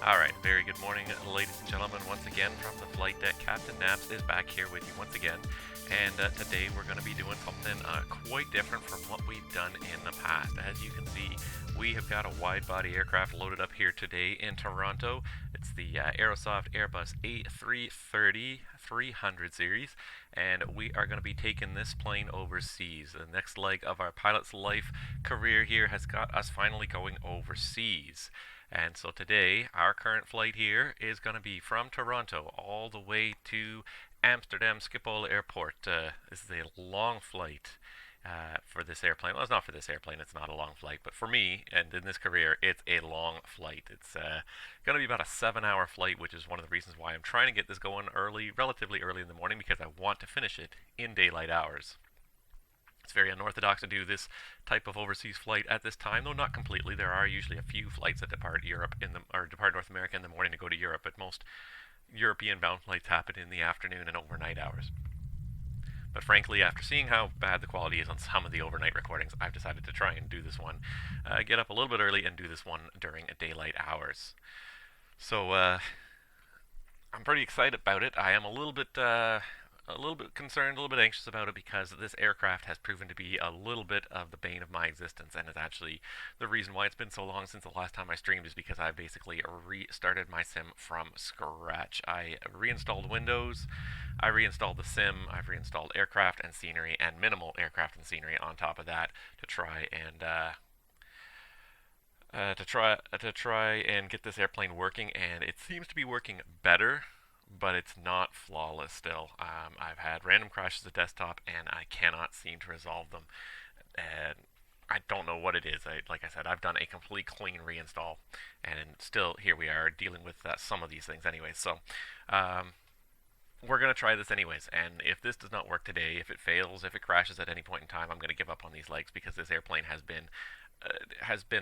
Alright, very good morning, ladies and gentlemen. Once again, from the flight deck, Captain Naps is back here with you once again. And today we're going to be doing something quite different from what we've done in the past. As you can see, we have got a wide-body aircraft loaded up here today in Toronto. It's the Aerosoft Airbus A330 300 series, and we are going to be taking this plane overseas. The next leg of our pilot's life career here has got us finally going overseas. And so today, our current flight here is going to be from Toronto all the way to Amsterdam Schiphol Airport. This is a long flight for this airplane. Well, it's not for this airplane, it's not a long flight, but for me, and in this career, it's a long flight. It's going to be about a 7-hour flight, which is one of the reasons why I'm trying to get this going early, relatively early in the morning, because I want to finish it in daylight hours. It's very unorthodox to do this type of overseas flight at this time, though not completely. There are usually a few flights that depart Europe or depart North America in the morning to go to Europe, but most European-bound flights happen in the afternoon and overnight hours. But frankly, after seeing how bad the quality is on some of the overnight recordings, I've decided to try and do this one, get up a little bit early and do this one during daylight hours. So I'm pretty excited about it. I am a little bit concerned, a little bit anxious about it, because this aircraft has proven to be a little bit of the bane of my existence, and it's actually the reason why it's been so long since the last time I streamed is because I basically restarted my sim from scratch. I reinstalled Windows, I reinstalled the sim, I've reinstalled aircraft and scenery, and minimal aircraft and scenery on top of that to try and get this airplane working, and it seems to be working better, but it's not flawless still. I've had random crashes of desktop, and I cannot seem to resolve them. And I don't know what it is. Like I said, I've done a complete clean reinstall, and still here we are dealing with some of these things anyways. So we're going to try this anyways, and if this does not work today, if it fails, if it crashes at any point in time, I'm going to give up on these legs, because this airplane has been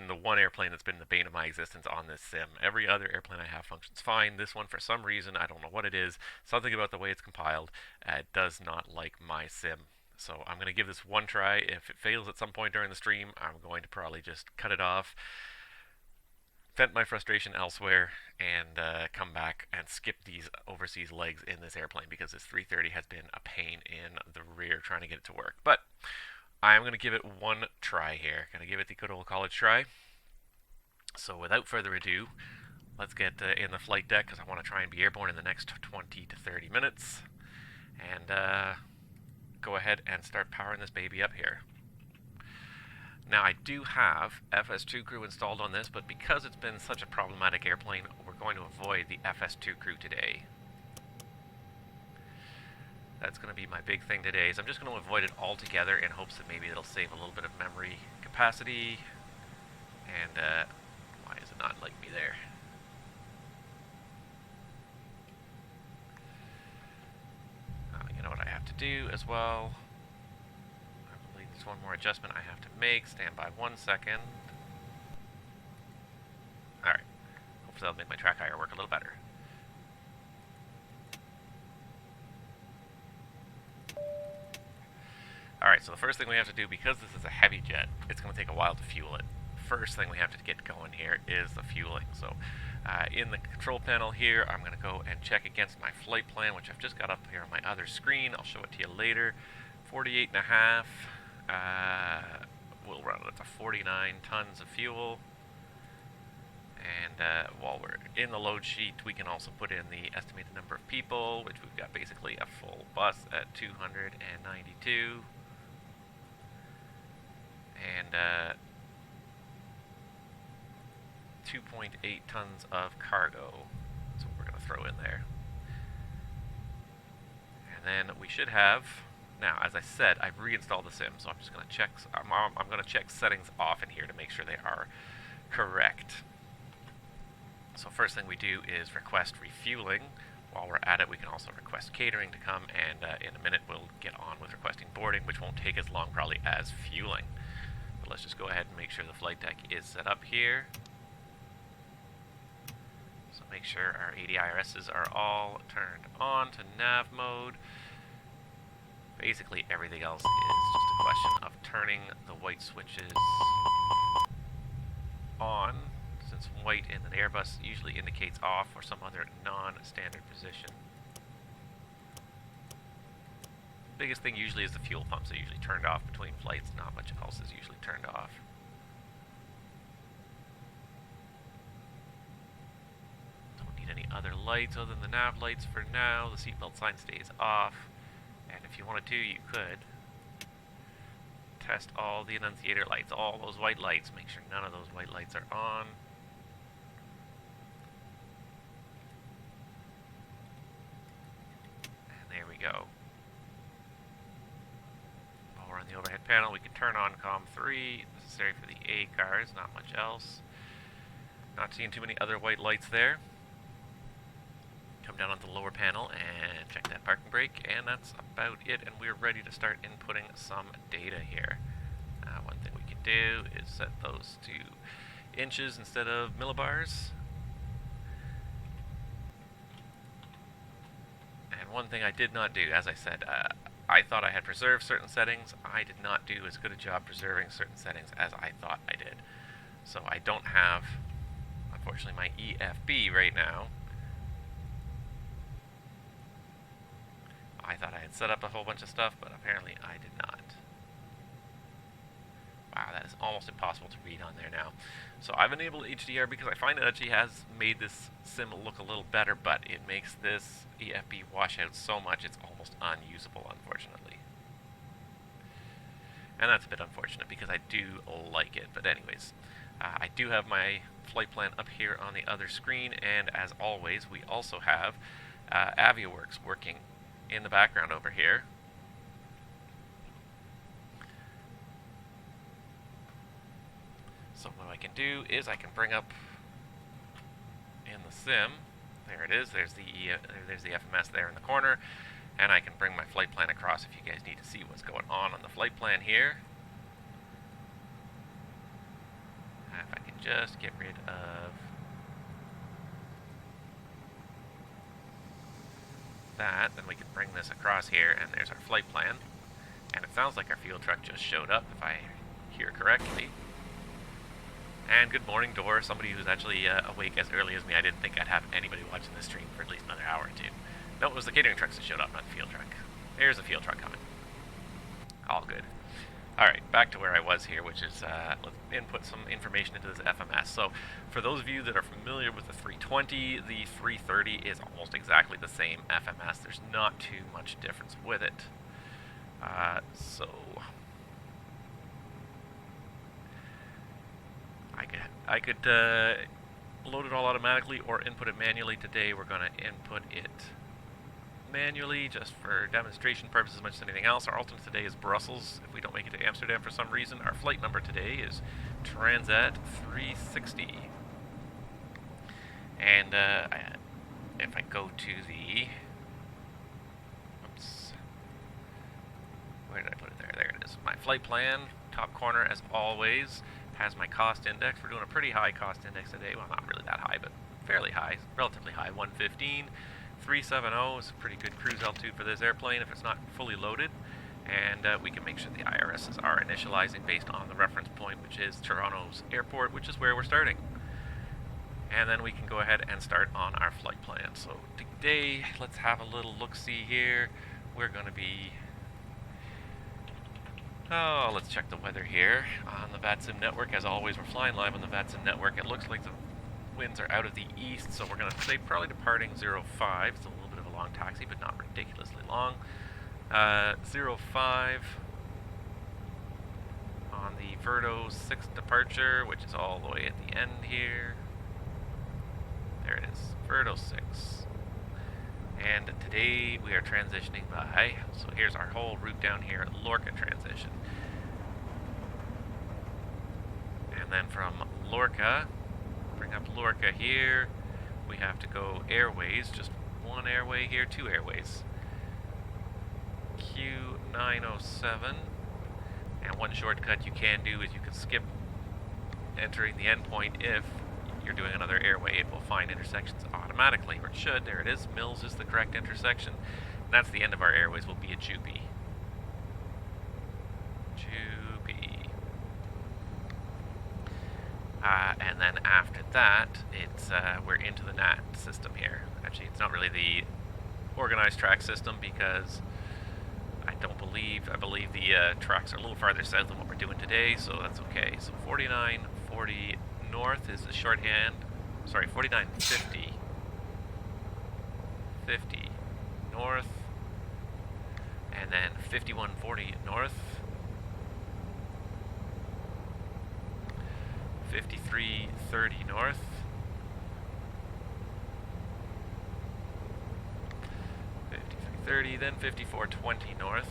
the one airplane that's been the bane of my existence on this sim. Every other airplane I have functions fine. This one, for some reason, I don't know what it is, something about the way it's compiled, does not like my sim. So I'm going to give this one try. If it fails at some point during the stream, I'm going to probably just cut it off, vent my frustration elsewhere, and come back and skip these overseas legs in this airplane, because this 330 has been a pain in the rear trying to get it to work. But I'm going to give it one try here. Going to give it the good old college try. So without further ado, let's get in the flight deck, because I want to try and be airborne in the next 20 to 30 minutes. And go ahead and start powering this baby up here. Now, I do have FS2 crew installed on this, but because it's been such a problematic airplane, we're going to avoid the FS2 crew today. That's going to be my big thing today, is I'm just going to avoid it altogether in hopes that maybe it'll save a little bit of memory capacity. And why is it not like me there? You know what I have to do as well? I believe there's one more adjustment I have to make. Stand by 1 second. Alright. Hopefully that'll make my track hire work a little better. Alright, so the first thing we have to do, because this is a heavy jet, it's going to take a while to fuel it. First thing we have to get going here is the fueling. So in the control panel here, I'm going to go and check against my flight plan, which I've just got up here on my other screen. I'll show it to you later. 48.5. We'll run it to 49 tons of fuel. And while we're in the load sheet, we can also put in the estimated number of people, which we've got basically a full bus at 292. And 2.8 tons of cargo. That's what we're going to throw in there. And then we should have, now as I said, I've reinstalled the sim, so I'm just going to check, I'm going to check settings off in here to make sure they are correct. So first thing we do is request refueling. While we're at it, we can also request catering to come, and in a minute we'll get on with requesting boarding, which won't take as long probably as fueling. But let's just go ahead and make sure the flight deck is set up here. So make sure our ADIRSs are all turned on to nav mode. Basically everything else is just a question of turning the white switches on. instance, white in the Airbus usually indicates off or some other non-standard position. Biggest thing usually is the fuel pumps are usually turned off between flights. Not much else is usually turned off. Don't need any other lights other than the nav lights for now. The seatbelt sign stays off. And if you wanted to, you could test all the annunciator lights, all those white lights. Make sure none of those white lights are on. And there we go. While we're on the overhead panel, we can turn on COM3, necessary for the A cars, not much else. Not seeing too many other white lights there. Come down onto the lower panel and check that parking brake, and that's about it, and we're ready to start inputting some data here. One thing we can do is set those to inches instead of millibars. And one thing I did not do, as I said, I thought I had preserved certain settings. I did not do as good a job preserving certain settings as I thought I did. So I don't have, unfortunately, my EFB right now. I thought I had set up a whole bunch of stuff, but apparently I did not. Wow, that is almost impossible to read on there now. So I've enabled HDR because I find it actually has made this sim look a little better, but it makes this EFB washout so much it's almost unusable, unfortunately. And that's a bit unfortunate because I do like it. But anyways, I do have my flight plan up here on the other screen, and as always, we also have AviaWorks working in the background over here. So what I can do is I can bring up in the sim, there it is, there's the FMS there in the corner, and I can bring my flight plan across if you guys need to see what's going on the flight plan here. If I can just get rid of that, then we can bring this across here, and there's our flight plan. And it sounds like our fuel truck just showed up, if I hear correctly. And good morning, Dor, somebody who's actually awake as early as me. I didn't think I'd have anybody watching this stream for at least another hour or two. No, it was the catering trucks that showed up, not the fuel truck. There's the fuel truck coming. All good. Alright, back to where I was here, which is, let's input some information into this FMS. So, for those of you that are familiar with the 320, the 330 is almost exactly the same FMS. There's not too much difference with it. I could load it all automatically or input it manually. Today we're going to input it manually, just for demonstration purposes as much as anything else. Our alternate today is Brussels. If we don't make it to Amsterdam for some reason, our flight number today is Transat 360. And if I go to the, oops, where did I put it there? There it is. My flight plan, top corner as always, has my cost index. We're doing a pretty high cost index today. Well, not really that high, but fairly high, relatively high, 115. 370 is a pretty good cruise altitude for this airplane if it's not fully loaded. And we can make sure the IRSs are initializing based on the reference point, which is Toronto's airport, which is where we're starting. And then we can go ahead and start on our flight plan. So today, let's have a little look-see here. We're going to be... Oh, let's check the weather here on the VATSIM network. As always, we're flying live on the VATSIM network. It looks like the winds are out of the east, so we're going to say probably departing 05. It's a little bit of a long taxi, but not ridiculously long. 05 on the Verdo 6 departure, which is all the way at the end here. There it is, Verdo 6. And today we are transitioning by, so here's our whole route down here at Lorca transition. And then from Lorca, bring up Lorca here, we have to go airways, just one airway here, two airways. Q907, and one shortcut you can do is you can skip entering the endpoint. If you're doing another airway, it will find intersections automatically, or it should. There it is. Mills is the correct intersection. And that's the end of our airways, will be at Jupi. Jupi. and then after that, it's we're into the Nav system here. Actually, it's not really the organized track system because I believe the tracks are a little farther south than what we're doing today, so that's okay. So 4940 north is the shorthand. Sorry, 4950. 50 north, and then 5140 north. 5330 north. 5330, then 5420 north.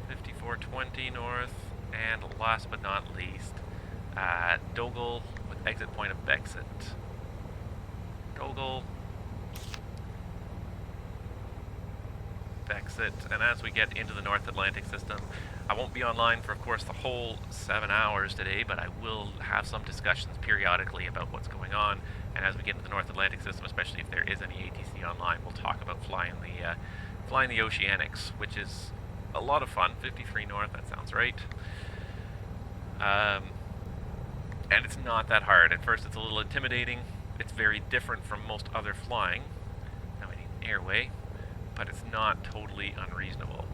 5420 north, and last but not least, Dogal with exit point of Bexit. Dogal, Bexit, and as we get into the North Atlantic system, I won't be online for, of course, the whole 7 hours today, but I will have some discussions periodically about what's going on. And as we get into the North Atlantic system, especially if there is any ATC online, we'll talk about flying the Oceanics, which is a lot of fun. 53 north, that sounds right. And it's not that hard. At first, it's a little intimidating. It's very different from most other flying. Now we need an airway, but it's not totally unreasonable.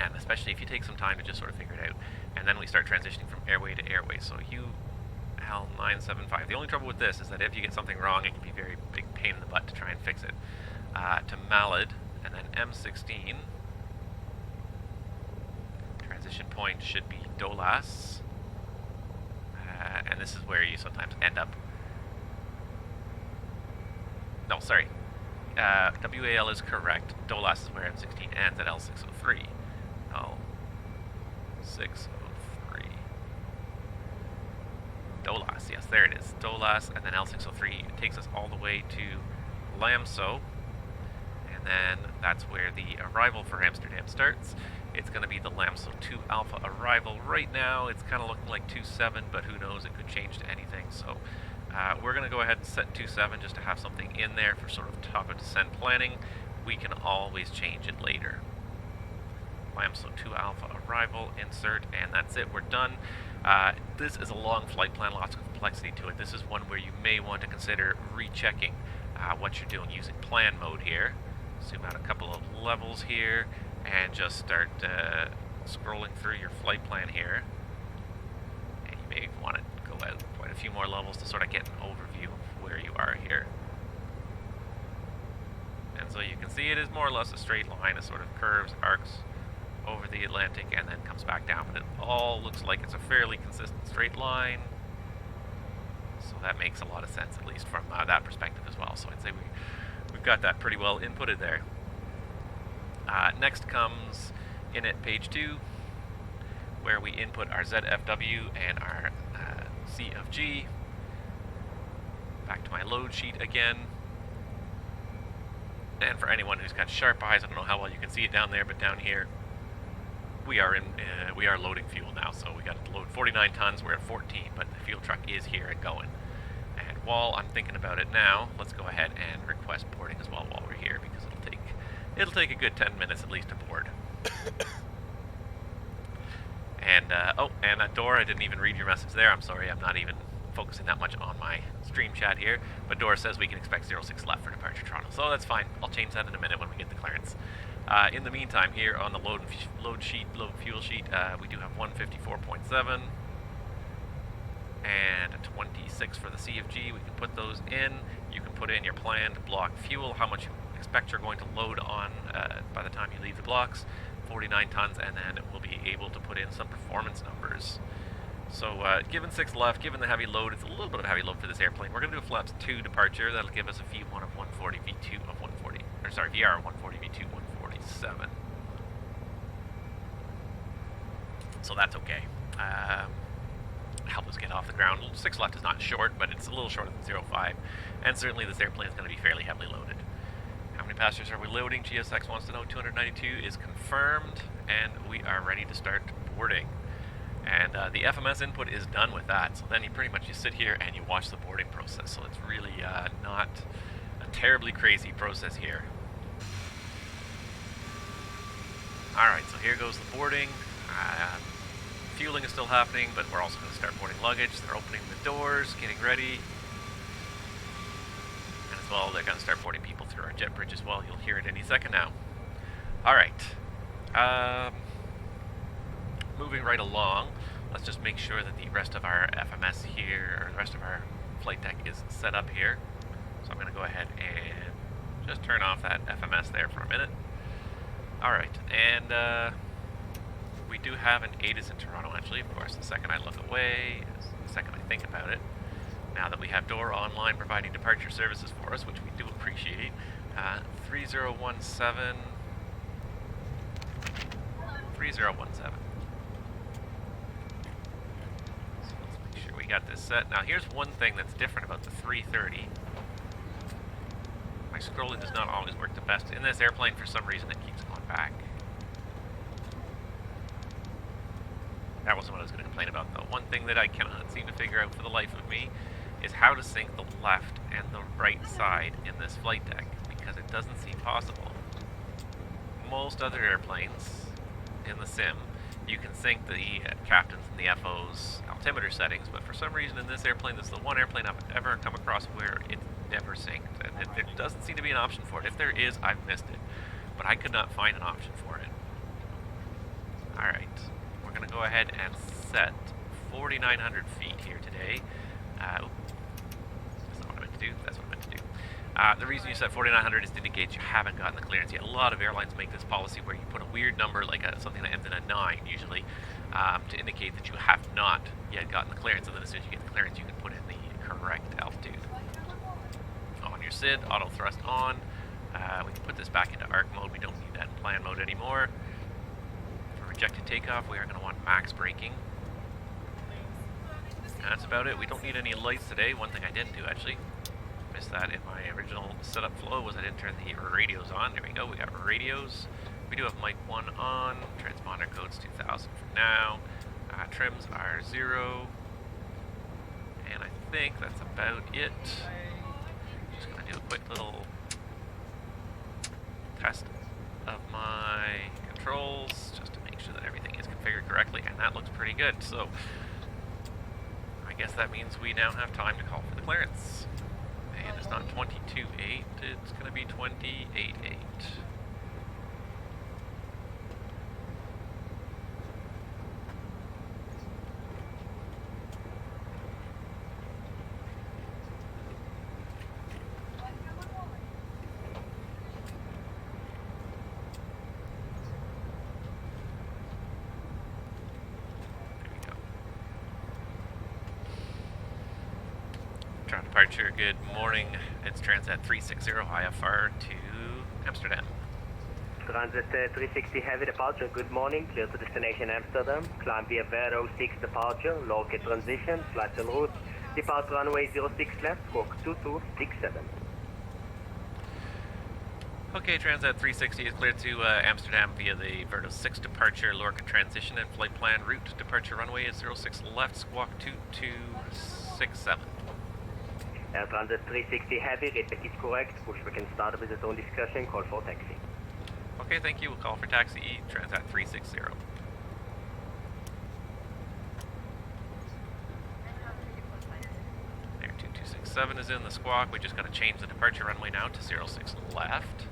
And especially if you take some time to just sort of figure it out. And then we start transitioning from airway to airway. So UL975. The only trouble with this is that if you get something wrong, it can be a very big pain in the butt to try and fix it. To Malad, and then M16. Transition point should be Dolas. And this is where you sometimes end up... No, sorry. WAL is correct. Dolas is where M16 ends at L603. L603. Dolas, yes, there it is. Dolas, and then L603 takes us all the way to Lamso. And then that's where the arrival for Amsterdam starts. It's going to be the Lamso 2 Alpha arrival. Right now, it's kind of looking like 27, but who knows, it could change to anything. So we're going to go ahead and set 27 just to have something in there for sort of top of descent planning. We can always change it later. Lamso 2 Alpha arrival, insert, and that's it. We're done. This is a long flight plan, lots of complexity to it. This is one where you may want to consider rechecking what you're doing using plan mode here. Zoom out a couple of levels here and just start scrolling through your flight plan here. And you may want to go out quite a few more levels to sort of get an overview of where you are here. And so you can see it is more or less a straight line. It sort of curves, arcs over the Atlantic and then comes back down. But it all looks like it's a fairly consistent straight line. So that makes a lot of sense, at least from that perspective as well. So I'd say we've got that pretty well inputted there. Next comes in at page 2, where we input our ZFW and our C of G. Back to my load sheet again. And for anyone who's got sharp eyes, I don't know how well you can see it down there, but down here we are loading fuel now. So we got to load 49 tons. We're at 14, but the fuel truck is here and going. And while I'm thinking about it now, let's go ahead and request boarding as well while we're here, because it'll take a good 10 minutes at least to board. And and Dora, I didn't even read your message there. I'm sorry, I'm not even focusing that much on my stream chat here. But Dora says we can expect 06 left for departure Toronto. So that's fine. I'll change that in a minute when we get the clearance. In the meantime, here on the load fuel sheet, we do have 154.7 and a 26 for the CFG. We can put those in. You can put in your planned block fuel, how much you expect you're going to load on by the time you leave the blocks, 49 tons, and then we'll be able to put in some performance numbers. So given 6 left, given the heavy load, it's a little bit of a heavy load for this airplane. We're going to do a flaps 2 departure. That'll give us a V1 of 140, V2 of 140, or sorry, VR of 140, V2 147. So that's okay. Help us get off the ground. 6 left is not short, but it's a little shorter than 05, and certainly this airplane is going to be fairly heavily loaded. How many passengers are we loading? GSX wants to know. 292 is confirmed, and we are ready to start boarding. And the FMS input is done with that, so then you pretty much sit here and you watch the boarding process. So it's really not a terribly crazy process here. Alright, so here goes the boarding. fueling is still happening, but we're also going to start boarding luggage. They're opening the doors, getting ready. And as well, they're going to start boarding people through our jet bridge as well. You'll hear it any second now. Alright. Moving right along, let's just make sure that the rest of our FMS here, or the rest of our flight deck is set up here. So I'm going to go ahead and just turn off that FMS there for a minute. Alright, and we do have an ATIS in Toronto, actually. Of course, the second I look away, the second I think about it. Now that we have DORA online providing departure services for us, which we do appreciate, 3017. 3017. So let's make sure we got this set. Now here's one thing that's different about the 330. My scrolling does not always work the best. In this airplane, for some reason, it keeps going back. That wasn't what I was going to complain about, though. One thing that I cannot seem to figure out for the life of me is how to sync the left and the right side in this flight deck, because it doesn't seem possible. Most other airplanes in the sim, you can sync the captain's and the FO's altimeter settings, but for some reason in this airplane, this is the one airplane I've ever come across where it's never synced, and there doesn't seem to be an option for it. If there is, I've missed it, but I could not find an option for it. Alright, we're going to go ahead and set 4,900 feet here today. That's not what I meant to do, that's what I meant to do. The reason you set 4,900 is to indicate you haven't gotten the clearance yet. A lot of airlines make this policy where you put a weird number, like something that ends in a 9 usually, to indicate that you have not yet gotten the clearance, and then as soon as you get the clearance you can put in the correct altitude. On your SID, auto thrust on. We can put this back into arc mode, we don't need that in plan mode anymore. For rejected takeoff we are going to want max braking. And that's about it. We don't need any lights today. One thing I didn't do actually, missed that in my original setup flow, was I didn't turn the radios on. There we go, we got radios. We do have mic 1 on, transponder code's 2000 for now. Trims are 0. And I think that's about it. Just going to do a quick little test of my controls, just to make sure that everything is configured correctly, and that looks pretty good. So I guess that means we now have time to call for the clearance. And it's not 22.8, it's going to be 28.8. Departure, good morning. It's Transat 360 IFR to Amsterdam. Transat 360 heavy departure, good morning. Clear to destination Amsterdam. Climb via VATSIM departure, local transition, flights en route. Depart runway 06 left, squawk 2267. Okay, Transat 360 is cleared to Amsterdam via the Verto 6 departure, Lorca transition and flight plan route. Departure runway is 06 left, squawk 2267. Air Transat 360 heavy, repeat is correct. Pushback can start with its own discussion, call for taxi. Okay, thank you. We'll call for taxi, Transat 360. There, 2267 is in the squawk. We just got to change the departure runway now to 06 left.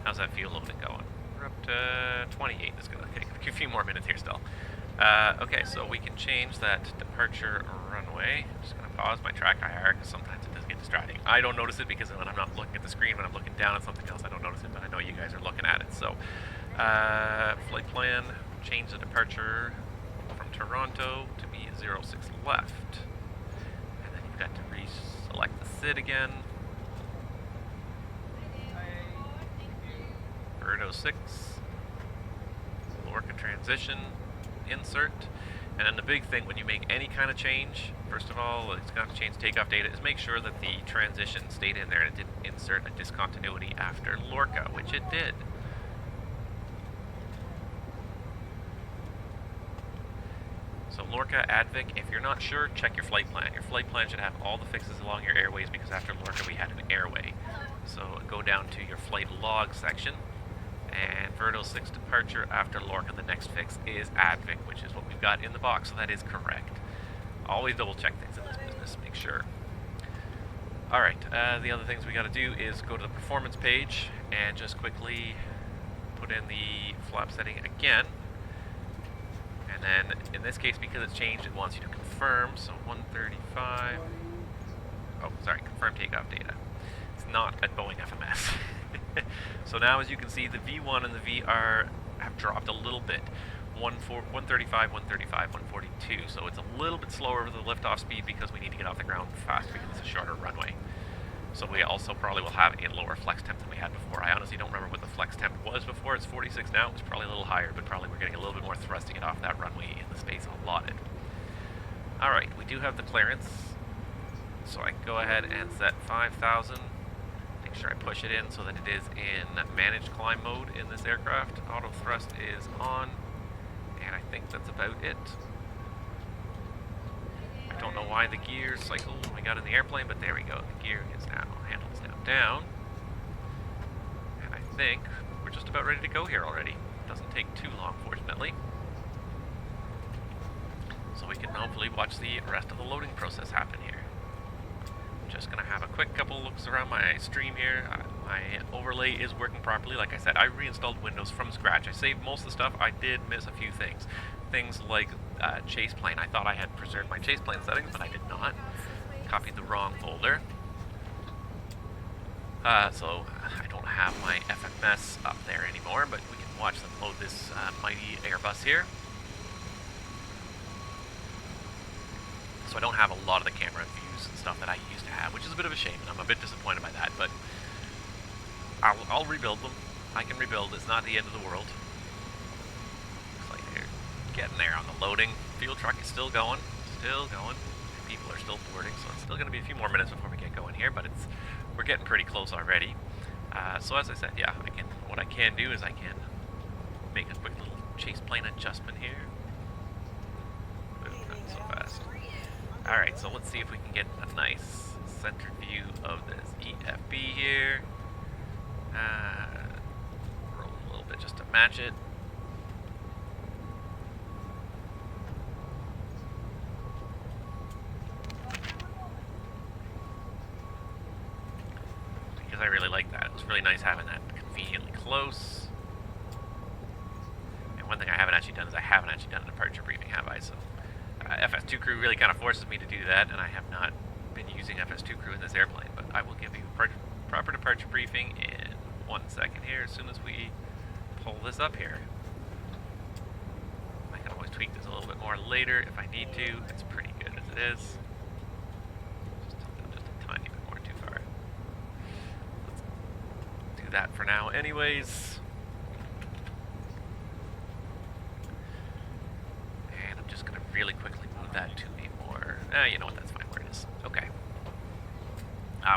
How's that fuel load going? We're up to 28. It's going to take a few more minutes here still. Okay, so we can change that departure runway. I'm just going to pause my track IR because sometimes it does get distracting. I don't notice it because when I'm not looking at the screen, when I'm looking down at something else, I don't notice it, but I know you guys are looking at it. So, flight plan, change the departure from Toronto to be 06 left. And then you've got to reselect the SID again. Verto 6. Lorca transition. Insert, and then the big thing when you make any kind of change, first of all, it's going to change takeoff data, is make sure that the transition stayed in there and it didn't insert a discontinuity after Lorca, which it did. So Lorca, Advic, if you're not sure, check your flight plan. Your flight plan should have all the fixes along your airways because after Lorca we had an airway. So go down to your flight log section, And Verto 6 departure after Lorca, the next fix is Advic, which is what we've got in the box, so that is correct. Always double check things in this business, make sure. Alright, the other things we gotta do is go to the performance page and just quickly put in the flap setting again. And then, in this case, because it's changed, it wants you to confirm, so 135... Oh, sorry, confirm takeoff data. It's not a Boeing FMS. So now, as you can see, the V1 and the VR have dropped a little bit. 135, 135, 142. So it's a little bit slower with the liftoff speed because we need to get off the ground fast because it's a shorter runway. So we also probably will have a lower flex temp than we had before. I honestly don't remember what the flex temp was before. It's 46 now. It's probably a little higher, but probably we're getting a little bit more thrust to get off that runway in the space allotted. Alright, we do have the clearance. So I can go ahead and set 5,000. Make sure I push it in so that it is in managed climb mode in this aircraft. Auto thrust is on. And I think that's about it. I don't know why the gear cycle when we got in the airplane, but there we go. The gear is now, handle is now down. And I think we're just about ready to go here already. Doesn't take too long, fortunately. So we can hopefully watch the rest of the loading process happen here. I'm just going to have a quick couple looks around my stream here. My overlay is working properly. Like I said, I reinstalled Windows from scratch. I saved most of the stuff. I did miss a few things. Things like chase plane. I thought I had preserved my chase plane settings, but I did not. Copied the wrong folder. So I don't have my FMS up there anymore, but we can watch them load this mighty Airbus here. So I don't have a lot of the camera views and stuff that I used to have, which is a bit of a shame, and I'm a bit disappointed by that, but I'll rebuild them. I can rebuild. It's not the end of the world. Looks like they're getting there on the loading. Fuel truck is still going. People are still boarding, so it's still going to be a few more minutes before we get going here, but we're getting pretty close already. So as I said, yeah, what I can do is I can make a quick little chase plane adjustment here. Boom, not so fast. Alright, so let's see if we can get a nice center view of this EFB here. Roll a little bit just to match it. Because I really like that. It was really nice having that conveniently close. And one thing I haven't actually done is I haven't actually done a departure briefing, have I? So FS2 crew really kind of forces me to do that, and I have not been using FS2 crew in this airplane, but I will give you a proper departure briefing in 1 second here as soon as we pull this up here. I can always tweak this a little bit more later if I need to. It's pretty good as it is. Just a tiny bit more too far. Let's do that for now anyways. And I'm just going to really quickly move that to a more... you know what, that's fine where it is. Okay.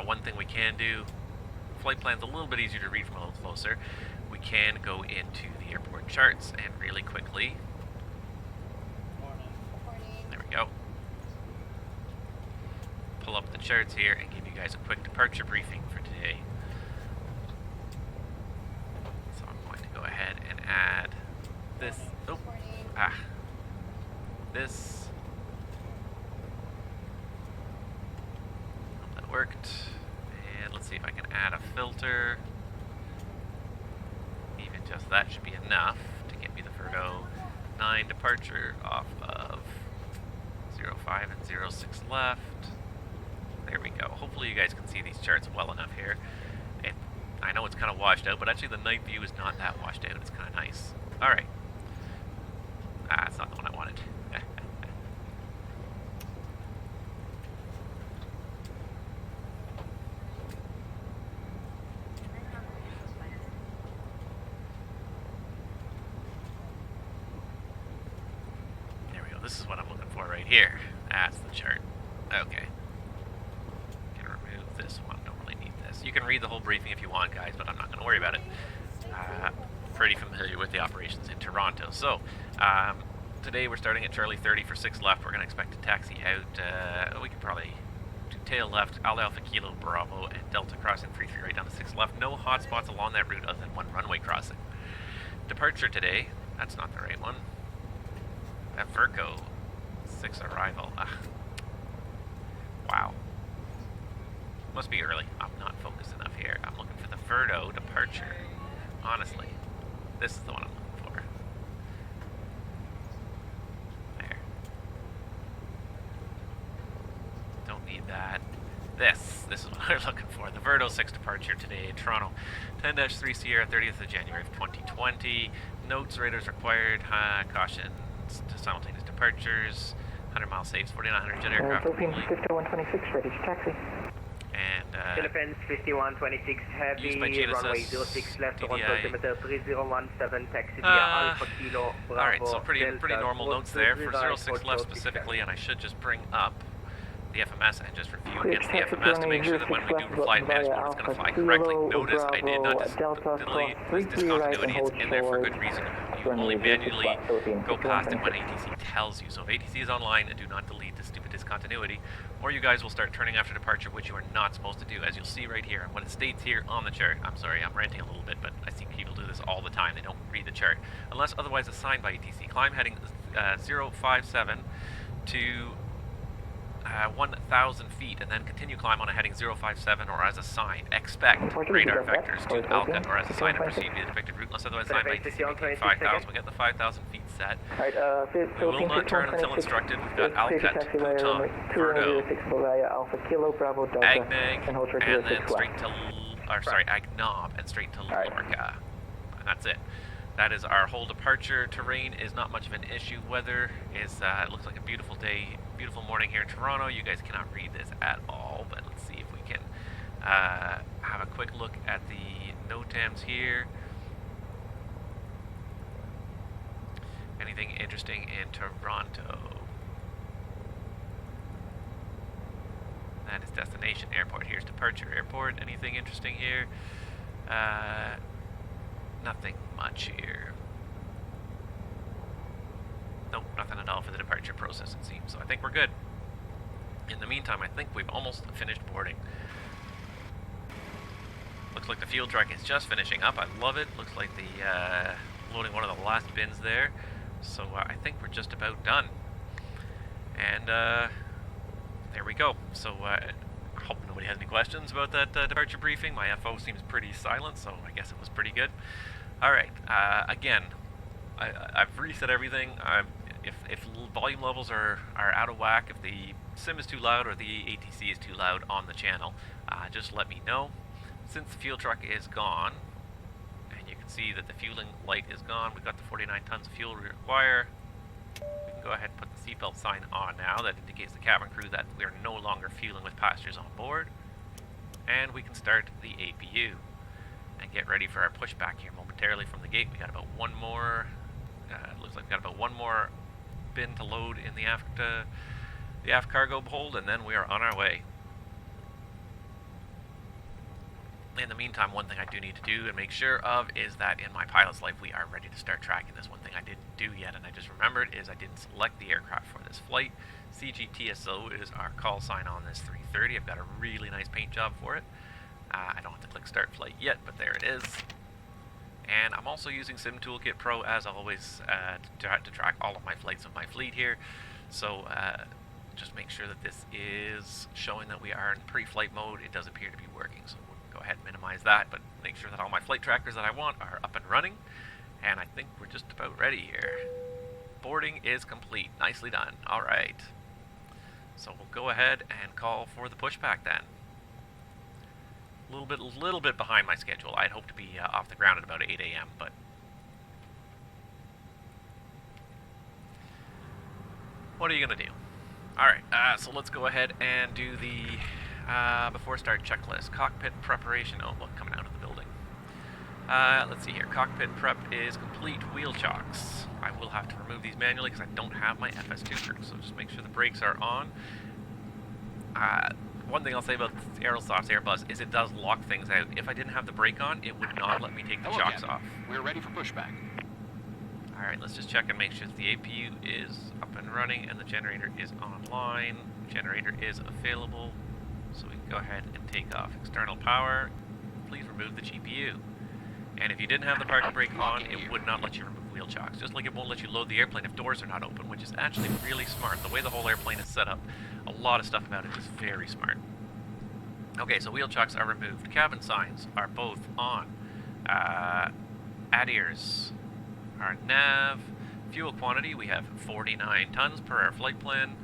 One thing we can do, flight plan's a little bit easier to read from a little closer. We can go into the airport charts and really quickly... There we go. Pull up the charts here and give you guys a quick departure briefing for today. So I'm going to go ahead and add this... Oh, this. Hope that worked. And let's see if I can add a filter. Even just that should be enough to get me the Verto 9 departure off of 05 and 06 left. There we go. Hopefully you guys can see these charts well enough here. I know it's kind of washed out, but actually the night view is not that washed out. It's kind of nice. Alright. That's not the one I wanted. There we go. This is what I'm looking for right here. That's the chart. Okay. Can remove this one. Don't really need this. You can read the whole briefing if you want, guys, but I'm not going to worry about it. Pretty familiar with the operations in Toronto. So, today we're starting at Charlie 30 for 6 left. We're going to expect to taxi out, we could probably do tail left, Alpha Kilo Bravo, and Delta crossing 33 right down to 6 left. No hot spots along that route other than one runway crossing. departure today. That's not the right one. That Verco 6 arrival. Ugh. Wow. Must be early. I'm not focused enough here. I'm looking for the Verdo departure. Honestly, this is the one I'm looking for. There. Don't need that. This is what we're looking for. The Verdo 6 departure today, Toronto. 10-3 Sierra, 30th of January of 2020. Notes, radars required. Caution to simultaneous departures. 100 mile saves, 4900 jet aircraft. Philippines 5126, ready to taxi. And Philippines 5126 heavy, runway 06 left, on altimeter 3017, taxi via Alpha Kilo Bravo. Alright, so pretty normal notes there for 06 left specifically, and I should just bring up the FMS and just review against the FMS to make sure that when we do flight management it's going to fly correctly. Notice I did not delete discontinuity. It's in there for a good reason. You only manually go past it when ATC tells you. So if ATC is online, do not delete the stupid discontinuity, or you guys will start turning after departure, which you are not supposed to do, as you'll see right here. And what it states here on the chart, I'm sorry, I'm ranting a little bit, but I see people do this all the time. They don't read the chart. Unless otherwise assigned by ATC. Climb heading 057 to 1,000 feet, and then continue climb on a heading 057 or as assigned. Expect radar vectors to Alca or as assigned and proceed via the depicted route unless otherwise assigned by ATC 5,000. We get the 5,000 feet set. We will not turn until instructed. We've got Alcat, Bhutan, Verdo, Agnag, and then straight to, Agnob, and straight to Lorca. And that's it. That is our whole departure. Terrain is not much of an issue. Weather is, it looks like a beautiful day, beautiful morning here in Toronto. You guys cannot read this at all, but let's see if we can have a quick look at the NOTAMs here. Anything interesting in Toronto? That is destination airport. Here's departure airport. Anything interesting here? Nothing much here. Nope, nothing at all for the departure process, it seems. So I think we're good. In the meantime, I think we've almost finished boarding. Looks like the fuel truck is just finishing up. I love it. Looks like the loading one of the last bins there. So I think we're just about done. And there we go. So I hope nobody has any questions about that departure briefing. My FO seems pretty silent, so I guess it was pretty good. Alright, again, I've reset everything. If volume levels are out of whack, if the sim is too loud or the ATC is too loud on the channel, just let me know. Since the fuel truck is gone, and you can see that the fueling light is gone, we've got the 49 tons of fuel we require. We can go ahead and put the seatbelt sign on now. That indicates the cabin crew that we are no longer fueling with passengers on board. And we can start the APU and get ready for our pushback here momentarily from the gate. We got about one more, looks like we got about one more bin to load in the aft cargo hold, and then we are on our way. In the meantime, one thing I do need to do and make sure of is that in my pilot's life we are ready to start tracking this. One thing I didn't do yet, and I just remembered, is I didn't select the aircraft for this flight. CGTSO is our call sign on this 330. I've got a really nice paint job for it. I don't have to click start flight yet, but there it is. And I'm also using Sim Toolkit Pro as always to track all of my flights of my fleet here. So just make sure that this is showing that we are in pre-flight mode. It does appear to be working, so we'll go ahead and minimize that, but make sure that all my flight trackers that I want are up and running. And I think we're just about ready here. Boarding is complete. Nicely done. All right. So we'll go ahead and call for the pushback then. A little bit behind my schedule. I'd hoped to be off the ground at about 8 a.m., but what are you gonna do? All right, so let's go ahead and do the before start checklist. Cockpit preparation. Oh, look, coming out of the building. Let's see here. Cockpit prep is complete. Wheel chocks. I will have to remove these manually because I don't have my FS2 crew, so just make sure the brakes are on. One thing I'll say about Aerosoft's Airbus is it does lock things out. If I didn't have the brake on, it would not let me take the chocks off. We're ready for pushback. Alright, let's just check and make sure that the APU is up and running and the generator is online. Generator is available, so we can go ahead and take off. External power, please remove the GPU. And if you didn't have the parking brake on, it would not let you remove wheel chocks. Just like it won't let you load the airplane if doors are not open, which is actually really smart. The way the whole airplane is set up, a lot of stuff about it is very smart. Okay, so wheel chocks are removed. Cabin signs are both on. Adders. Our nav. Fuel quantity, we have 49 tons per our flight plan.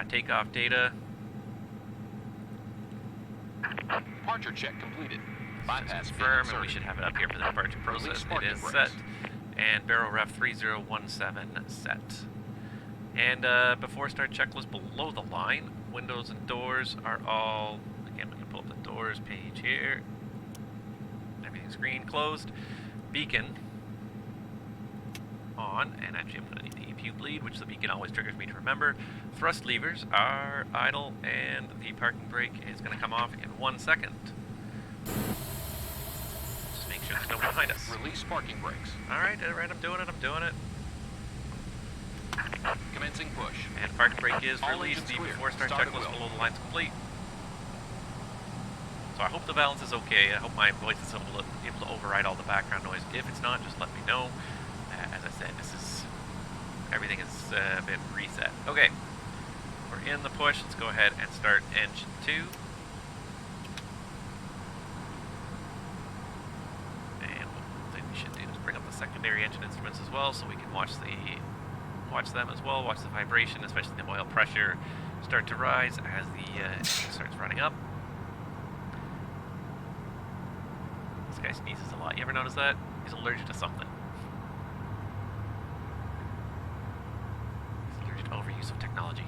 Takeoff data. Departure check completed. Bypass Confirm, and we should have it up here for the departure process. It is set. And barrel ref 3017 set. And before start checklist below the line, windows and doors are all, again, I'm going to pull up the doors page here. Everything's green, closed. Beacon on, and actually I'm going to need the EPU bleed, which the beacon always triggers me to remember. Thrust levers are idle, and the parking brake is going to come off in 1 second. Just make sure there's no one behind us. Release parking brakes. Alright, I'm doing it. Commencing push. And parking brake is All released. engines The clear. before start Start at checklist will. below the line is complete. So I hope the balance is okay. I hope my voice is able to override all the background noise. If it's not, just let me know. As I said, everything is been reset. Okay, we're in the push. Let's go ahead and start engine 2. And what thing we should do is bring up the secondary engine instruments as well, so we can watch them as well. Watch the vibration, especially the oil pressure, start to rise as the engine starts running up. This guy sneezes a lot. You ever notice that? He's allergic to something. He's allergic to overuse of technology.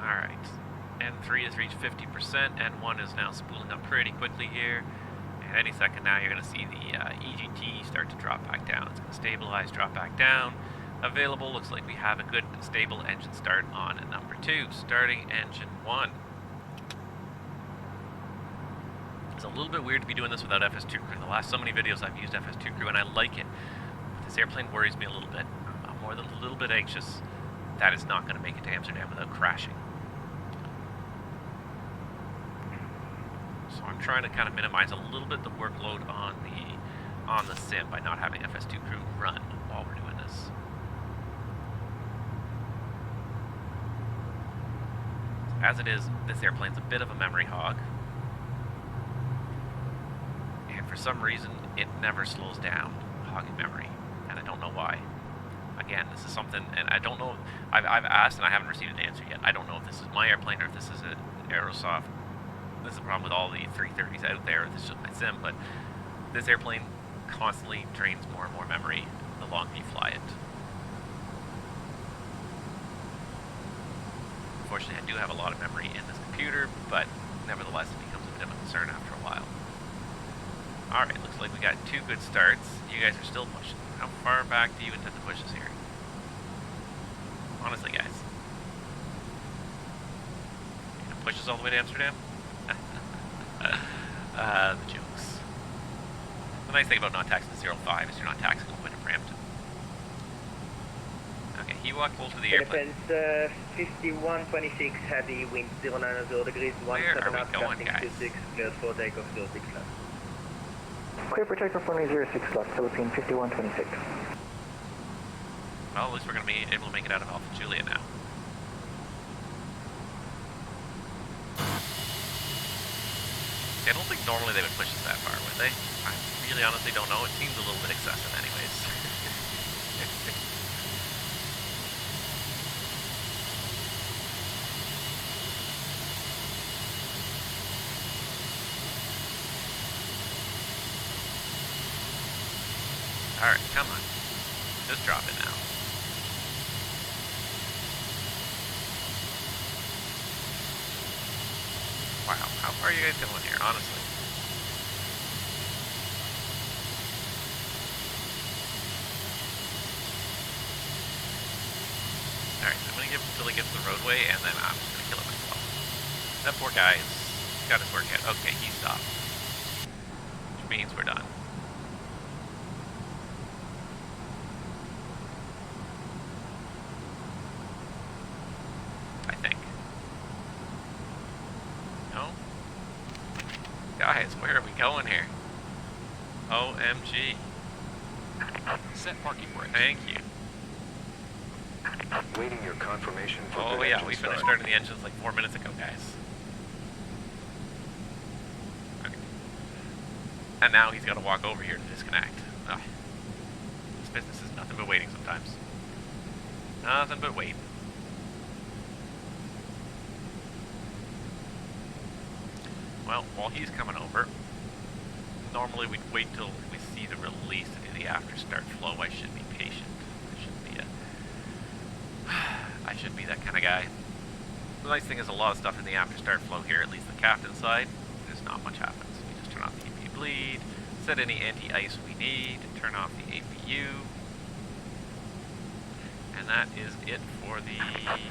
Alright. N3 has reached 50%. N1 is now spooling up pretty quickly here. And any second now, you're going to see the EGT start to drop back down. It's going to stabilize, drop back down. Available, looks like we have a good stable engine start on number 2. Starting engine 1. It's a little bit weird to be doing this without FS2 crew. The last so many videos I've used FS2 crew, and I like it. But this airplane worries me a little bit. I'm more than a little bit anxious that it's not going to make it to Amsterdam without crashing. So I'm trying to kind of minimize a little bit the workload on the sim by not having FS2 crew run while we're doing this. As it is, this airplane's a bit of a memory hog. And for some reason, it never slows down, hogging memory. And I don't know why. Again, this is something, and I don't know, I've asked and I haven't received an answer yet. I don't know if this is my airplane or if this is an Aerosoft. This is a problem with all the 330s out there. This is just my sim, but this airplane constantly drains more and more memory the longer you fly it. Unfortunately, I do have a lot of memory in this computer, but nevertheless, it becomes a bit of a concern after a while. Alright, looks like we got 2 good starts. You guys are still pushing. How far back do you intend to push us here? Honestly, guys. You gonna push us all the way to Amsterdam? The jokes. The nice thing about not taxing the 05 is you're not taxing the wind of Brampton. Okay, he walked close to the airplane. Elephants 5126, heavy wind 090 degrees, Where are we going, guys? 26, cleared for takeoff 06 left. Clear for takeoff runway 06 left, Philippine 5126. Well, at least we're going to be able to make it out of Alpha Julia now. See, I don't think normally they would push us that far, would they? I really honestly don't know. It seems a little bit excessive anyways. Alright, come on. Just drop it now. Wow, how far are you guys going here, honestly? Alright, I'm gonna give him until he gets to the roadway, and then I'm just gonna kill him myself. That poor guy has got his work out. Okay, he stopped. Which means we're done. Guys, where are we going here? OMG. Set parking brakes. Thank you. Waiting your confirmation for Oh good yeah, engine we finished start. starting the engines like 4 minutes ago, guys. Okay. And now he's got to walk over here to disconnect. Ugh. This business is nothing but waiting sometimes. Nothing but wait. Well, while he's coming over, normally we'd wait till we see the release to do the after start flow. I should be patient. I should be that kind of guy. The nice thing is a lot of stuff in the after start flow here, at least the captain side, there's not much happens. We just turn off the APU bleed, set any anti-ice we need, turn off the APU, and that is it for the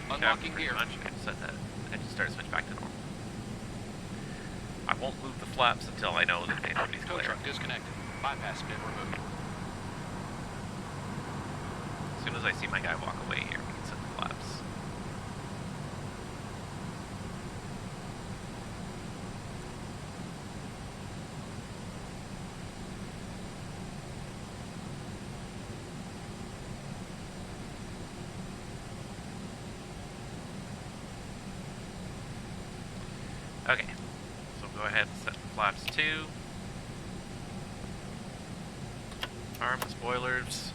Unlocking captain gear. pretty much. And set that engine start switch back to normal. I won't move the flaps until I know that nobody's Tow clear. truck disconnected. Bypass bin removed. As soon as I see my guy walk away here, we can set the flaps. Okay, so go ahead and set the flaps to. Arm the spoilers.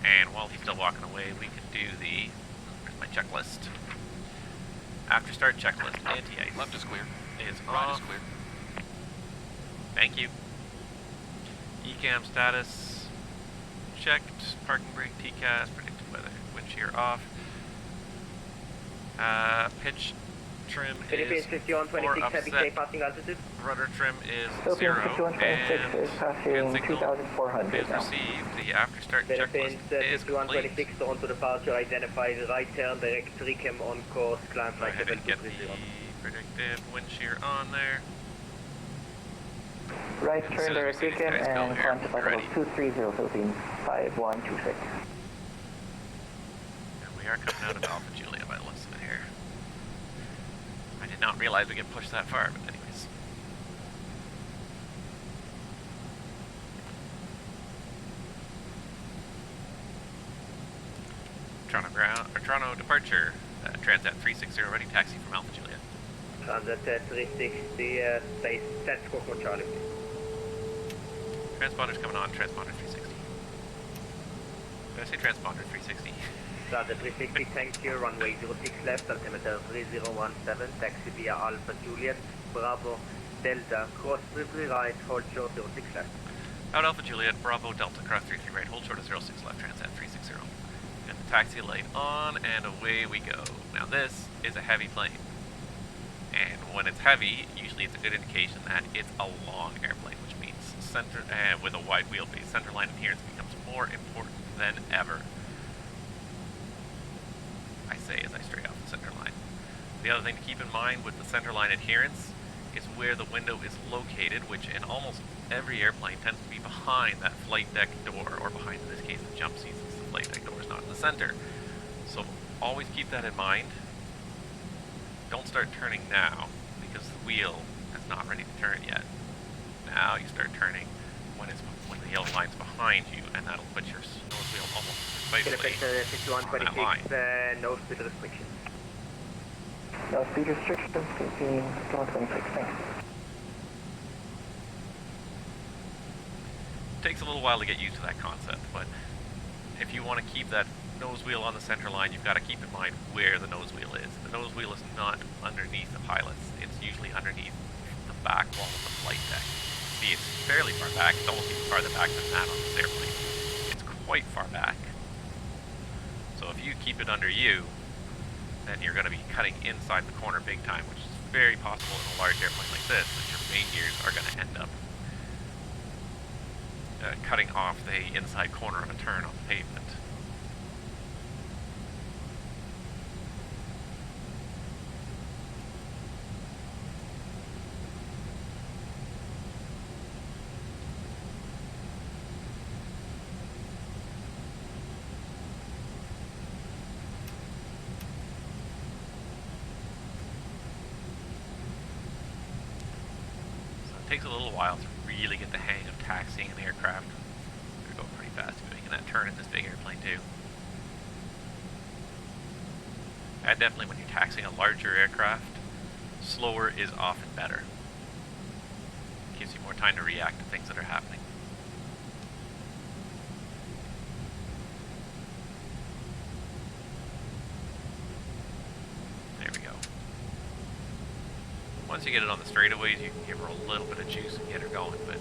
And while he's still walking away, we can do the, where's my checklist? After start checklist, anti-ice Left is clear. is Right off. is clear. Thank you. ECAM status checked. Parking brake, TCAS, predicted weather, wind shear off. Pitch trim Philippines is 5126 heavy, stay upset. passing altitude. Rudder trim is Philippines 0. 5126 is And passing hand signal 2,400 is now. received. The after start Philippines checklist is complete. 5126 Toronto departure, identified right turn, direct 3 cam on course, climb Go flight ahead level and get the 230. predicted wind shear on there. Right As turn soon as direct we see these weekend guys go and here, climb to we're level ready. 230 Philippines 5126. And we are coming out of Alpha Julia by the looks of it here. I did not realize we could push that far, but anyways. Toronto departure. Transat 360 ready, taxi from Alpha Julia. Transat 360, space, set score for Charlie. Transponder's coming on, transponder 360. Did I say transponder 360? Transat 360, thank you, runway 06 left, altimeter 3017, taxi via Alpha Juliet, Bravo, Delta, cross 33 right, hold short 06 left. Out Alpha Juliet, Bravo, Delta, cross 33 right, hold short of 06 left, Transat 360. Get the taxi light on, and away we go. Now this is a heavy plane. And when it's heavy, usually it's a good indication that it's a long airplane, which means center, with a wide wheelbase, centerline adherence becomes more important than ever. I say as I stray off the center line. The other thing to keep in mind with the centerline adherence is where the window is located, which in almost every airplane tends to be behind that flight deck door, or behind, in this case, the jump seat, since the flight deck door is not in the center. So always keep that in mind. Don't start turning now, because the wheel is not ready to turn yet. Now you start turning when the yellow line's behind you, and that'll put your nose wheel almost precisely Philippines on that line. 5126, no speed restriction. No speed restrictions, Philippines 5126, thanks. Takes a little while to get used to that concept, but if you want to keep that nose wheel on the center line, you've got to keep in mind where the nose wheel is. The nose wheel is not underneath the pilots. It's usually underneath the back wall of the flight deck. See, it's fairly far back. It's almost even farther back than that on this airplane. It's quite far back. So if you keep it under you, then you're going to be cutting inside the corner big time, which is very possible in a large airplane like this, that your main gears are going to end up cutting off the inside corner of a turn on the pavement. takes a little while to really get the hang of taxiing an aircraft. We're going pretty fast to be making that turn in this big airplane too. And definitely when you're taxiing a larger aircraft, slower is often better. Gives you more time to react to things that are happening. There we go. Once you get it on the straightaways, you can give her a little bit of juice and get her going, but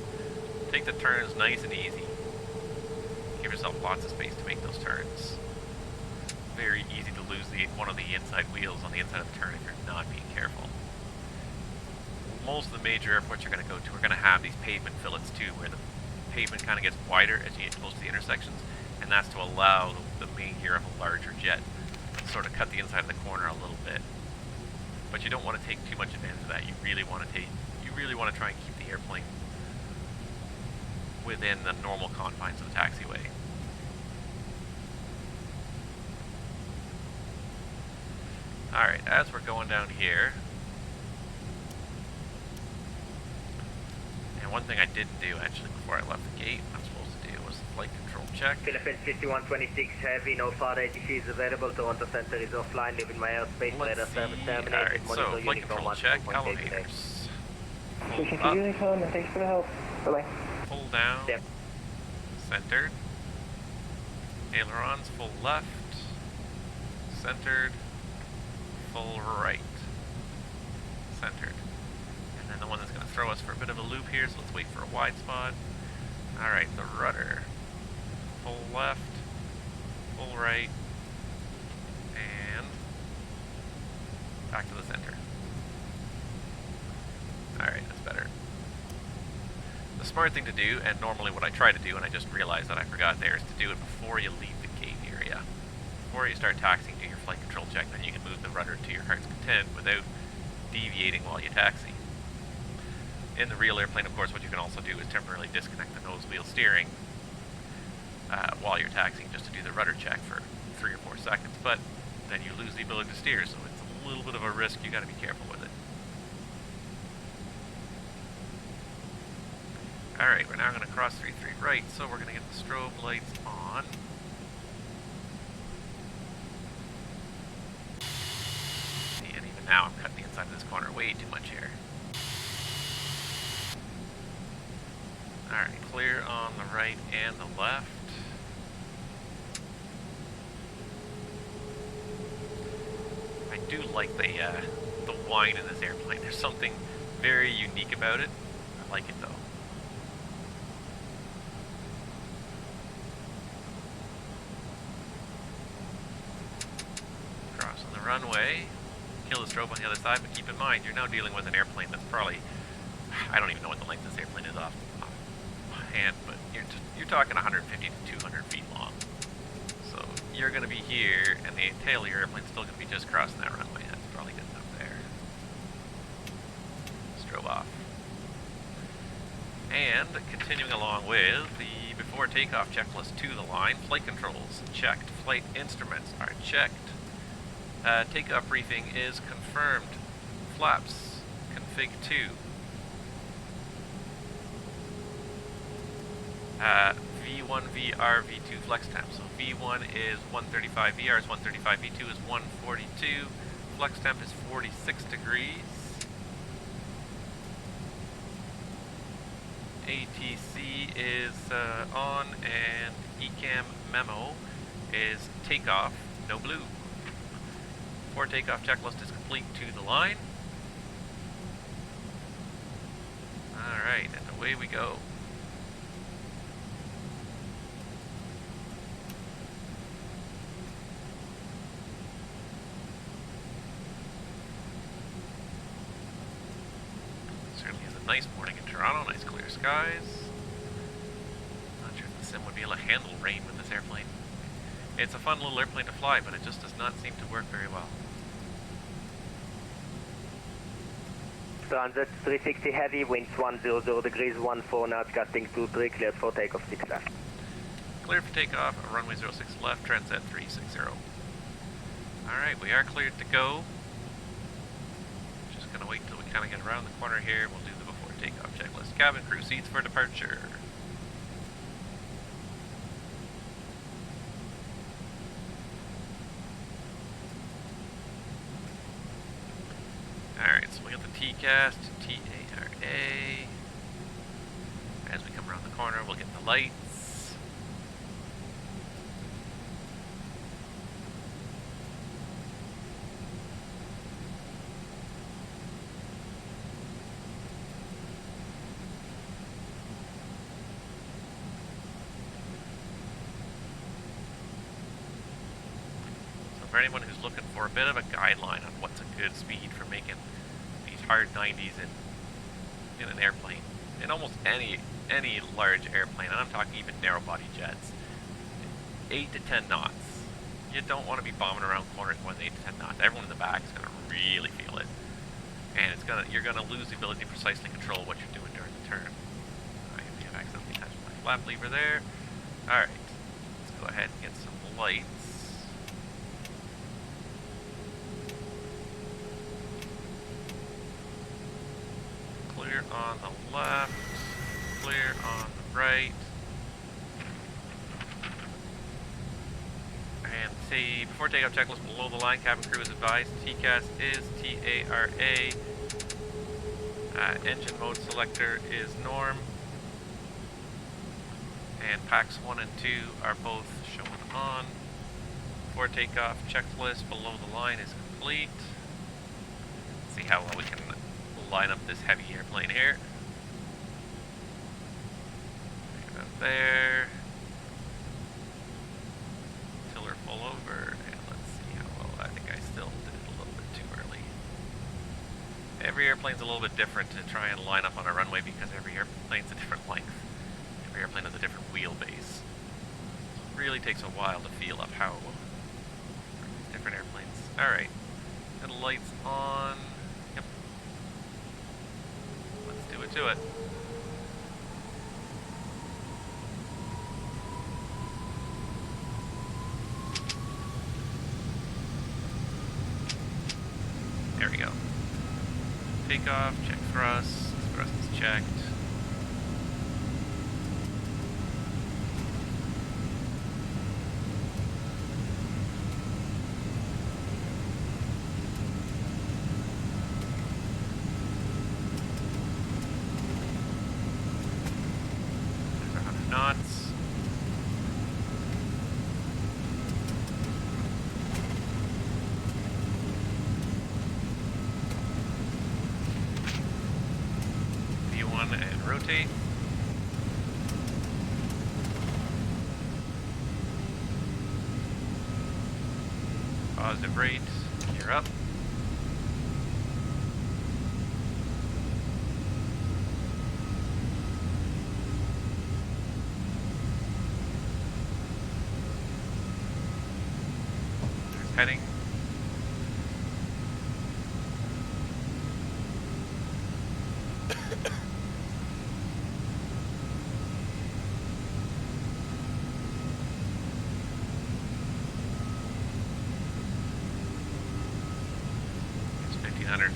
take the turns nice and easy. Give yourself lots of space to make those turns. Very easy to lose one of the inside wheels on the inside of the turn if you're not being careful. Most of the major airports you're going to go to are going to have these pavement fillets too, where the pavement kind of gets wider as you get close to the intersections, and that's to allow the main gear of a larger jet to sort of cut the inside of the corner a little bit. But you don't want to take too much advantage of that. You really want to try and keep the airplane within the normal confines of the taxiway. Alright, as we're going down here, and one thing I didn't do actually before I left the gate, I'm supposed to do was the flight control check. Philippines 5126 Heavy, no further ATC is available. Toronto Center is offline, leaving my airspace. Radar service terminated. Alright, so flight control check, elevators. Pull up. Thanks for the help. Bye-bye. Pull down. Yep. Centered. Ailerons, full left. Centered. Full right. Centered. And then the one that's going to throw us for a bit of a loop here, so let's wait for a wide spot. Alright, the rudder. Full left. Full right. And back to the center. Alright, that's better. The smart thing to do, and normally what I try to do, and I just realized that I forgot there, is to do it before you leave the gate area. Before you start taxiing, do your flight control check, then you can move the rudder to your heart's content without deviating while you taxi. In the real airplane, of course, what you can also do is temporarily disconnect the nose wheel steering while you're taxiing, just to do the rudder check for 3 or 4 seconds, but then you lose the ability to steer, so it's a little bit of a risk. You got to be careful with it. Alright, we're now going to cross 33 right, so we're going to get the strobe lights on. And even now I'm cutting the inside of this corner way too much here. Alright, clear on the right and the left. I do like the whine in this airplane. There's something very unique about it. I like it though. Cross on the runway. Kill the strobe on the other side, but keep in mind, you're now dealing with an airplane that's probably, I don't even know what the length of this airplane is off hand, but you're talking 150 to 200 feet long. So you're going to be here, and the tail of your airplane's still going to be just crossing that runway. That's probably good enough there. Strobe off. And continuing along with the before takeoff checklist to the line, flight controls checked, flight instruments are checked. Takeoff briefing is confirmed. Flaps, config 2. V1, VR, V2 flex temp. So V1 is 135 VR, is 135, V2 is 142. Flex temp is 46 degrees. ATC is on, and ECAM memo is takeoff, no blue. Before takeoff checklist is complete to the line. Alright, and away we go. Certainly is a nice morning in Toronto, nice clear skies. Not sure if the sim would be able to handle rain with this airplane. It's a fun little airplane to fly, but it just does not seem to work very well. Transit 360 Heavy, winds 100 degrees, 14 knots, gusting 23, cleared for takeoff 6 left. Cleared for takeoff, runway 06 left, transat 360. Alright, we are cleared to go. Just gonna wait till we kind of get around the corner here, we'll do the before takeoff checklist. Cabin crew seats for departure. Alright, so we got the TCAS to TARA. As we come around the corner, we'll get the lights. For anyone who's looking for a bit of a guideline on what's a good speed for making these hard 90s in an airplane, in almost any large airplane, and I'm talking even narrow body jets, 8 to 10 knots. You don't want to be bombing around corners more than 8 to 10 knots. Everyone in the back is going to really feel it, and you're going to lose the ability to precisely control what you're doing during the turn. I may have accidentally touched my flap lever there. All right, let's go ahead and get some lights. Clear on the left, clear on the right. And see, before takeoff checklist below the line, cabin crew is advised TCAS is TARA. Engine mode selector is norm. And packs 1 and 2 are both shown on. Before takeoff checklist below the line is complete. Let's see how well we can line up this heavy airplane here. About there. Tiller full over, and let's see how well. I think I still did it a little bit too early. Every airplane's a little bit different to try and line up on a runway because every airplane's a different length. Every airplane has a different wheelbase. So it really takes a while to feel up how different airplanes. Alright. Got the lights on. Yep. Let's do it to it. There we go. Takeoff, check thrust. Thrust is checked. There's 100 knots. And rotate. Positive rate, gear up. There's heading.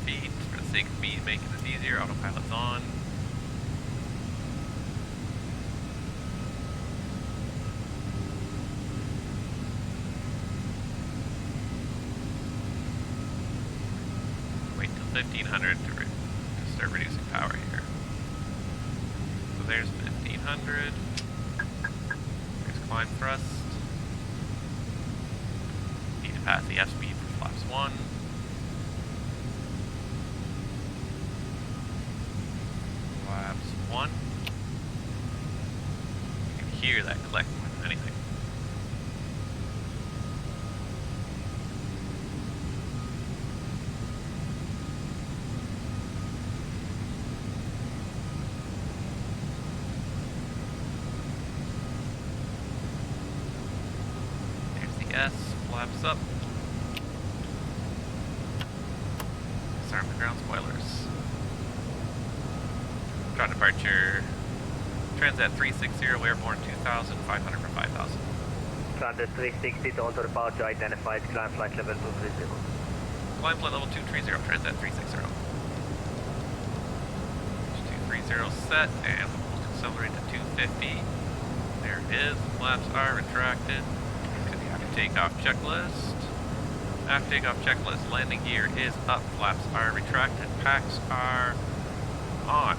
Feet for the sake of speed, making this easier. Autopilot's on. Wait till 1500 to start reducing power here. So there's 1500. There's climb thrust. Need to pass the F speed for flaps 1. One. You can hear that click more than anything. There's the S, flaps up. Disarm the ground spoilers. Ground departure, Transat 360, airborne 2,000, 500 for 5,000. Transat 360, to on to departure, identified, climb flight level 230. Climb flight level 230, Transat 360. 230. 360 set, and we'll accelerate to 250. There it is. Flaps are retracted. To the after takeoff checklist. After takeoff checklist. Landing gear is up. Flaps are retracted. Packs are on.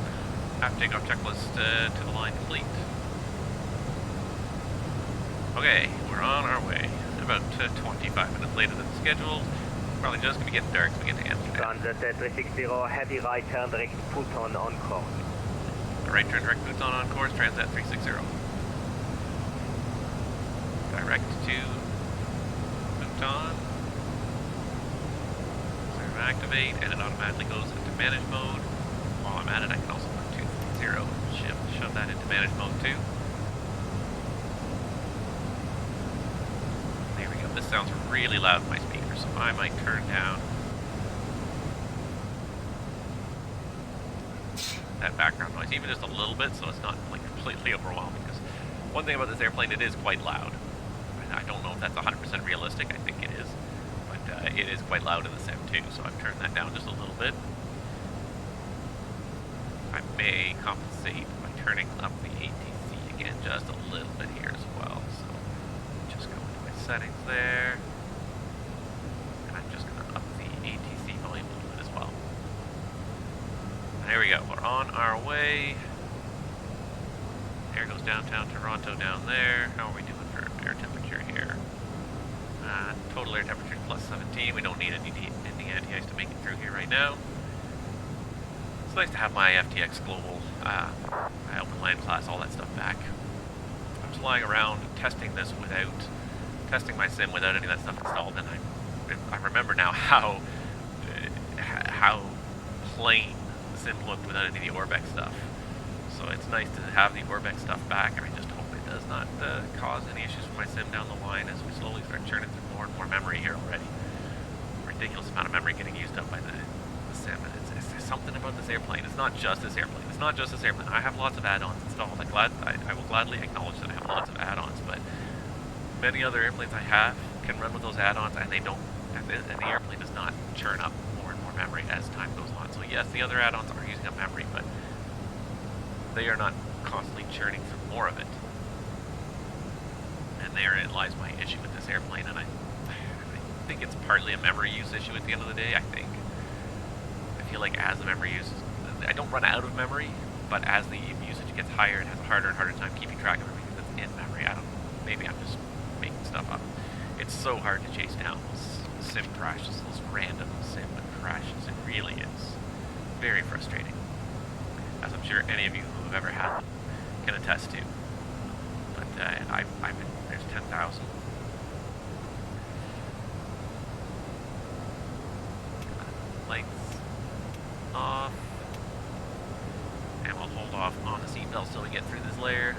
After takeoff checklist to the line complete. Okay, we're on our way. About 25 minutes later than scheduled. Probably just going to be getting dark as we get to Amsterdam. Transat A360, heavy right turn, direct Futon on course. Right turn, direct Futon on course, Transat 360. Direct to Futon. Serve activate, and it automatically goes into manage mode. While I'm at it, I can also put 230 shove that into manage mode too. There we go. This sounds really loud in my speaker, so I might turn down that background noise, even just a little bit, so it's not like completely overwhelming. Because one thing about this airplane, it is quite loud. I don't know if that's 100% realistic. I think it is, but it is quite loud in the sim too. So I've turned that down just a little bit. I may compensate by turning up the ATC again just a little bit here as well. So just go into my settings there, and I'm just going to up the ATC volume a little bit as well. And there we go. We're on our way. There goes downtown Toronto down there. How are we doing for air temperature here? Total air temperature plus 17. We don't need any anti-ice to make it through here right now. It's nice to have my FTX Global, my open land class, all that stuff back. I'm just lying around testing this without, testing my sim without any of that stuff installed, and I remember now how plain the sim looked without any of the Orbex stuff. So it's nice to have the Orbex stuff back, and I just hope it does not cause any issues for my sim down the line as we slowly start churning through more and more memory here already. Ridiculous amount of memory getting used up by the sim, and it's something about this airplane. It's not just this airplane. It's not just this airplane. I have lots of add-ons installed. I will gladly acknowledge that I have lots of add-ons, but many other airplanes I have can run with those add-ons, and they don't. And the airplane does not churn up more and more memory as time goes on. So yes, the other add-ons are using up memory, but they are not constantly churning through more of it. And therein lies my issue with this airplane, and I think it's partly a memory use issue at the end of the day. I feel like as the memory use, I don't run out of memory, but as the usage gets higher, it has a harder and harder time keeping track of everything that's in memory. Maybe I'm just making stuff up. It's so hard to chase down those sim crashes, those random sim crashes. It really is very frustrating, as I'm sure any of you who have ever had them can attest to. But there's 10,000. Lights off, and we'll hold off on the seatbelt till we get through this layer.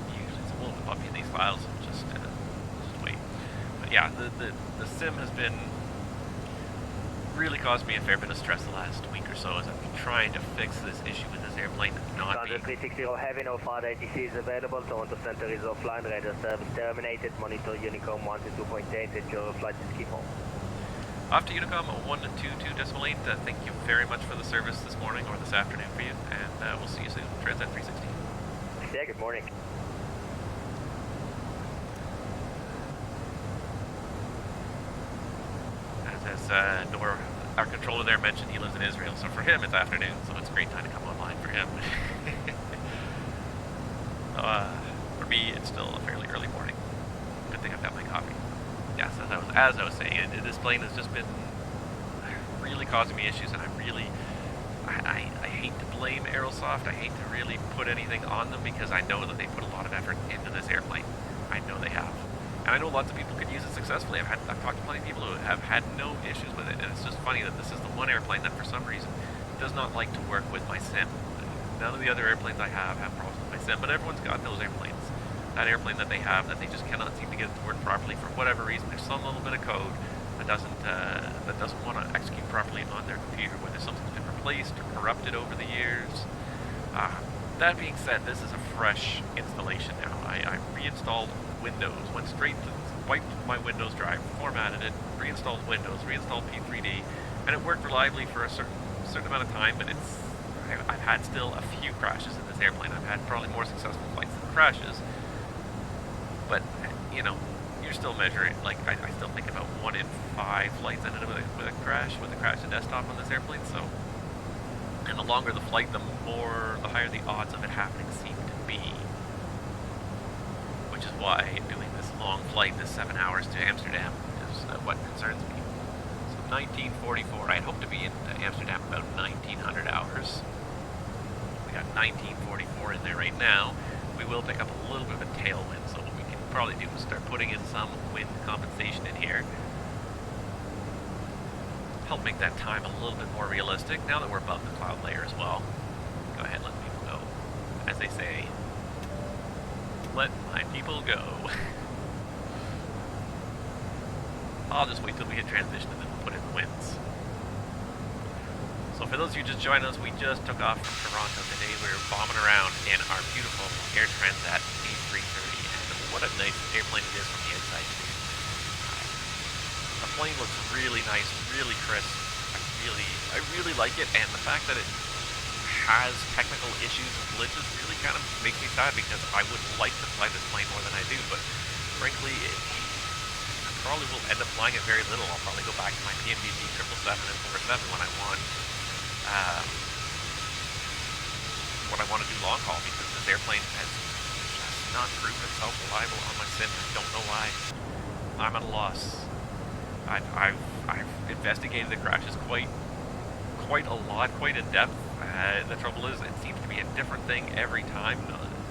Usually it's a little bit bumpy in these files, so just wait. But yeah, the sim has been really caused me a fair bit of stress the last week or so as I've been trying to fix this issue with this airplane not being... 360 heavy, no FAD ATC is available. Toronto Center is offline. Radar service terminated. Monitor Unicom 1 to 2.8. Ensure flight is keep home. Off to Unicom 122.8. Thank you very much for the service this morning or this afternoon for you, and we'll see you soon. Transat 360. Yeah, good morning. As Nor, our controller there, mentioned, he lives in Israel, so for him it's afternoon, so it's a great time to come online for him. For me, it's still a fairly early morning. Good thing I've got my coffee. Yes, as I was saying, this plane has just been really causing me issues, and I hate to blame Aerosoft. I hate to really put anything on them because I know that they put a lot of effort into this airplane. I know they have. And I know lots of people could use it successfully. I've talked to plenty of people who have had no issues with it, and it's just funny that this is the one airplane that for some reason does not like to work with my sim. None of the other airplanes I have problems with my sim, but everyone's got those airplanes. That airplane that they have that they just cannot seem to get it to work properly for whatever reason. There's some little bit of code that doesn't want to execute properly on their computer, whether something's been replaced or corrupted over the years. That being said, this is a fresh installation now. I reinstalled Windows, went straight to wiped my Windows drive, formatted it, reinstalled Windows, reinstalled P3D, and it worked reliably for a certain amount of time. But I I've had still a few crashes in this airplane. I've had probably more successful flights than crashes. But, you know, you're still measuring, like, I still think about 1 in 5 flights ended with a crash to desktop on this airplane, so. And the longer the flight, the higher the odds of it happening seem to be. Which is why doing this long flight, this 7 hours to Amsterdam, is what concerns me. So 1944, I'd hope to be in Amsterdam about 1900 hours. We got 1944 in there right now. We will pick up a little bit of a tailwind, so what we can probably do is start putting in some wind compensation in here. Help make that time a little bit more realistic now that we're above the cloud layer as well. Go ahead, let people go. As they say, let my people go. I'll just wait till we hit transition and then we'll put in the winds. So for those of you just joining us, we just took off from Toronto today. We were bombing around in our beautiful Air Transat A330, and what a nice airplane it is from the inside too. The plane looks really nice, really crisp. I really like it, and the fact that it has technical issues and glitches really kind of makes me sad, because I would like to fly this plane more than I do, but frankly, I probably will end up flying it very little. I'll probably go back to my PMDG 777 and 47 when I want to do long haul, because this airplane has just not proven itself reliable on my sim. I don't know why. I'm at a loss. I've investigated the crashes quite a lot, quite in depth. The trouble is, it seems to be a different thing every time.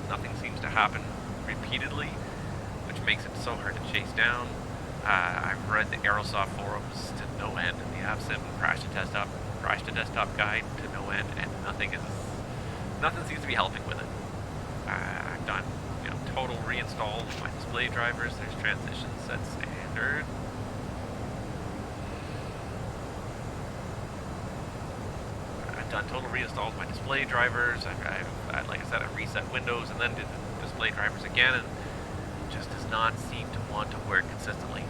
Nothing seems to happen repeatedly, which makes it so hard to chase down. I've read the Aerosoft forums to no end, and the VATSIM crash to desktop guide to no end, and nothing seems to be helping with it. I've done, total reinstalls of my display drivers. There's transitions set standard. Done total reinstalls of my display drivers. I've like I said, I reset Windows and then did the display drivers again, and it just does not seem to want to work consistently.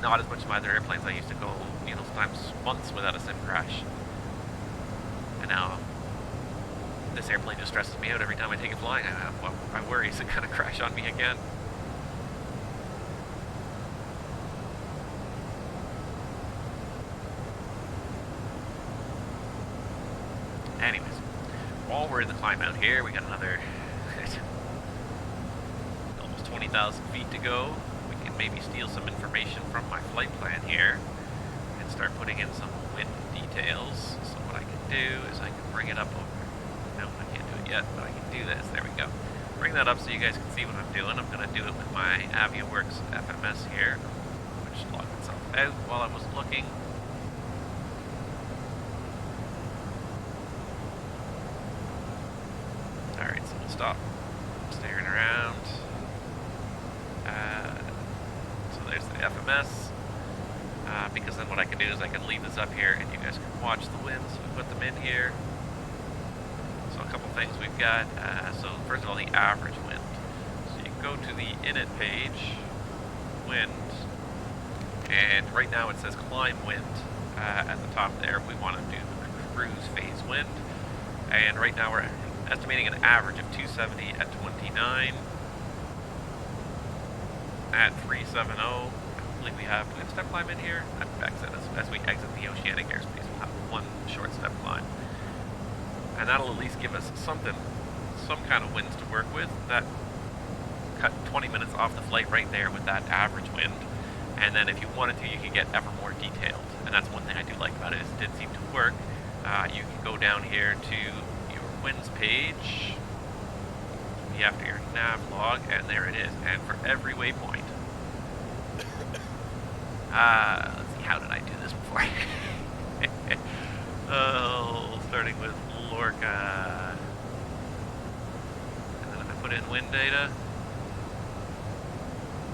Not as much as my other airplanes. I used to go, sometimes months without a sim crash, and now this airplane just stresses me out every time I take it flying. I worry it's gonna crash on me again. Anyways, while we're in the climb out here, we got another almost 20,000 feet to go. We can maybe steal some information from my flight plan here and start putting in some wind details. So what I can do is I can bring it up over. No, I can't do it yet, but I can do this. There we go. Bring that up so you guys can see what I'm doing. I'm going to do it with my AviaWorks FMS here, which logged itself out while I was looking. Alright, so we'll stop staring around. So there's the FMS. Because then what I can do is I can leave this up here and you guys can watch the winds. We put them in here. So a couple things we've got. So first of all, the average wind. So you can go to the init page, wind, and right now it says climb wind at the top there. We want to do the cruise phase wind. And right now we're estimating an average of 270 at 29. At 370, I believe we have a step climb in here. As we exit the Oceanic airspace, we'll have one short step climb. And that'll at least give us some kind of winds to work with. That cut 20 minutes off the flight right there with that average wind. And then if you wanted to, you could get ever more detailed. And that's one thing I do like about it, is it did seem to work. You can go down here to your winds page, be after your nav log, and there it is. And for every waypoint, let's see, how did I do this before? Starting with Lorca, and then if I put in wind data,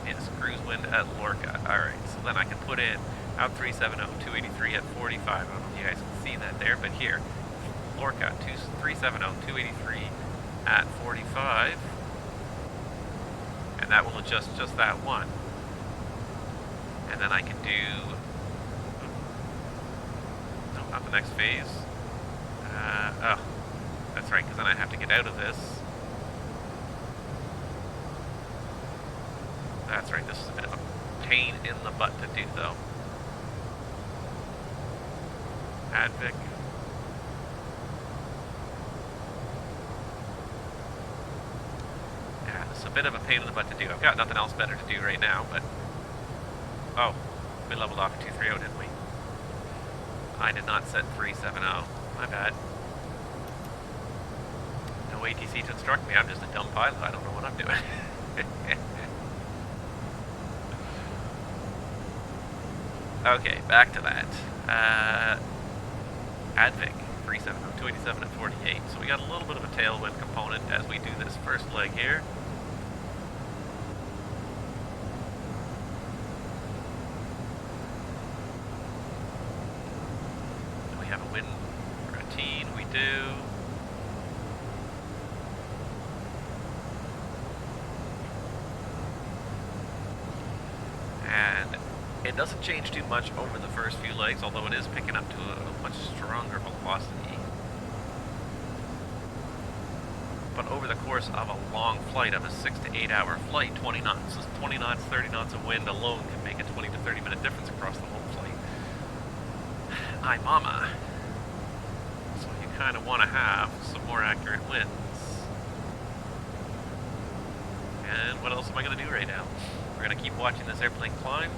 yes, cruise wind at Lorca. Alright, so then I can put in out 370, 283 at 45. I don't know if you guys can see that there, but here, Lorca, 370, 283 at 45, and that will adjust just that one. And then I can do, no, not the next phase, get out of this. That's right, this is a bit of a pain in the butt to do though. Advic. Yeah, this is a bit of a pain in the butt to do. I've got nothing else better to do right now, but... Oh, we leveled off at 230, didn't we? I did not set 370. My bad. No ATC to instruct me. I'm just a dumb pilot. I don't know what I'm doing. Okay, back to that. Advic 370, 287 at 48. So we got a little bit of a tailwind component as we do this first leg here. Do we have a wind routine? We do. And it doesn't change too much over the first few legs, although it is picking up to a much stronger velocity. But over the course of a long flight, of a 6 to 8 hour flight, 20 knots, 20 knots, 30 knots of wind alone can make a 20 to 30 minute difference across the whole flight. Aye, mama. So you kind of want to have some more accurate winds. And what else am I going to do right now? We're going to keep watching this airplane climb.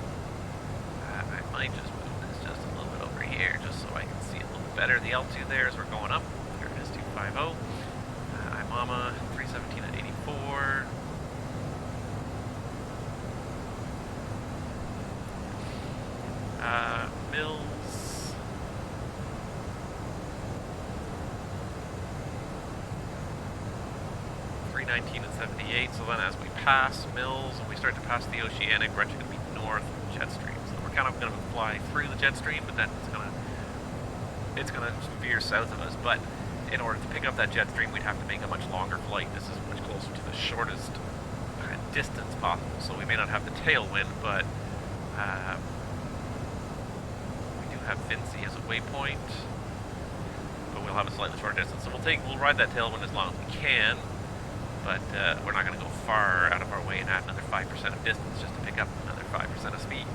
I might just move this just a little bit over here, just so I can see a little bit better. The L2 there as we're going up. There it is, 250. Hi mama, 317 at 84. Mills. .19 and 78, so then as we pass Mills and we start to pass the Oceanic, we're actually going to be north of the jet stream. So we're kind of going to fly through the jet stream, but then it's going to veer south of us. But in order to pick up that jet stream, we'd have to make a much longer flight. This is much closer to the shortest distance possible, so we may not have the tailwind, but we do have Vinci as a waypoint, but we'll have a slightly shorter distance. So we'll ride that tailwind as long as we can. But we're not going to go far out of our way and add another 5% of distance just to pick up another 5% of speed.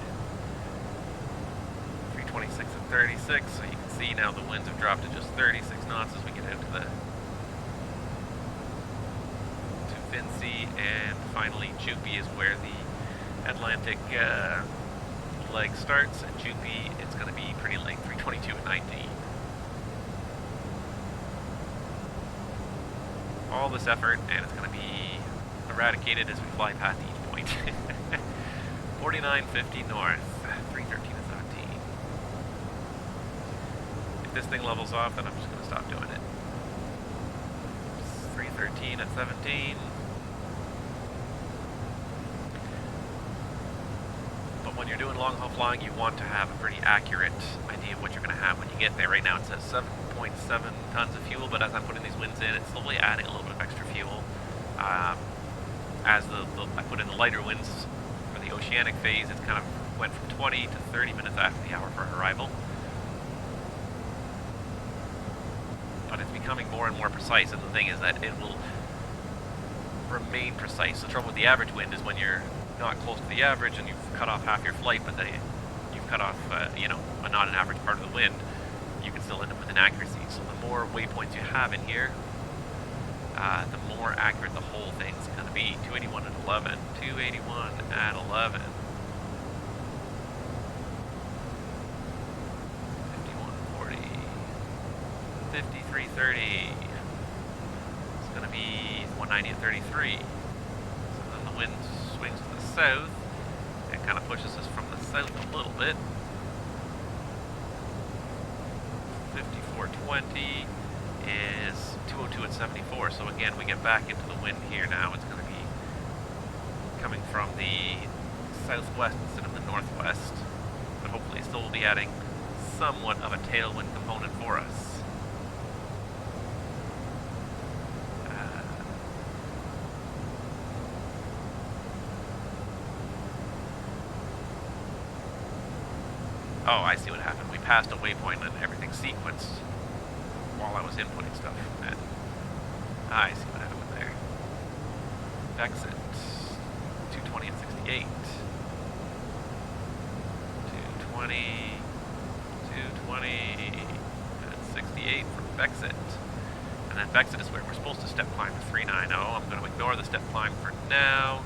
326 at 36, so you can see now the winds have dropped to just 36 knots as we get out to Vinci, and finally Jupi is where the Atlantic leg starts. At Jupi, it's going to be pretty late, 322 at 19. All this effort, and it's going to be eradicated as we fly past each point. 4950 north, 313 at 13. If this thing levels off, then I'm just going to stop doing it. 313 at 17. But when you're doing long haul flying, you want to have a pretty accurate idea of what you're going to have when you get there. Right now it says 7.7 tons of fuel, but as I'm putting these winds in, it's slowly adding a little bit of extra fuel. As I put in the lighter winds for the Oceanic phase, it kind of went from 20 to 30 minutes after the hour for arrival. But it's becoming more and more precise, and the thing is that it will remain precise. The trouble with the average wind is when you're not close to the average and you've cut off half your flight, but then you've cut off, not an average part of the wind, you can still end up with inaccuracy. So the more waypoints you have in here, the more accurate the whole thing's going to be. 281 at 11, 281 at 11. 5140, 5330. It's going to be 190 at 33. So then the wind swings to the south. It kind of pushes us from the south a little bit. 5420 is 202 at 74. So again, we get back into the wind here now. It's going to be coming from the southwest instead of the northwest. But hopefully still will be adding somewhat of a tailwind component for us. Oh, I see what happened. We passed a waypoint and everything sequenced while I was inputting stuff. And I see what happened there. Exit. 220 at 68. 220. 220 at 68 from Exit. And then Exit is where we're supposed to step climb to 390. I'm going to ignore the step climb for now.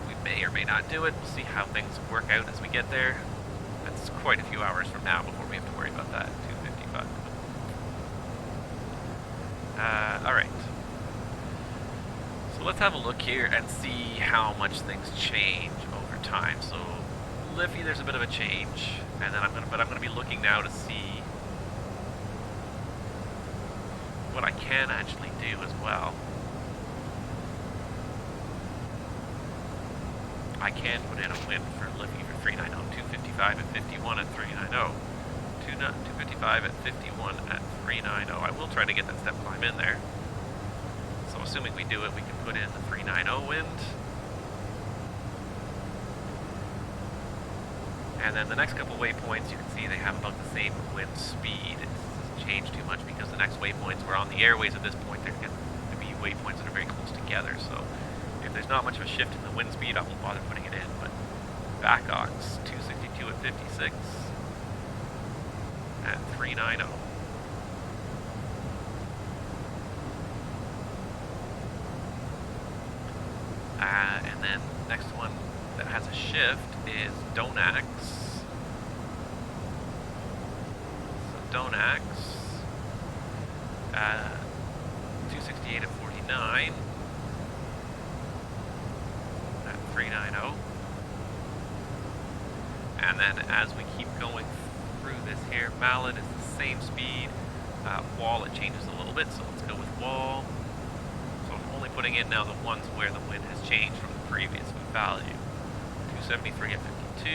We may or may not do it. We'll see how things work out as we get there. That's quite a few hours from now before we have to worry about that. 255. Alright. So let's have a look here and see how much things change over time. So Liffey, there's a bit of a change, and then I'm gonna be looking now to see what I can actually do as well. I can put in a wind for Liffey for 390, 255 at 51 at 390. 255 at 51 at 390. I will try to get that step climb in there. So assuming we do it, we can put in the 390 wind. And then the next couple waypoints, you can see they have about the same wind speed. It doesn't change too much because the next waypoints, we're on the airways at this point, they're going to be waypoints that are very close together. So if there's not much of a shift in the wind speed, I won't bother putting it in. But Backox, 262 at 56 at 390. And then next one that has a shift is Donax. So Donax, 268 at 49 at 390. And then as we keep going through this here, Mallet is the same speed. Wall, it changes a little bit, so let's go with Wall. So I'm only putting in now the ones where the wind has changed from the previous value. 273 at 52.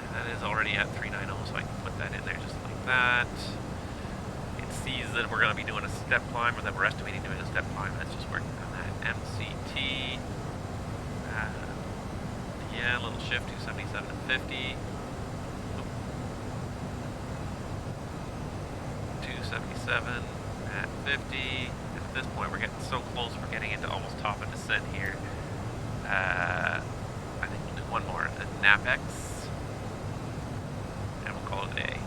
And that is already at 390, so I can put that in there just like that. It sees that we're going to be doing a step climb, or that we're estimating doing a step climb. That's just working on that MCT. Yeah, a little shift, 277 at 50. 277 at 50. And at this point, we're getting so close, we're getting into almost top of descent here. I think we'll do one more, the Napex. And we'll call it A.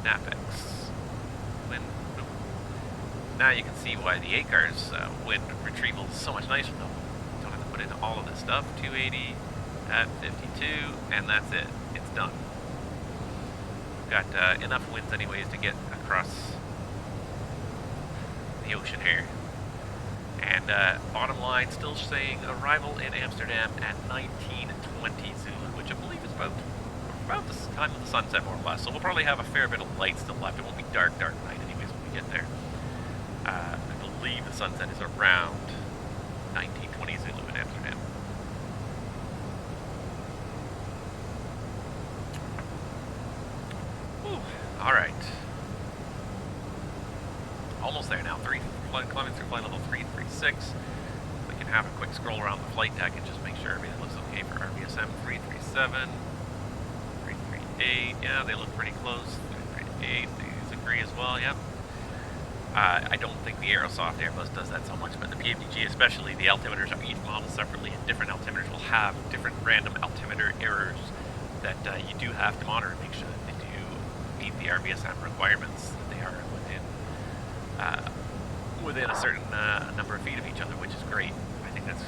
Napex. Wind. Now you can see why the ACAR's wind retrieval is so much nicer though. Don't have to put in all of this stuff. 280 at 52, and that's it. It's done. We've got enough winds anyways to get across the ocean here. And bottom line, still saying arrival in Amsterdam at 1920 Zulu, which I believe is about the time of the sunset, more or less. So we'll probably have a fair bit of light still left. It won't be dark night anyways when we get there. I believe the sunset is around 1920 Zulu in Amsterdam. Alright. Almost there now. Climbing through flight level 336. We can have a quick scroll around the flight deck and just make sure everything looks okay for RBSM 337. 338. Yeah, they look pretty close. 338. These agree as well. Yep. I don't think the Aerosoft Airbus does that so much, but the PFDG, especially the altimeters of each model separately, and different altimeters will have different random altimeter errors that you do have to monitor and make sure that they do meet the RBSM requirements, that they are within a certain number of feet of each other, which is great. I think that's...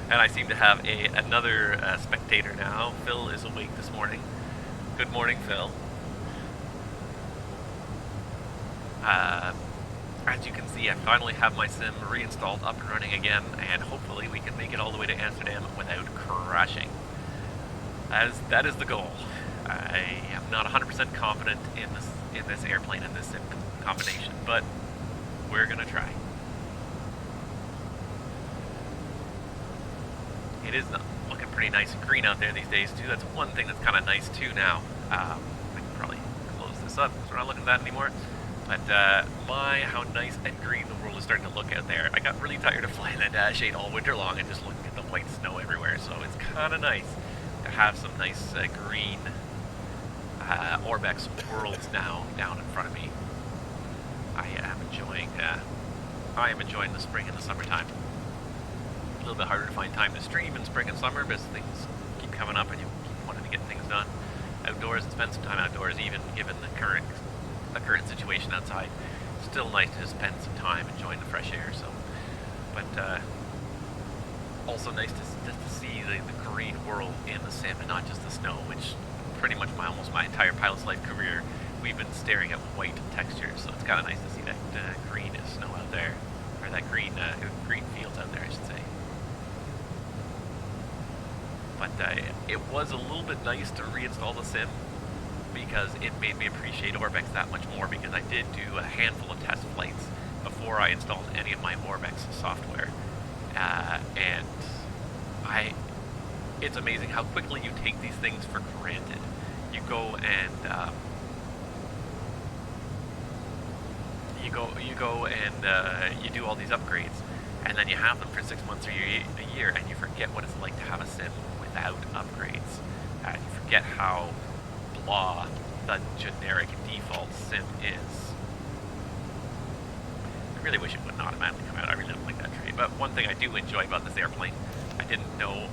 And I seem to have another spectator now. Phil is awake this morning. Good morning, Phil. As you can see, I finally have my sim reinstalled, up and running again, and hopefully we can make it all the way to Amsterdam without crashing. As that is the goal. I am not 100% confident in this airplane, in this sim combination, but we're gonna try. It is looking pretty nice and green out there these days too. That's one thing that's kind of nice too now. We can probably close this up because we're not looking at that anymore. But my, how nice and green the world is starting to look out there. I got really tired of flying that Dash 8 all winter long and just looking at the white snow everywhere. So it's kind of nice to have some nice green Orbex Worlds now down in front of me. I am enjoying the spring and the summertime. A little bit harder to find time to stream in spring and summer because things keep coming up and you keep wanting to get things done outdoors and spend some time outdoors, even given the current situation outside. Still nice to spend some time enjoying the fresh air. So, but also nice to see the green world in the sim and not just the snow, which pretty much almost my entire pilot's life career we've been staring at white textures. So it's kind of nice to see that green snow out there, or that green fields out there, I should say. But it was a little bit nice to reinstall the sim because it made me appreciate Orbex that much more, because I did do a handful of test flights before I installed any of my Orbex software. And it's amazing how quickly you take these things for granted. You go and you do all these upgrades, and then you have them for 6 months or a year, and you forget what it's like to have a sim without upgrades. And you forget how blah the generic default sim is. I really wish it wouldn't automatically come out. I really don't like that trait. But one thing I do enjoy about this airplane, I didn't know,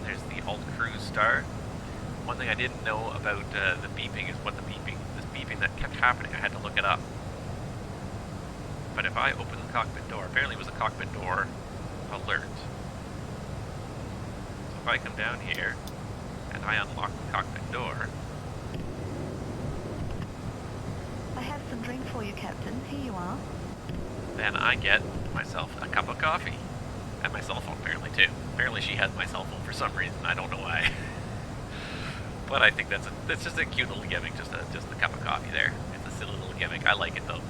there's the Alt Cruise star. One thing I didn't know about the beeping is this beeping that kept happening. I had to look it up. But if I open the cockpit door, apparently it was a cockpit door alert. So if I come down here and I unlock the cockpit door. I have some drink for you, Captain. Here you are. Then I get myself a cup of coffee. And my cell phone apparently too. Apparently she has my cell phone for some reason. I don't know why. But I think that's just a cute little gimmick, just a cup of coffee there. It's a silly little gimmick. I like it though.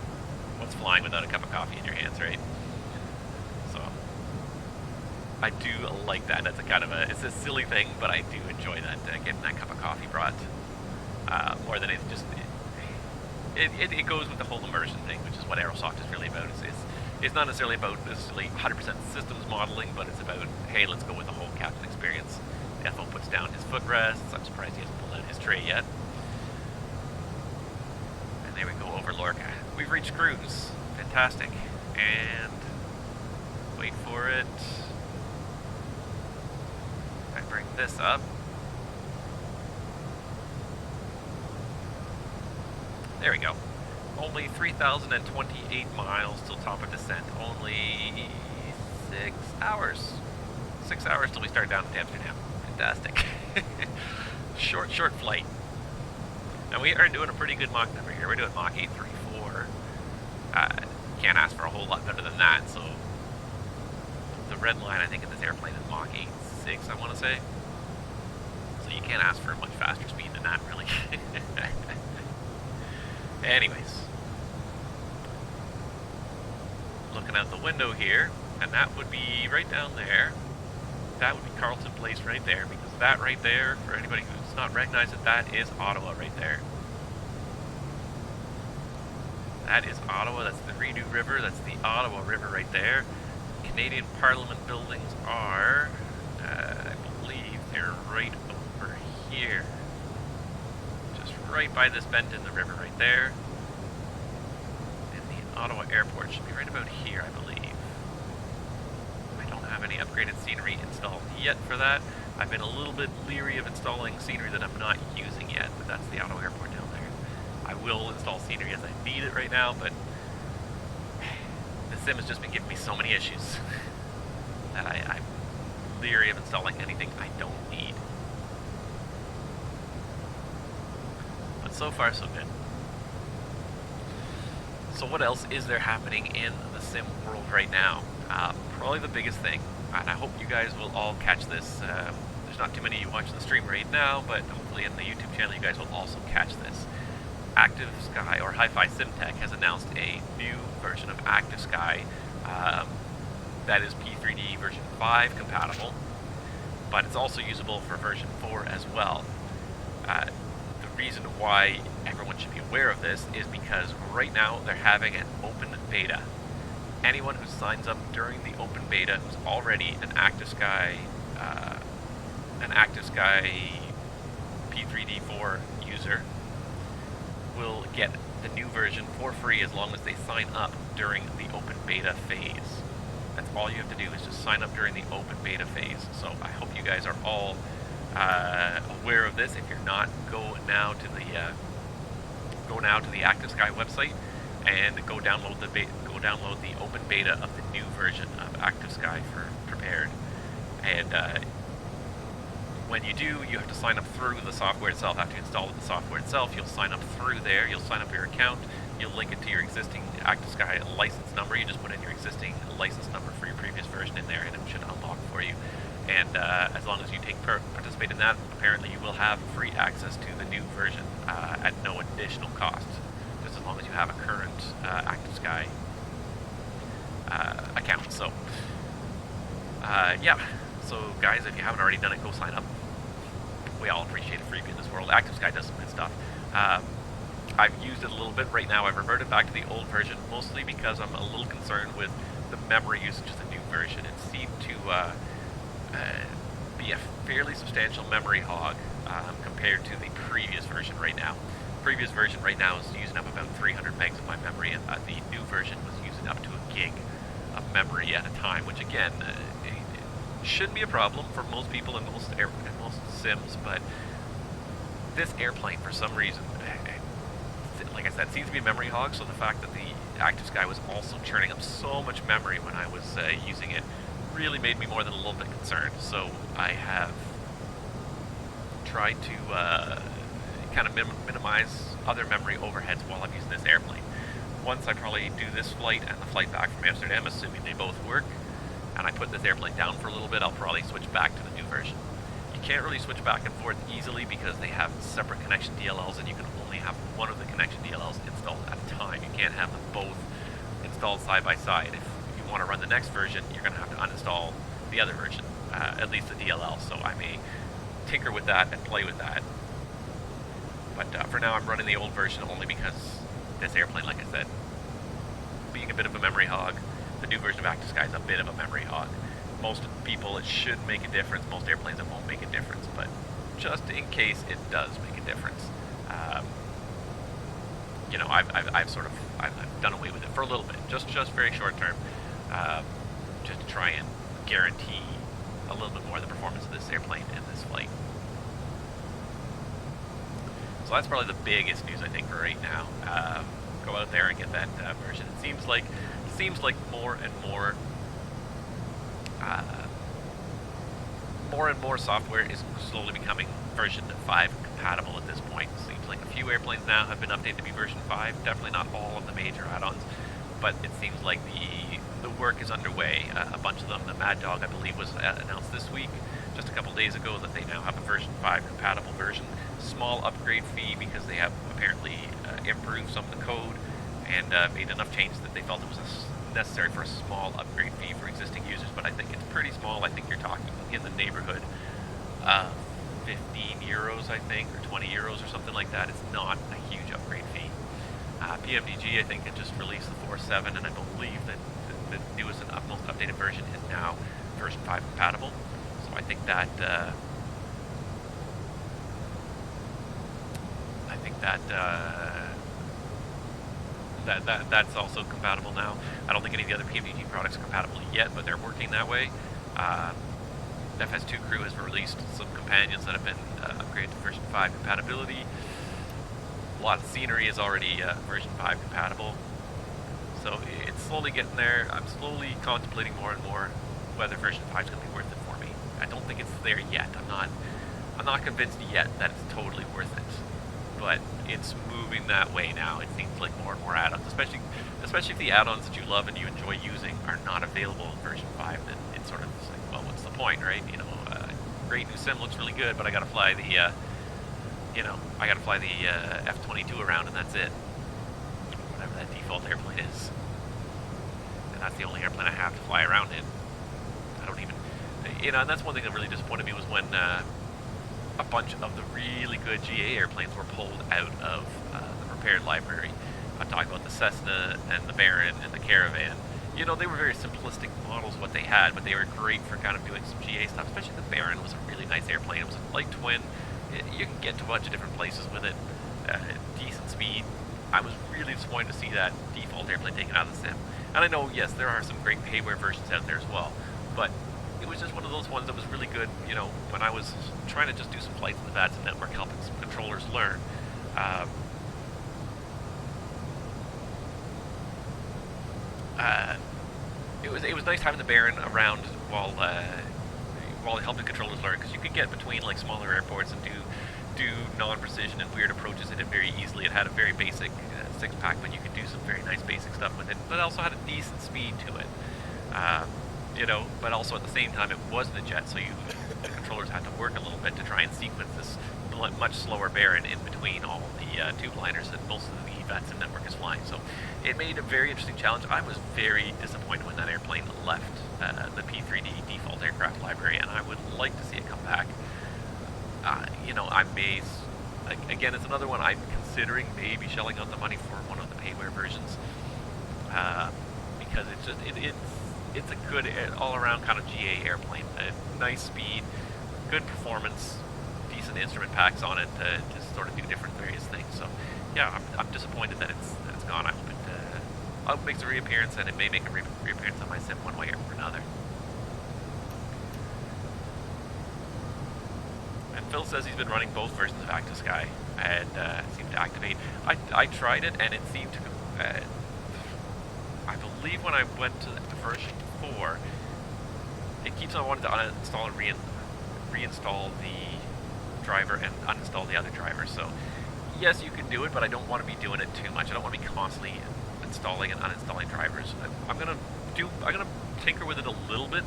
What's flying without a cup of coffee in your hands, right? So I do like that. That's it's a silly thing, but I do enjoy that, getting that cup of coffee brought. More than it goes with the whole immersion thing, which is what Aerosoft is really about. It's not necessarily about 100% systems modeling, but it's about, hey, let's go with the whole captain experience. The FO puts down his footrests. I'm surprised he hasn't pulled out his tray yet. And there we go over Lorca. We've reached cruise. Fantastic. And wait for it. I bring this up. There we go. Only 3,028 miles till top of descent. Only 6 hours. 6 hours till we start down to Amsterdam. Fantastic. Short flight. Now we are doing a pretty good Mach number here. We're doing Mach 834. Can't ask for a whole lot better than that. So the red line I think in this airplane is Mach 86, I want to say. So you can't ask for a much faster speed than that, really. Anyways, looking out the window here, and that would be right down there. That would be Carlton Place right there, because that right there, for anybody who's not recognized it, that is Ottawa right there. That is Ottawa. That's the Renew River. That's the Ottawa River right there. Canadian Parliament buildings are, I believe they're right over here. Just right by this bend in the river right there. And the Ottawa Airport should be right about here, I believe. I don't have any upgraded scenery installed yet for that. I've been a little bit leery of installing scenery that I'm not using yet, but that's the Ottawa Airport down there. I will install scenery as I need it right now, but the sim has just been giving me so many issues that I'm leery of installing anything I don't need. But so far so good. So what else is there happening in the sim world right now? Probably the biggest thing, and I hope you guys will all catch this. There's not too many of you watching the stream right now, but hopefully in the YouTube channel you guys will also catch this. Active Sky, or Hi-Fi SimTech, has announced a new version of Active Sky that is P3D version 5 compatible, but it's also usable for version 4 as well. The reason why everyone should be aware of this is because right now they're having an open beta. Anyone who signs up during the open beta who's already an Active Sky P3D4 user get the new version for free as long as they sign up during the open beta phase. That's all you have to do is just sign up during the open beta phase. So I hope you guys are all aware of this. If you're not, go now to the Active Sky website and go download the open beta of the new version of Active Sky for Prepared. And when you do, you have to sign up through the software itself. After you install the software itself, you'll sign up through there. You'll sign up your account. You'll link it to your existing Active Sky license number. You just put in your existing license number for your previous version in there, and it should unlock for you. And as long as you participate in that, apparently you will have free access to the new version at no additional cost, just as long as you have a current Active Sky account. So, yeah. So, guys, if you haven't already done it, go sign up. We all appreciate a freebie in this world. Active Sky does some good stuff. I've used it a little bit right now. I've reverted back to the old version, mostly because I'm a little concerned with the memory usage of the new version. It seemed to be a fairly substantial memory hog compared to the previous version right now. The previous version right now is using up about 300 megs of my memory, and the new version was using up to a gig of memory at a time, which again, shouldn't be a problem for most people in most sims, but this airplane, for some reason, like I said, seems to be a memory hog, so the fact that the Active Sky was also churning up so much memory when I was using it really made me more than a little bit concerned. So I have tried to kind of minimize other memory overheads while I'm using this airplane. Once I probably do this flight and the flight back from Amsterdam, assuming they both work, and I put this airplane down for a little bit, I'll probably switch back to the new version. You can't really switch back and forth easily because they have separate connection DLLs, and you can only have one of the connection DLLs installed at a time. You can't have them both installed side by side. If you want to run the next version, you're going to have to uninstall the other version, at least the DLL. So I may tinker with that and play with that. But for now, I'm running the old version only because this airplane, like I said, being a bit of a memory hog, the new version of Active Sky is a bit of a memory hog. Most people, it should make a difference. Most airplanes, it won't make a difference. But just in case it does make a difference, you know, I've done away with it for a little bit, just very short term, just to try and guarantee a little bit more of the performance of this airplane in this flight. So that's probably the biggest news I think for right now. Go out there and get that version. It seems like more and more software is slowly becoming version 5 compatible at this point. It seems like a few airplanes now have been updated to be version 5. Definitely not all of the major add-ons, but it seems like the work is underway. A bunch of them, the Mad Dog, I believe, was announced this week, just a couple days ago, that they now have a version 5 compatible version. Small upgrade fee because they have apparently improved some of the code and made enough changes that they felt it was necessary for a small upgrade fee for existing users, but I think it's pretty small. I think you're talking in the neighborhood of 15 euros, I think, or 20 euros or something like that. It's not a huge upgrade fee. PMDG, I think, had just released the 4.7, and I believe that the newest and most updated version is now version 5 compatible. So I think that that's also compatible now. I don't think any of the other PMDG products are compatible yet, but they're working that way. FS2 Crew has released some companions that have been upgraded to version 5 compatibility. A lot of scenery is already version 5 compatible. So it's slowly getting there. I'm slowly contemplating more and more whether version 5 is going to be worth it for me. I don't think it's there yet. I'm not convinced yet that it's totally worth it. But it's moving that way now. It seems like more and more add-ons, especially if the add-ons that you love and you enjoy using are not available in version 5, then it's sort of like, well, what's the point, right? You know, great new sim looks really good, but I gotta fly the, F-22 around, and that's it. Whatever that default airplane is. And that's the only airplane I have to fly around in. I don't even, and that's one thing that really disappointed me was when, a bunch of the really good GA airplanes were pulled out of the prepared library. I'm talking about the Cessna and the Baron and the Caravan. You know, they were very simplistic models what they had, but they were great for kind of doing some GA stuff, especially the Baron was a really nice airplane. It was a light twin. You can get to a bunch of different places with it. Decent speed, I was really disappointed to see that default airplane taken out of the sim. And I know, yes, there are some great payware versions out there as well, but it was just one of those ones that was really good, you know, when I was trying to just do some flights in the VATSIM network, helping some controllers learn. It was nice having the Baron around while helping controllers learn, because you could get between like smaller airports and do non-precision and weird approaches in it very easily. It had a very basic six-pack, but you could do some very nice basic stuff with it, but it also had a decent speed to it. You know, but also at the same time it wasn't a jet, so the controllers had to work a little bit to try and sequence this much slower Baron in between all the tube liners that most of the VATSIM network is flying. So it made a very interesting challenge. I was very disappointed when that airplane left the P3D default aircraft library, and I would like to see it come back. You know, I may, again, it's another one I'm considering maybe shelling out the money for one of the payware versions, because it's just it's a good all-around kind of GA airplane. Nice speed, good performance, decent instrument packs on it to sort of do different various things. So yeah, I'm disappointed that it's gone. I hope it makes a reappearance, and it may make a reappearance on my sim one way or another. And Phil says he's been running both versions of Active Sky, and seemed to activate. I tried it, and it seemed to. I believe when I went to version 4, it keeps on wanting to uninstall and reinstall the driver and uninstall the other driver. So yes, you can do it, but I don't want to be doing it too much. I don't want to be constantly installing and uninstalling drivers. I'm gonna tinker with it a little bit.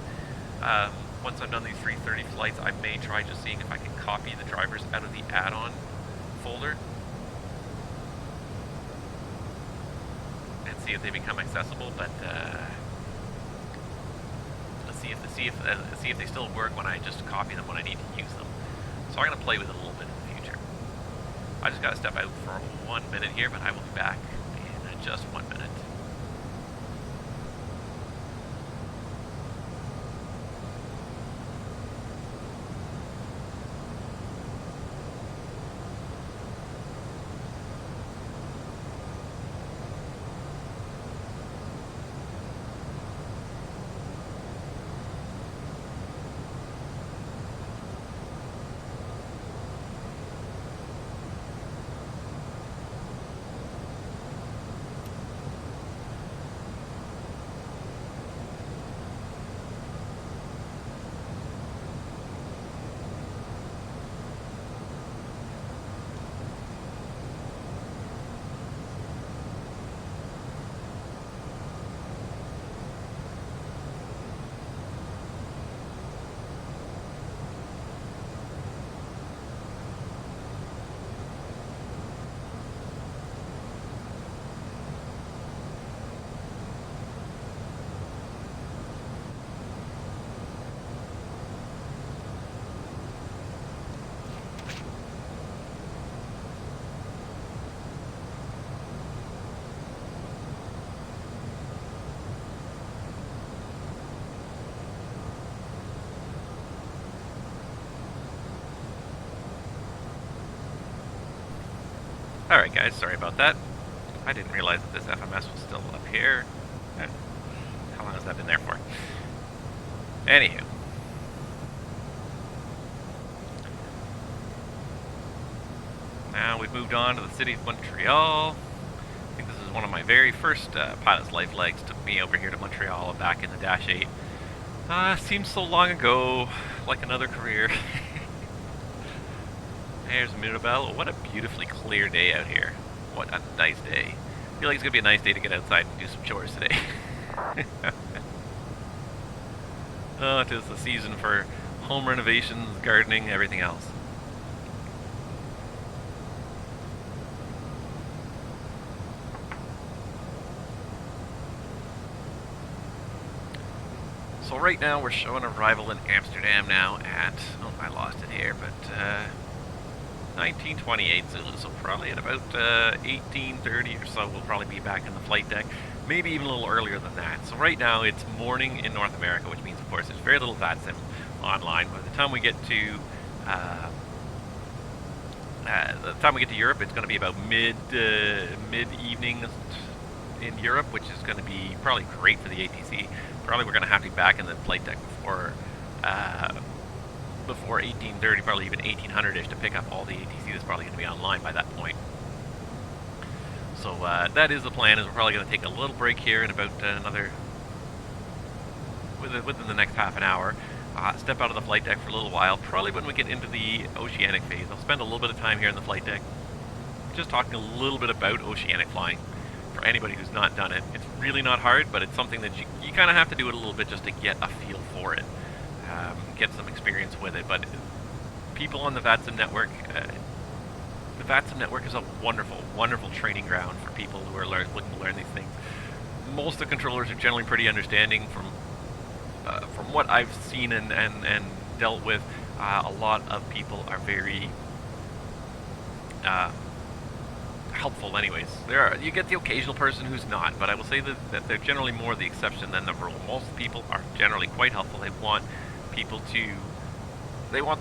Once I've done these 330 flights, I may try just seeing if I can copy the drivers out of the add-on folder and see if they become accessible. But let's see if they still work when I just copy them when I need to use them. So I'm gonna play with it a little bit in the future. I just gotta step out for 1 minute here, but I will be back in just 1 minute. Alright guys, sorry about that. I didn't realize that this FMS was still up here. How long has that been there for? Anywho. Now we've moved on to the city of Montreal. I think this is one of my very first pilot's life legs. Took me over here to Montreal back in the Dash 8. Seems so long ago, like another career. There's Mirabel. What a beautifully clear day out here. What a nice day. I feel like it's going to be a nice day to get outside and do some chores today. Oh, it is the season for home renovations, gardening, everything else. So right now we're showing arrival in Amsterdam now at, oh, I lost it here, but 1928 Zulu, so probably at about 1830 or so we'll probably be back in the flight deck, maybe even a little earlier than that. So right now it's morning in North America, which means of course there's very little VATSIM online. By the time we get to the time we get to Europe, it's going to be about mid-evening in Europe, which is going to be probably great for the ATC. Probably we're going to have to be back in the flight deck before 1830, probably even 1800-ish, to pick up all the ATC that's probably going to be online by that point. So that is the plan. Is we're probably going to take a little break here in about within the next half an hour. Step out of the flight deck for a little while. Probably when we get into the Oceanic phase, I'll spend a little bit of time here in the flight deck, just talking a little bit about Oceanic flying. For anybody who's not done it, it's really not hard, but it's something that you kind of have to do it a little bit just to get a feel for it, get some experience with it. But people on the VATSIM network, the VATSIM network is a wonderful, wonderful training ground for people who are looking to learn these things. Most of the controllers are generally pretty understanding. From what I've seen and dealt with, a lot of people are very helpful anyways. You get the occasional person who's not, but I will say that they're generally more the exception than the rule. Most people are generally quite helpful. They want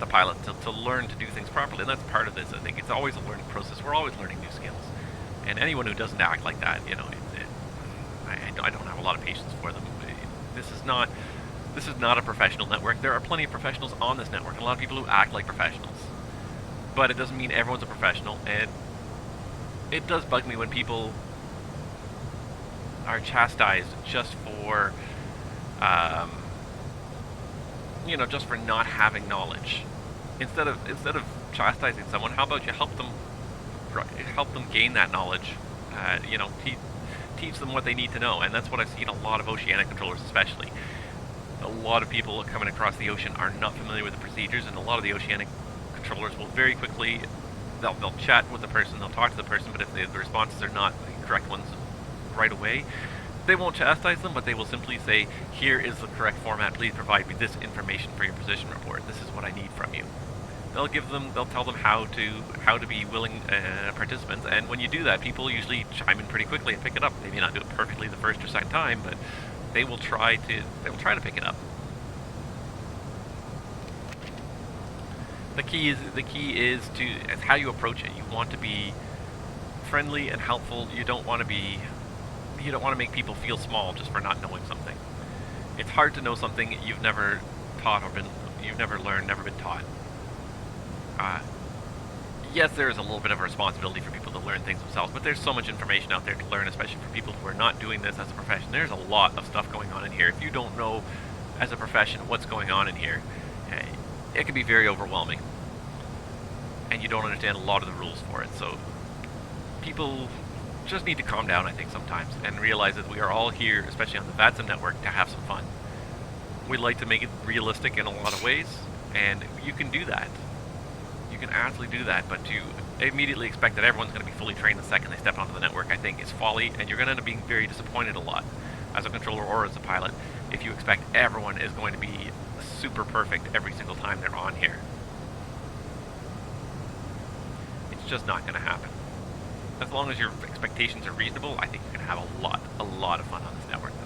the pilot to learn to do things properly, and that's part of this. I think it's always a learning process. We're always learning new skills, and anyone who doesn't act like that, you know, I don't have a lot of patience for them. This is not a professional network. There are plenty of professionals on this network, and a lot of people who act like professionals, but it doesn't mean everyone's a professional. And it does bug me when people are chastised just for, just for not having knowledge. Instead of chastising someone, how about you help them gain that knowledge? Teach them what they need to know, and that's what I've seen a lot of Oceanic controllers, especially. A lot of people coming across the ocean are not familiar with the procedures, and a lot of the Oceanic controllers will very quickly. They'll chat with the person, they'll talk to the person, but if the responses are not the correct ones right away, they won't chastise them, but they will simply say, here is the correct format, please provide me this information for your position report, this is what I need from you. They'll tell them how to be willing participants, and when you do that, people usually chime in pretty quickly and pick it up. They may not do it perfectly the first or second time, but they will try to pick it up. The key is how you approach it. You want to be friendly and helpful. You don't want to make people feel small just for not knowing something. It's hard to know something you've never taught you've never learned, never been taught. Yes, there is a little bit of a responsibility for people to learn things themselves, but there's so much information out there to learn, especially for people who are not doing this as a profession. There's a lot of stuff going on in here. If you don't know as a profession what's going on in here, it can be very overwhelming, and you don't understand a lot of the rules for it. So people just need to calm down, I think, sometimes, and realize that we are all here, especially on the VATSIM network, to have some fun. We like to make it realistic in a lot of ways, and you can do that. You can absolutely do that, but to immediately expect that everyone's going to be fully trained the second they step onto the network, I think, is folly, and you're going to end up being very disappointed a lot as a controller or as a pilot if you expect everyone is going to be super perfect every single time they're on here. It's just not going to happen. As long as your expectations are reasonable, I think you're going to have a lot of fun on this network, though.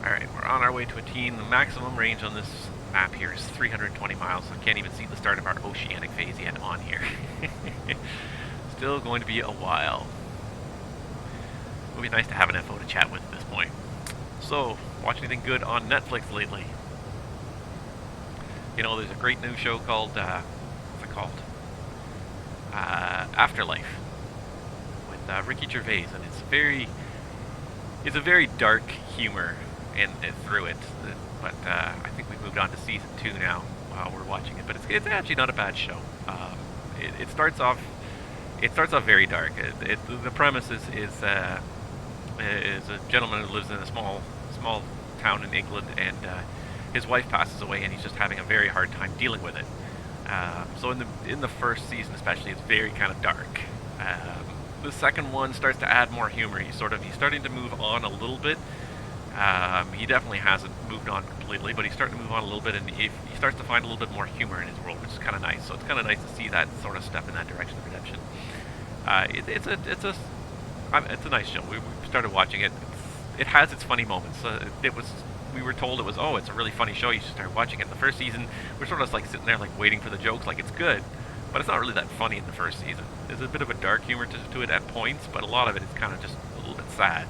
Alright, we're on our way to a teen. The maximum range on this map here is 320 miles. I can't even see the start of our Oceanic phase yet on here. Still going to be a while. It would be nice to have an FO to chat with at this point. So, watch anything good on Netflix lately? You know, there's a great new show called, what's it called? Afterlife, with Ricky Gervais, and it's a very dark humor and through it, but I think we've moved on to season 2 now while we're watching it, but it's actually not a bad show. It starts off very dark. The premise is a gentleman who lives in a small town in England, and his wife passes away, and he's just having a very hard time dealing with it. So in the first season especially, it's very kind of dark. The second one starts to add more humor. He's starting to move on a little bit. He definitely hasn't moved on completely, but he's starting to move on a little bit, and he starts to find a little bit more humor in his world, which is kind of nice. So it's kind of nice to see that sort of step in that direction of redemption. It's a nice show. We started watching it. It has its funny moments. We were told it was, oh, it's a really funny show. You should start watching it. The first season, we're sort of like sitting there like waiting for the jokes. Like, it's good, but it's not really that funny in the first season. There's a bit of a dark humor to it at points, but a lot of it is kind of just a little bit sad.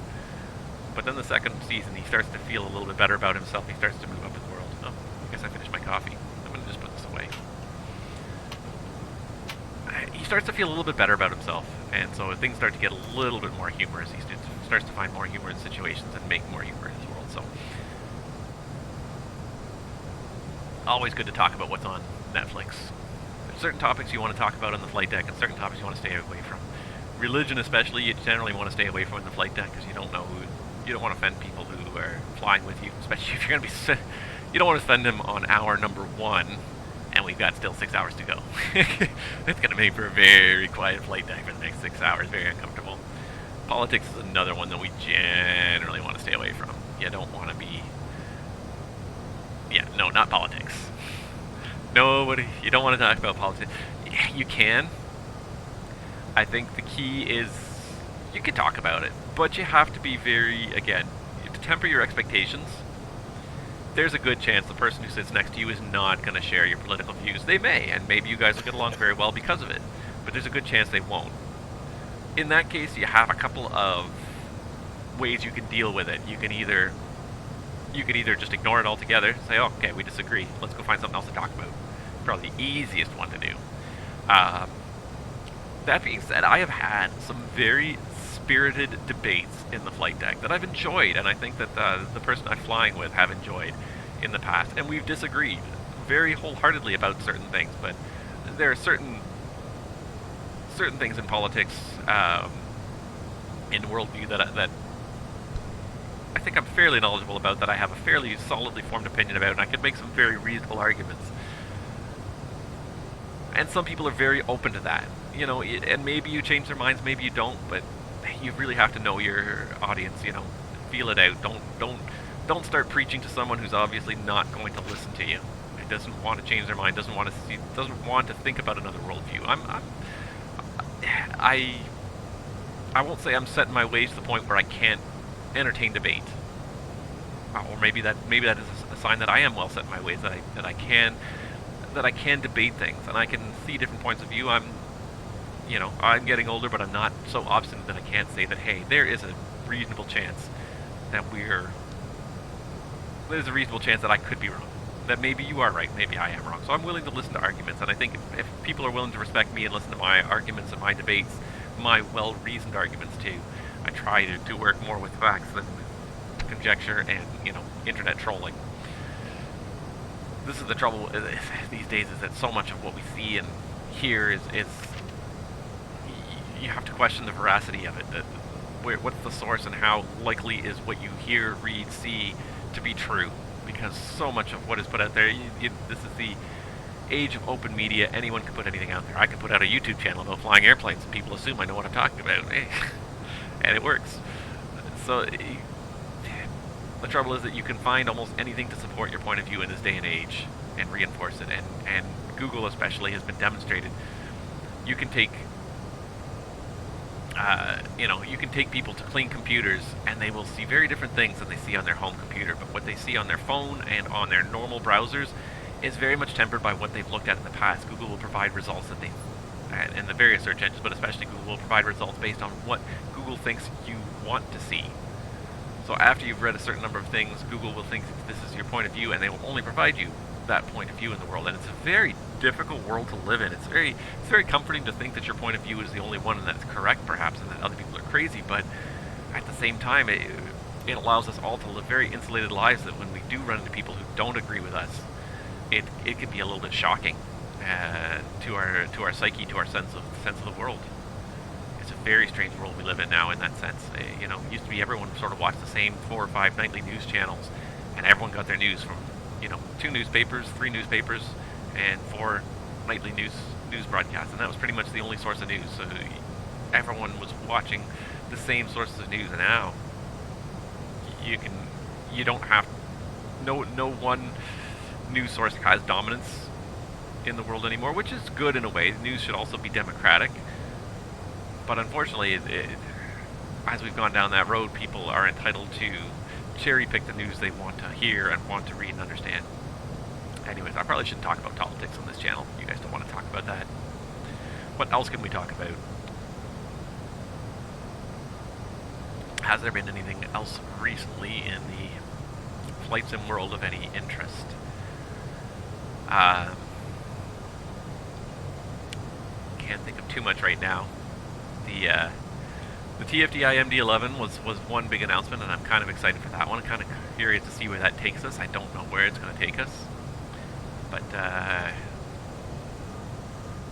But then the second season, he starts to feel a little bit better about himself. He starts to move up in the world. Oh, I guess I finished my coffee. I'm going to just put this away. He starts to feel a little bit better about himself, and so things start to get a little bit more humorous. He starts to find more humor in situations and make more humor in his world. So, always good to talk about what's on Netflix. There's certain topics you want to talk about on the flight deck, and certain topics you want to stay away from. Religion, especially, you generally want to stay away from on the flight deck because you don't know who. You don't want to offend people who are flying with you, especially if you're going to be. You don't want to offend them on hour number 1. And we've got still 6 hours to go. It's going to make for a very quiet flight deck for the next 6 hours. Very uncomfortable. Politics is another one that we generally want to stay away from. You don't want to be... Yeah, no, not politics. Nobody... You don't want to talk about politics. You can. I think the key is... You can talk about it. But you have to be very... Again, you have to temper your expectations. There's a good chance the person who sits next to you is not going to share your political views. They may, and maybe you guys will get along very well because of it, but there's a good chance they won't. In that case, you have a couple of ways you can deal with it. You can either just ignore it altogether, say, oh, okay, we disagree, let's go find something else to talk about. Probably the easiest one to do. That being said, I have had some very spirited debates in the flight deck that I've enjoyed, and I think that the person I'm flying with have enjoyed in the past, and we've disagreed very wholeheartedly about certain things, but there are certain things in politics, in worldview that I think I'm fairly knowledgeable about, that I have a fairly solidly formed opinion about, and I could make some very reasonable arguments. And some people are very open to that, you know, and maybe you change their minds, maybe you don't, but you really have to know your audience, you know, feel it out. Don't start preaching to someone who's obviously not going to listen to you. It doesn't want to change their mind, doesn't want to think about another worldview. I won't say I'm set in my ways to the point where I can't entertain debate. Or maybe that is a sign that I am well set in my ways, that I can debate things and I can see different points of view. I'm getting older, but I'm not so obstinate that I can't say that, hey, there's a reasonable chance that I could be wrong. That maybe you are right, maybe I am wrong. So I'm willing to listen to arguments, and I think if people are willing to respect me and listen to my arguments and my debates, my well-reasoned arguments too, I try to work more with facts than with conjecture and, internet trolling. This is the trouble these days, is that so much of what we see and hear is you have to question the veracity of it. What's the source, and how likely is what you hear, read, see to be true? Because so much of what is put out there, this is the age of open media. Anyone can put anything out there. I can put out a YouTube channel about flying airplanes, and people assume I know what I'm talking about, and it works. So the trouble is that you can find almost anything to support your point of view in this day and age and reinforce it. And Google especially has been demonstrated. You can take you can take people to clean computers, and they will see very different things than they see on their home computer. But what they see on their phone and on their normal browsers is very much tempered by what they've looked at in the past. Google will provide results that and the various search engines, but especially Google, will provide results based on what Google thinks you want to see. So after you've read a certain number of things, Google will think that this is your point of view, and they will only provide you that point of view in the world. And it's a very difficult world to live in. It's very comforting to think that your point of view is the only one and that it's correct, perhaps, and that other people are crazy. But at the same time, it allows us all to live very insulated lives, that when we do run into people who don't agree with us, it can be a little bit shocking to our psyche, to our sense of the world. It's a very strange world we live in now in that sense. It used to be everyone sort of watched the same 4 or 5 nightly news channels, and everyone got their news from 2 newspapers, 3 newspapers, and 4 nightly news broadcasts, and that was pretty much the only source of news. So everyone was watching the same sources of news, and now you don't have no one news source has dominance in the world anymore, which is good in a way. News should also be democratic, but unfortunately as we've gone down that road, people are entitled to cherry pick the news they want to hear and want to read and understand. Anyways, I probably shouldn't talk about politics on this channel. You guys don't want to talk about that. What else can we talk about? Has there been anything else recently in the flight sim world of any interest? Can't think of too much right now. The TFDI MD-11 was one big announcement, and I'm kind of excited for that one. I'm kind of curious to see where that takes us. I don't know where it's going to take us, but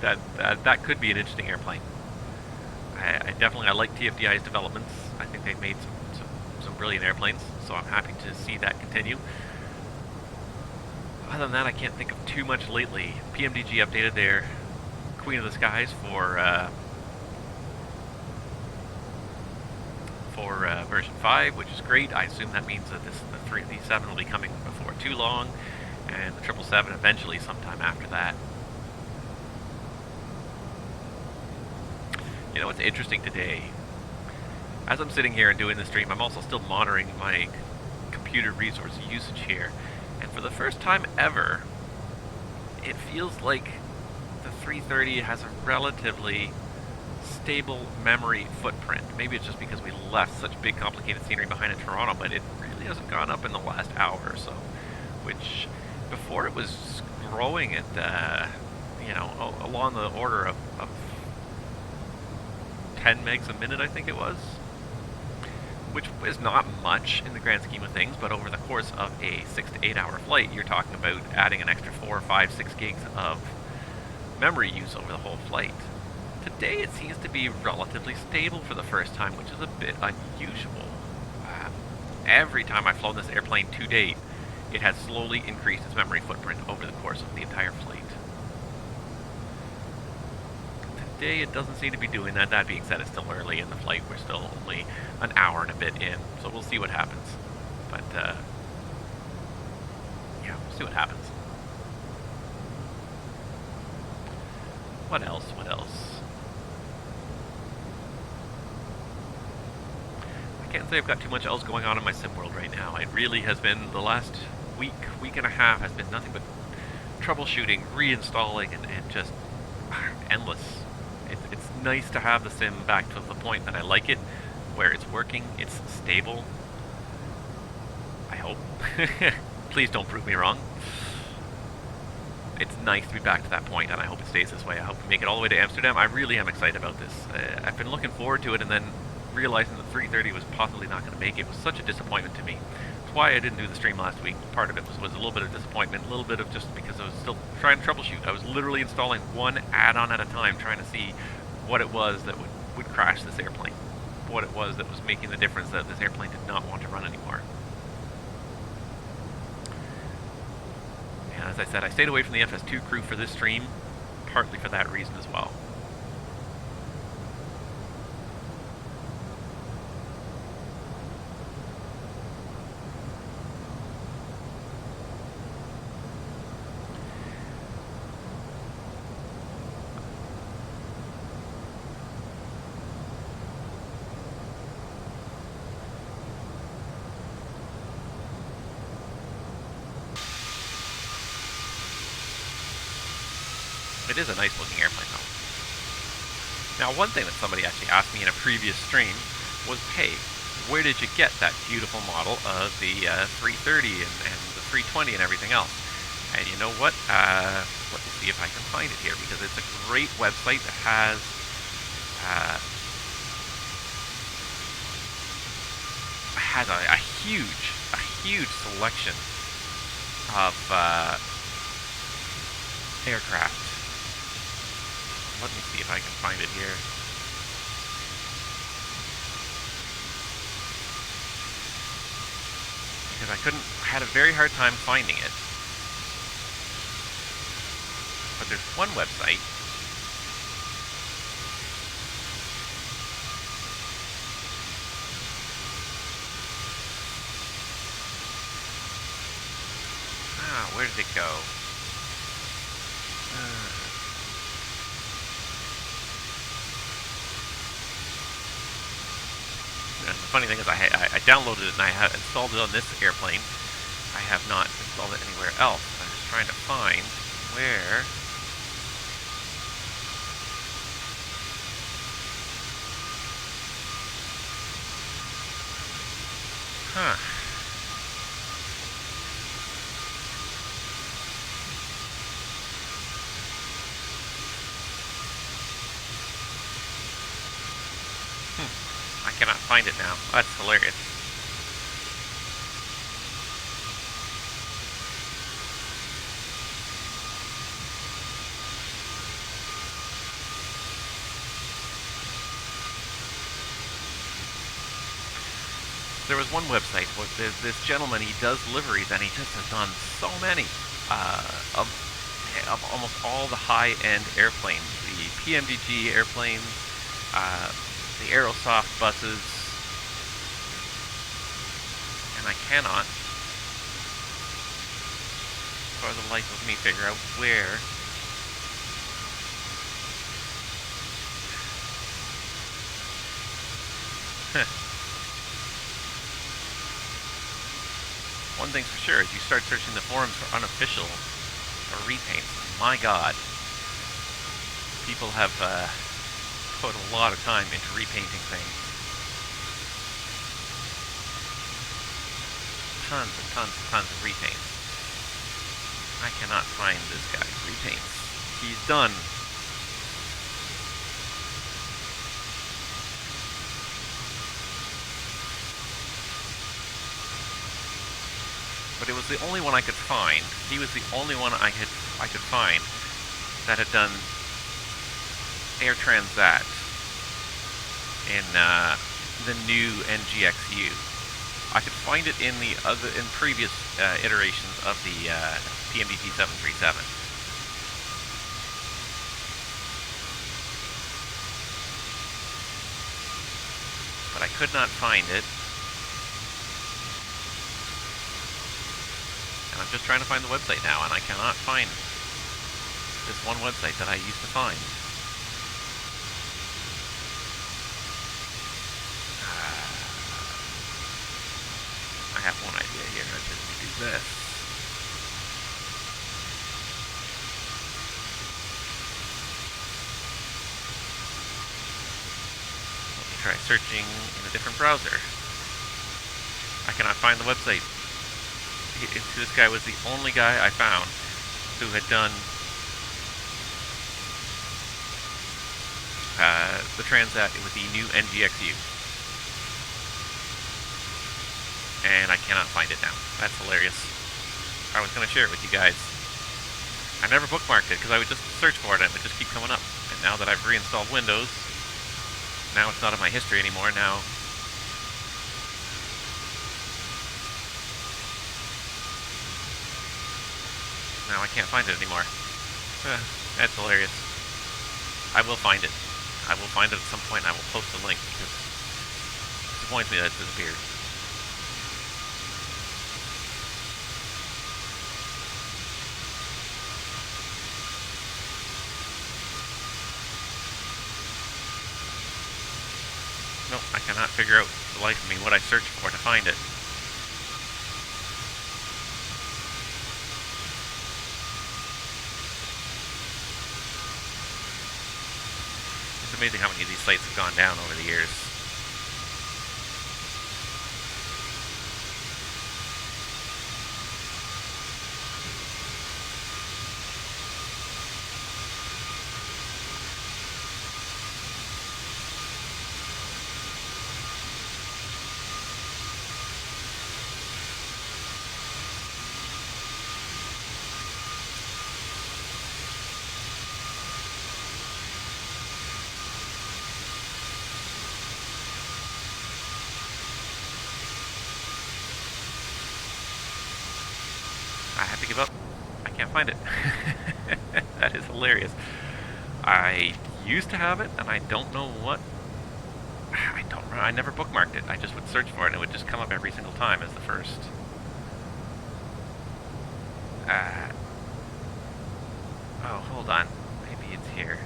that could be an interesting airplane. I like TFDI's developments. I think they've made some brilliant airplanes, so I'm happy to see that continue. Other than that, I can't think of too much lately. PMDG updated their Queen of the Skies for version 5, which is great. I assume that means that the 337 will be coming before too long, and the 777 eventually sometime after that. You know what's interesting today? As I'm sitting here and doing the stream, I'm also still monitoring my computer resource usage here, and for the first time ever, it feels like the 330 has a relatively stable memory footprint. Maybe it's just because we left such big complicated scenery behind in Toronto, but it really hasn't gone up in the last hour or so, which before it was growing at you know, along the order of 10 megs a minute, I think it was, which is not much in the grand scheme of things, but over the course of a 6 to 8 hour flight, you're talking about adding an extra 4, 5, 6 gigs of memory use over the whole flight. Today it seems to be relatively stable for the first time, which is a bit unusual. Every time I've flown this airplane to date, it has slowly increased its memory footprint over the course of the entire flight. Today it doesn't seem to be doing that. That being said, it's still early in the flight. We're still only an hour and a bit in, so we'll see what happens. But yeah, we'll see what happens. What else? What else? I can't say I've got too much else going on in my sim world right now. It really has been, the last week and a half has been nothing but troubleshooting, reinstalling, and just endless. It's nice to have the sim back to the point that I like it, where it's working, it's stable. I hope. Please don't prove me wrong. It's nice to be back to that point, and I hope it stays this way. I hope we make it all the way to Amsterdam. I really am excited about this. I've been looking forward to it, and then realizing the 330 was possibly not going to make it was such a disappointment to me. That's why I didn't do the stream last week. Part of it was a little bit of disappointment, a little bit of just because I was still trying to troubleshoot. I was literally installing one add-on at a time, trying to see what it was that would crash this airplane. What it was that was making the difference that this airplane did not want to run anymore. And as I said, I stayed away from the FS2 crew for this stream, partly for that reason as well. It is a nice looking airplane though. Now, one thing that somebody actually asked me in a previous stream was, hey, where did you get that beautiful model of the 330 and the 320 and everything else? And you know what? Let me see if I can find it here, because it's a great website that has a huge selection of aircraft. Let me see if I can find it here. Because I had a very hard time finding it. But there's one website where did it go? The funny thing is I downloaded it and I have installed it on this airplane. I have not installed it anywhere else. I'm just trying to find where... Huh. I cannot find it now. That's hilarious. There was one website where this gentleman, he does liveries, and he just has done so many of almost all the high-end airplanes, the PMDG airplanes, the Aerosoft buses, and I cannot, for the life of me, figure out where. One thing's for sure, is you start searching the forums for unofficial repaints. My God, people have put a lot of time into repainting things. Tons and tons and tons of repaints. I cannot find this guy's repaints. He's done. But it was the only one I could find. He was the only one I could find that had done Air Transat in the new NGXU. I could find it in previous iterations of the PMDG 737. But I could not find it. And I'm just trying to find the website now, and I cannot find this one website that I used to find. I have one idea here. I just need to do this. Let me try searching in a different browser. I cannot find the website. This guy was the only guy I found who had done the Transat with the new NGXU. And I cannot find it now. That's hilarious. I was going to share it with you guys. I never bookmarked it because I would just search for it and it would just keep coming up. And now that I've reinstalled Windows, now it's not in my history anymore. Now I can't find it anymore. That's hilarious. I will find it. I will find it at some point and I will post a link because it disappoints me that it disappeared. Nope, I cannot figure out for the life of me what I searched for to find it. It's amazing how many of these sites have gone down over the years. I have to give up. I can't find it. That is hilarious. I used to have it, and I don't know what. I don't remember. I never bookmarked it. I just would search for it, and it would just come up every single time as the first. Oh, hold on. Maybe it's here.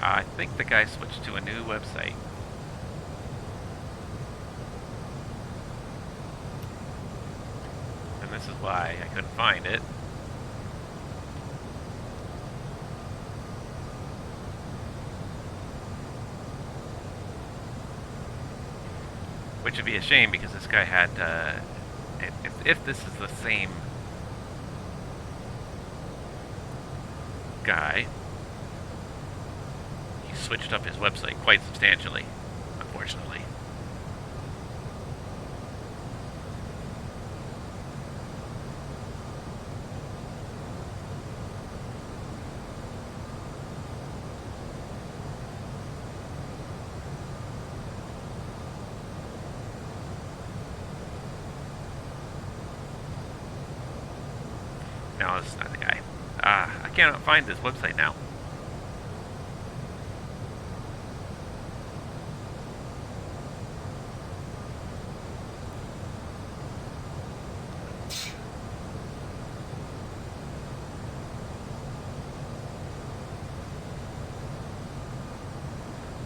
I think the guy switched to a new website. And this is why I couldn't find it. Which would be a shame because this guy had, if this is the same guy, he switched up his website quite substantially, unfortunately. No, this is not the guy. I cannot find this website now.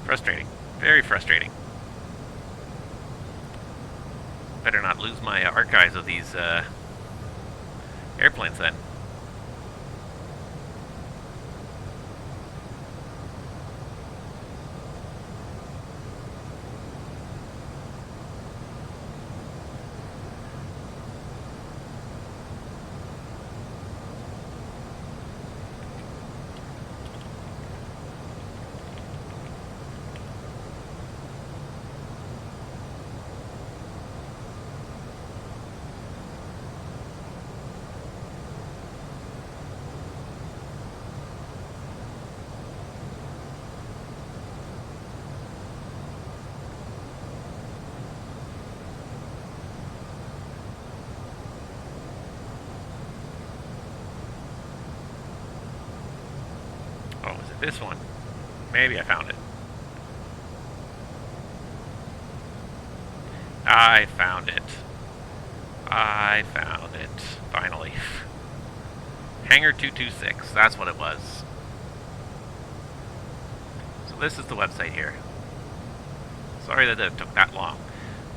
Frustrating. Very frustrating. Better not lose my archives of these airplanes then. Oh, is it this one? Maybe I found it. I found it. I found it. Finally. Hangar 226. That's what it was. So this is the website here. Sorry that it took that long.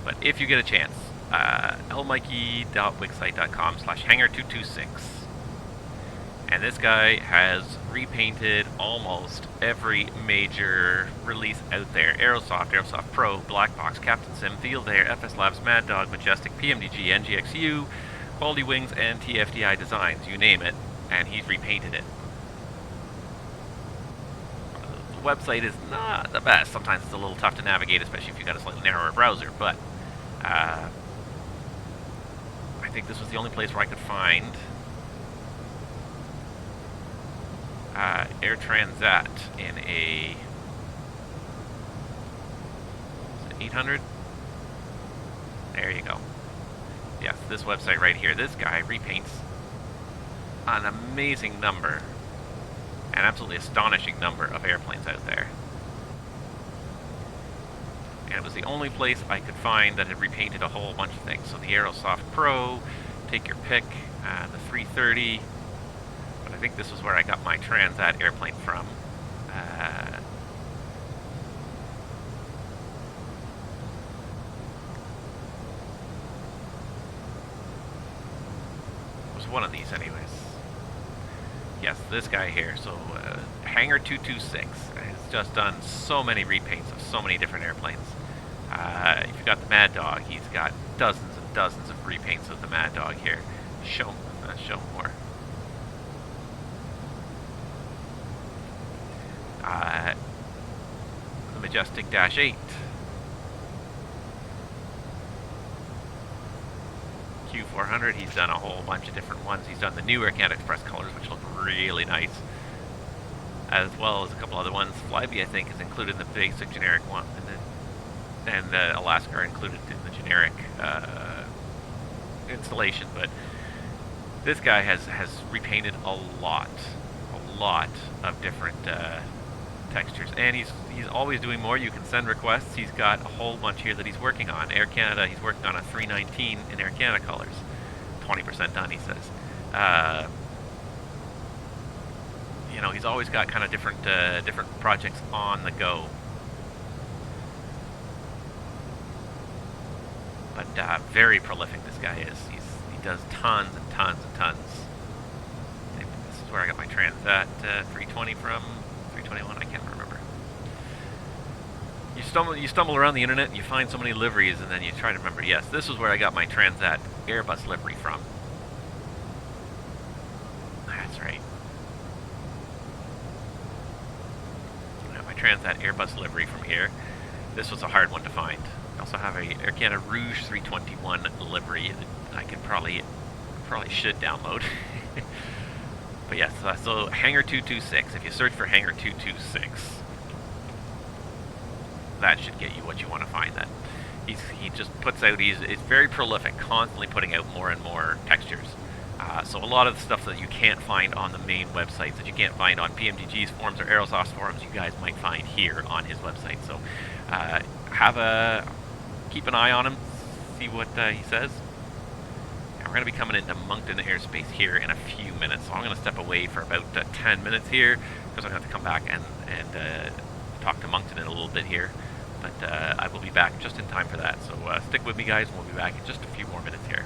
But if you get a chance, lmikey.wixsite.com/hangar226. And this guy has repainted almost every major release out there. Aerosoft, Aerosoft Pro, Black Box, Captain Sim, Field Air, FS Labs, Mad Dog, Majestic, PMDG, NGXU, Quality Wings, and TFDI Designs, you name it, and he's repainted it. The website is not the best. Sometimes it's a little tough to navigate, especially if you've got a slightly narrower browser, but I think this was the only place where I could find Air Transat in a 800. There you go. Yes, this website right here. This guy repaints an amazing number, an absolutely astonishing number of airplanes out there. And it was the only place I could find that had repainted a whole bunch of things. So the Aerosoft Pro, take your pick, the 330. But I think this was where I got my Transat airplane from. It was one of these anyways. Yes, this guy here. So Hangar 226 has just done so many repaints of so many different airplanes. If you've got the Mad Dog, he's got dozens and dozens of repaints of the Mad Dog here. Show more. The Majestic Dash 8. Q400, he's done a whole bunch of different ones. He's done the new Air Canada Express colors, which look really nice, as well as a couple other ones. Flyby, I think, is included in the basic generic one, and the Alaska are included in the generic installation. But this guy has repainted a lot of different textures, and he's always doing more. You can send requests. He's got a whole bunch here that he's working on. Air Canada, he's working on a 319 in Air Canada colors. 20% done, he says. you know, he's always got kind of different projects on the go. But very prolific this guy is. He does tons and tons and tons. This is where I got my Transat 320 from, 321, I can't remember. You stumble around the internet and you find so many liveries, and then you try to remember, yes, this is where I got my Transat Airbus livery from. That's right. I got my Transat Airbus livery from here. This was a hard one to find. I also have a Air Canada Rouge 321 livery that I could probably should download. But yes, so Hangar 226. If you search for Hangar 226, that should get you what you want to find. That he just puts out. It's very prolific, constantly putting out more and more textures. So a lot of the stuff that you can't find on the main websites, that you can't find on PMDG's forums or Aerosoft's forums, you guys might find here on his website. So keep an eye on him, see what he says. And we're going to be coming into Moncton airspace here in a few minutes. So I'm going to step away for about 10 minutes here, because I'm going to have to come back and talk to Moncton in a little bit here. But I will be back just in time for that. So stick with me, guys, and we'll be back in just a few more minutes here.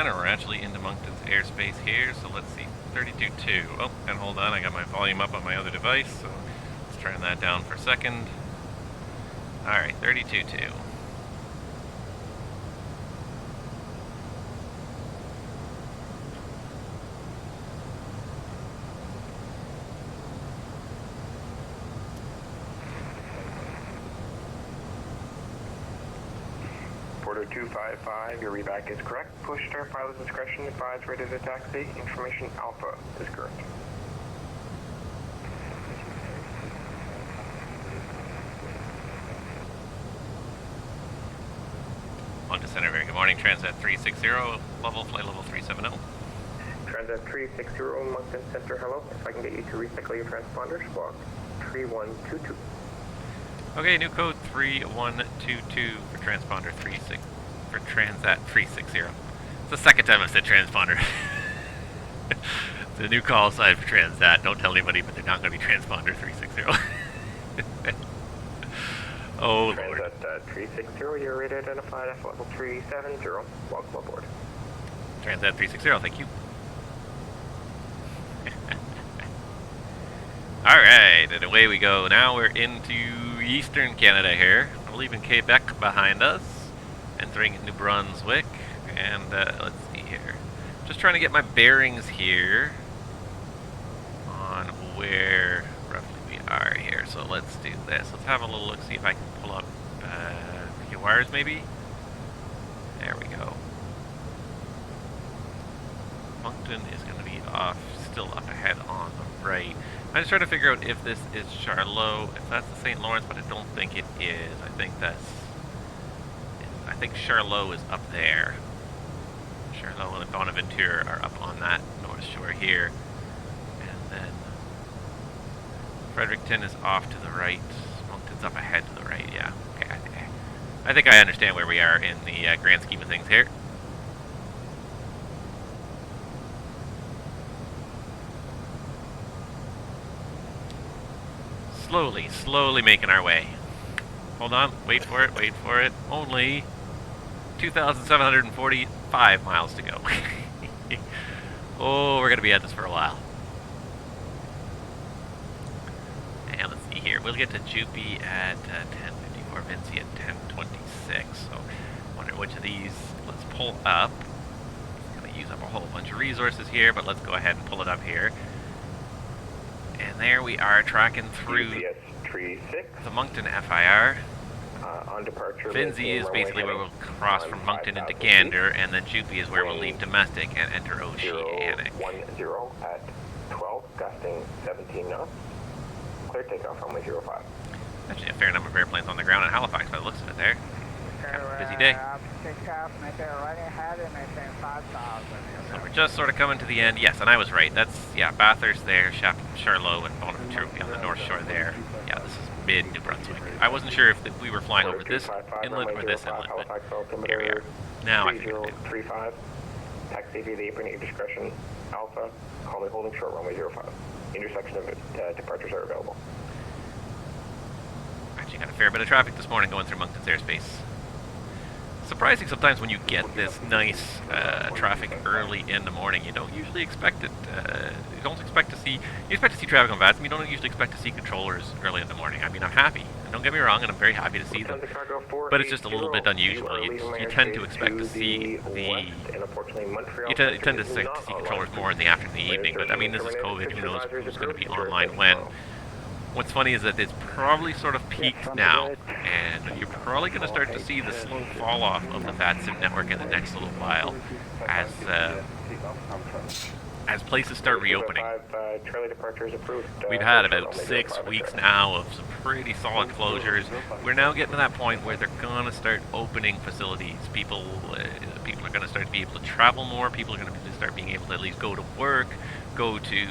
We're actually into Moncton's airspace here, so let's see, 32.2. Oh, and hold on, I got my volume up on my other device, so let's turn that down for a second. Alright, 32.2. Porter 255, your readback is correct. Push start pilot's discretion, advise ready to taxi. Information Alpha is correct. Moncton Center, very good morning. Transat 360, level, flight level 370. Transat 360, Moncton Center, hello. If I can get you to recycle your transponder, squawk 3122. Okay, new code 3122 for transponder 36 for Transat 360. It's the second time I've said transponder. The new call sign for Transat. Don't tell anybody, but they're not going to be transponder 360. Oh Lord. Transat 360, you're ready to identify as level 370. Welcome aboard. Transat 360, thank you. Alright, and away we go. Now we're into Eastern Canada here. We're leaving Quebec behind us, entering New Brunswick, and let's see here. Just trying to get my bearings here on where roughly we are here. So let's do this. Let's have a little look, see if I can pull up a few wires maybe. There we go. Moncton is going to be off, still up ahead on the right. I'm just trying to figure out if this is Charlot, if that's the St. Lawrence, but I don't think it is. I think Charlot is up there. Charlotte and Bonaventure are up on that north shore here. And then Fredericton is off to the right. Moncton's up ahead to the right, yeah. Okay, I think I understand where we are in the grand scheme of things here. Slowly making our way. Hold on, wait for it. Only 2,745 miles to go. Oh, we're gonna be at this for a while. And let's see here. We'll get to Jupy at 10:54, Vinci at 10:26. So, wonder which of these. Let's pull up. It's gonna use up a whole bunch of resources here, but let's go ahead and pull it up here. And there we are, tracking through the Moncton FIR. On departure, Vinci is basically where we'll cross from Moncton into Gander, and then Jupy is where we'll leave domestic and enter Oceanic. 010 at 12, gusting 17 knots. Clear takeoff runway 05. Actually, a fair number of airplanes on the ground in Halifax by the looks of it there. Kind of a busy day. So we're just sort of coming to the end. Yes, and I was right. That's, yeah, Bathurst there, Charlotte, and Bonaventure will be on the north shore there. Yeah, this is mid-New Brunswick. I wasn't sure if we were flying over this inlet or this inlet, but here we are. Now I figured it. 3035, taxi via the apron at your discretion, Alpha, calmly holding short runway 05. Intersection of departures are available. Actually got a fair bit of traffic this morning going through Moncton's airspace. Surprising sometimes when you get this nice traffic early in the morning. You don't usually expect it. You don't expect to see. You expect to see traffic on VATSIM. You don't usually expect to see controllers early in the morning. I mean, I'm happy. And don't get me wrong, and I'm very happy to see them. But it's just a little bit unusual. You tend to expect to see the. You tend to see controllers more in the afternoon and the evening. But I mean, this is COVID. Who knows who's going to be online when? What's funny is that it's probably sort of peaked now, and you're probably going to start to see the slow fall off of the VATSIM network in the next little while as places start reopening. We've had about 6 weeks now of some pretty solid closures. We're now getting to that point where they're going to start opening facilities. People are going to start to be able to travel more. People are going to start being able to at least go to work, go to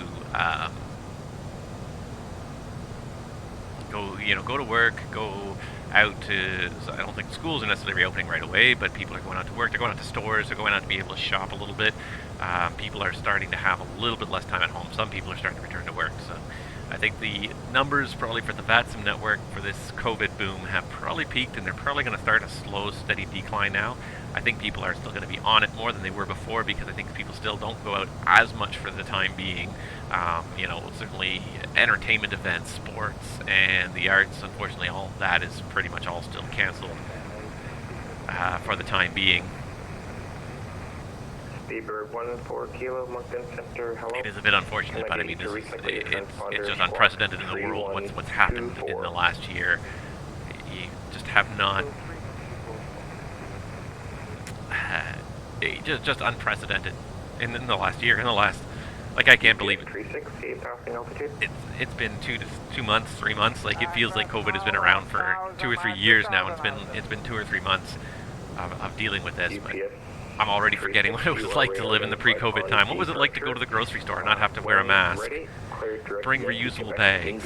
work, go out to, so I don't think schools are necessarily reopening right away, but people are going out to work, they're going out to stores, they're going out to be able to shop a little bit. People are starting to have a little bit less time at home. Some people are starting to return to work. So I think the numbers probably for the VATSIM network for this COVID boom have probably peaked, and they're probably going to start a slow, steady decline now. I think people are still going to be on it more than they were before, because I think people still don't go out as much for the time being. Certainly entertainment events, sports, and the arts, unfortunately, all of that is pretty much all still canceled for the time being. Speedbird 14 Kilo, Moncton Center, hello. It is a bit unfortunate, but I mean, it's just unprecedented in the world what's happened in the last year. You just have not... just unprecedented in the last year, like, I can't believe it. It's been 2 months, 3 months. Like, it feels like COVID has been around for 2 or 3 years now, and it's been 2 or 3 months of dealing with this. But I'm already forgetting what it was like to live in the pre-COVID time. What was it like to go to the grocery store and not have to wear a mask, bring reusable bags,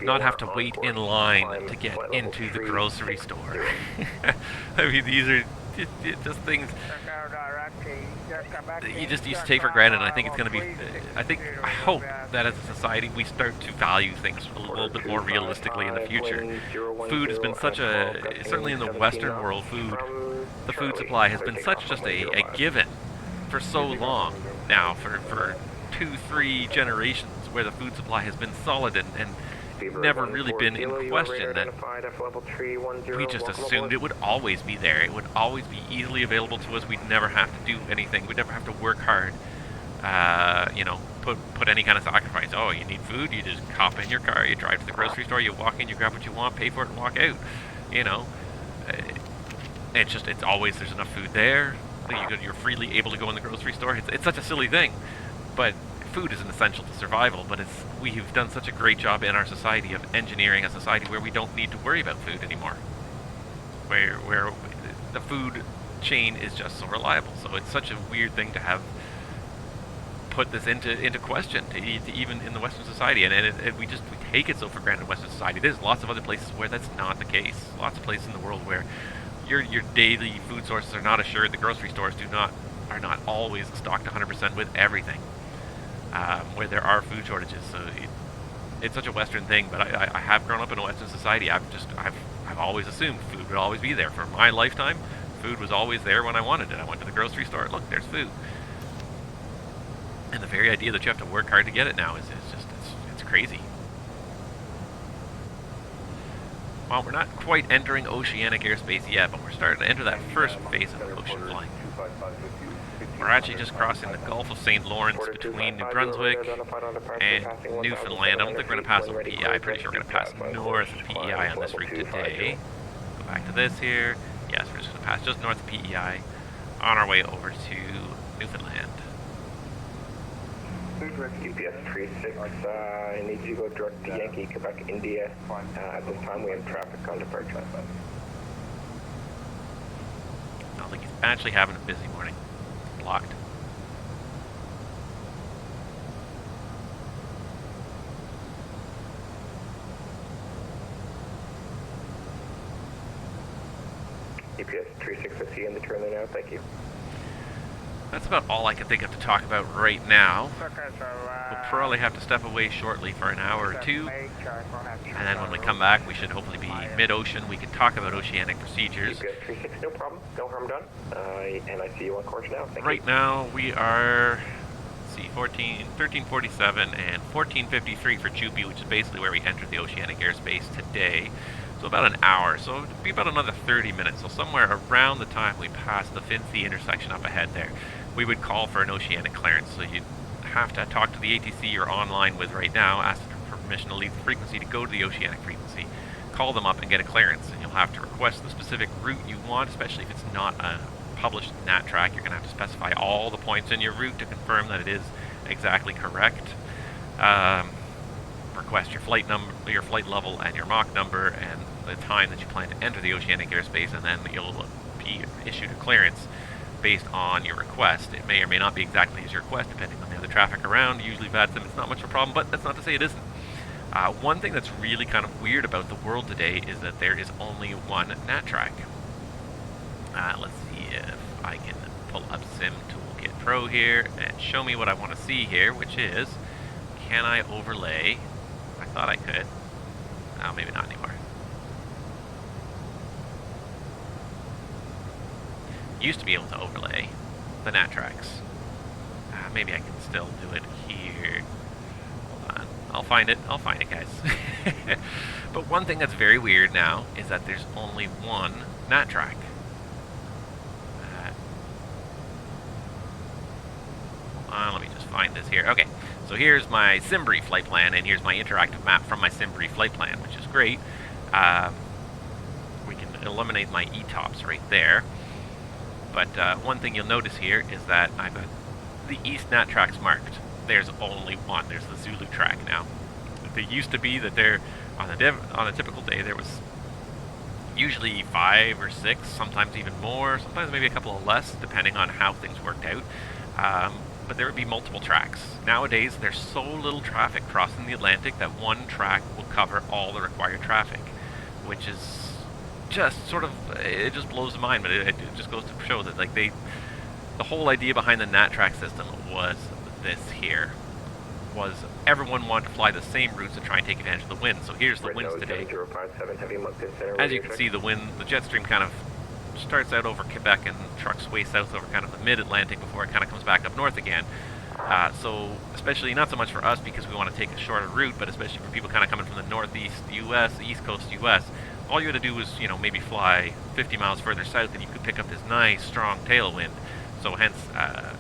not have to wait in line to get into the grocery store? I mean, these are just things that you just used to take for granted, and I think it's going to be, I hope that as a society we start to value things a little bit more realistically in the future. Food has been such a, certainly in the Western world, the food supply has been such just a given for so long now, for 2-3 generations, where the food supply has been solid and never really been in question, that we just assumed it would always be there. It would always be easily available to us. We'd never have to do anything. We'd never have to work hard, put any kind of sacrifice. Oh, you need food? You just hop in your car, you drive to the grocery store, you walk in, you grab what you want, pay for it, and walk out. It's always, there's enough food there. You're freely able to go in the grocery store. It's such a silly thing, but food is an essential to survival. But we've done such a great job in our society of engineering a society where we don't need to worry about food anymore. Where the food chain is just so reliable. So it's such a weird thing to have put this into question, to even in the Western society, and we take it so for granted in Western society. There's lots of other places where that's not the case. Lots of places in the world where your daily food sources are not assured. The grocery stores are not always stocked 100% with everything. Where there are food shortages, so it's such a Western thing. But I have grown up in a Western society. I've always assumed food would always be there. For my lifetime, food was always there when I wanted it. I went to the grocery store. Look, there's food. And the very idea that you have to work hard to get it now is just it's crazy. Well, we're not quite entering oceanic airspace yet, but we're starting to enter that first phase of ocean flying. We're actually just crossing the Gulf of St. Lawrence between New Brunswick and Newfoundland. I don't think we're going to pass over PEI. Pretty sure we're going to pass north of PEI on this route today. Go back to this here. Yes, we're just going to pass just north of PEI on our way over to Newfoundland. UPS 36, I need you to go direct to Yankee, Quebec, India. At this time we have traffic on departure. I don't think he's actually having a busy morning. Blocked. UPS 36, I see you in the terminal now, thank you. That's about all I can think of to talk about right now. We'll probably have to step away shortly for an hour or two, and then when we come back we should hopefully be mid-ocean. We can talk about oceanic procedures. UPS 36, no problem, no harm done, and I see you on course now, thank you. Right now we are, let's see, 1347 and 1453 for Chupi, which is basically where we entered the oceanic airspace today. So about an hour, so it'd be about another 30 minutes. So somewhere around the time we pass the Finthie intersection up ahead there, we would call for an oceanic clearance. So you'd have to talk to the ATC you're online with right now, ask for permission to leave the frequency to go to the oceanic frequency, call them up and get a clearance. And you'll have to request the specific route you want, especially if it's not a published NAT track. You're going to have to specify all the points in your route to confirm that it is exactly correct. Request your flight number, your flight level, and your Mach number, and the time that you plan to enter the oceanic airspace, and then you'll be issued a clearance based on your request. It may or may not be exactly as your request, depending on the other traffic around. Usually VATSIM, it's not much of a problem, but that's not to say it isn't. One thing that's really kind of weird about the world today is that there is only one NAT track. Let's see if I can pull up Sim Toolkit Pro here and show me what I want to see here, which is, can I overlay? I thought I could. Oh, maybe not anymore. Used to be able to overlay the NAT tracks. Maybe I can still do it here. Hold on. I'll find it, guys. But one thing that's very weird now is that there's only one NAT track. Hold on, let me just find this here. Okay. So here's my SimBrief flight plan, and here's my interactive map from my SimBrief flight plan, which is great. We can eliminate my ETOPS right there. But one thing you'll notice here is that I've got the East NAT tracks marked. There's only one. There's the Zulu track now. There used to be that there, on a typical day, there was usually 5 or 6, sometimes even more, sometimes maybe a couple of less, depending on how things worked out. But there would be multiple tracks. Nowadays, there's so little traffic crossing the Atlantic that one track will cover all the required traffic, which is just sort of, it just blows the mind, but it just goes to show that, like, the whole idea behind the NAT track system was this here, was everyone wanted to fly the same routes and try and take advantage of the wind. So here's the winds today. As you can see, the wind, the jet stream kind of starts out over Quebec and trucks way south over kind of the mid-Atlantic before it kind of comes back up north again. So especially not so much for us because we want to take a shorter route, but especially for people kind of coming from the northeast US, the east coast US, all you had to do was, you know, maybe fly 50 miles further south and you could pick up this nice strong tailwind. So hence,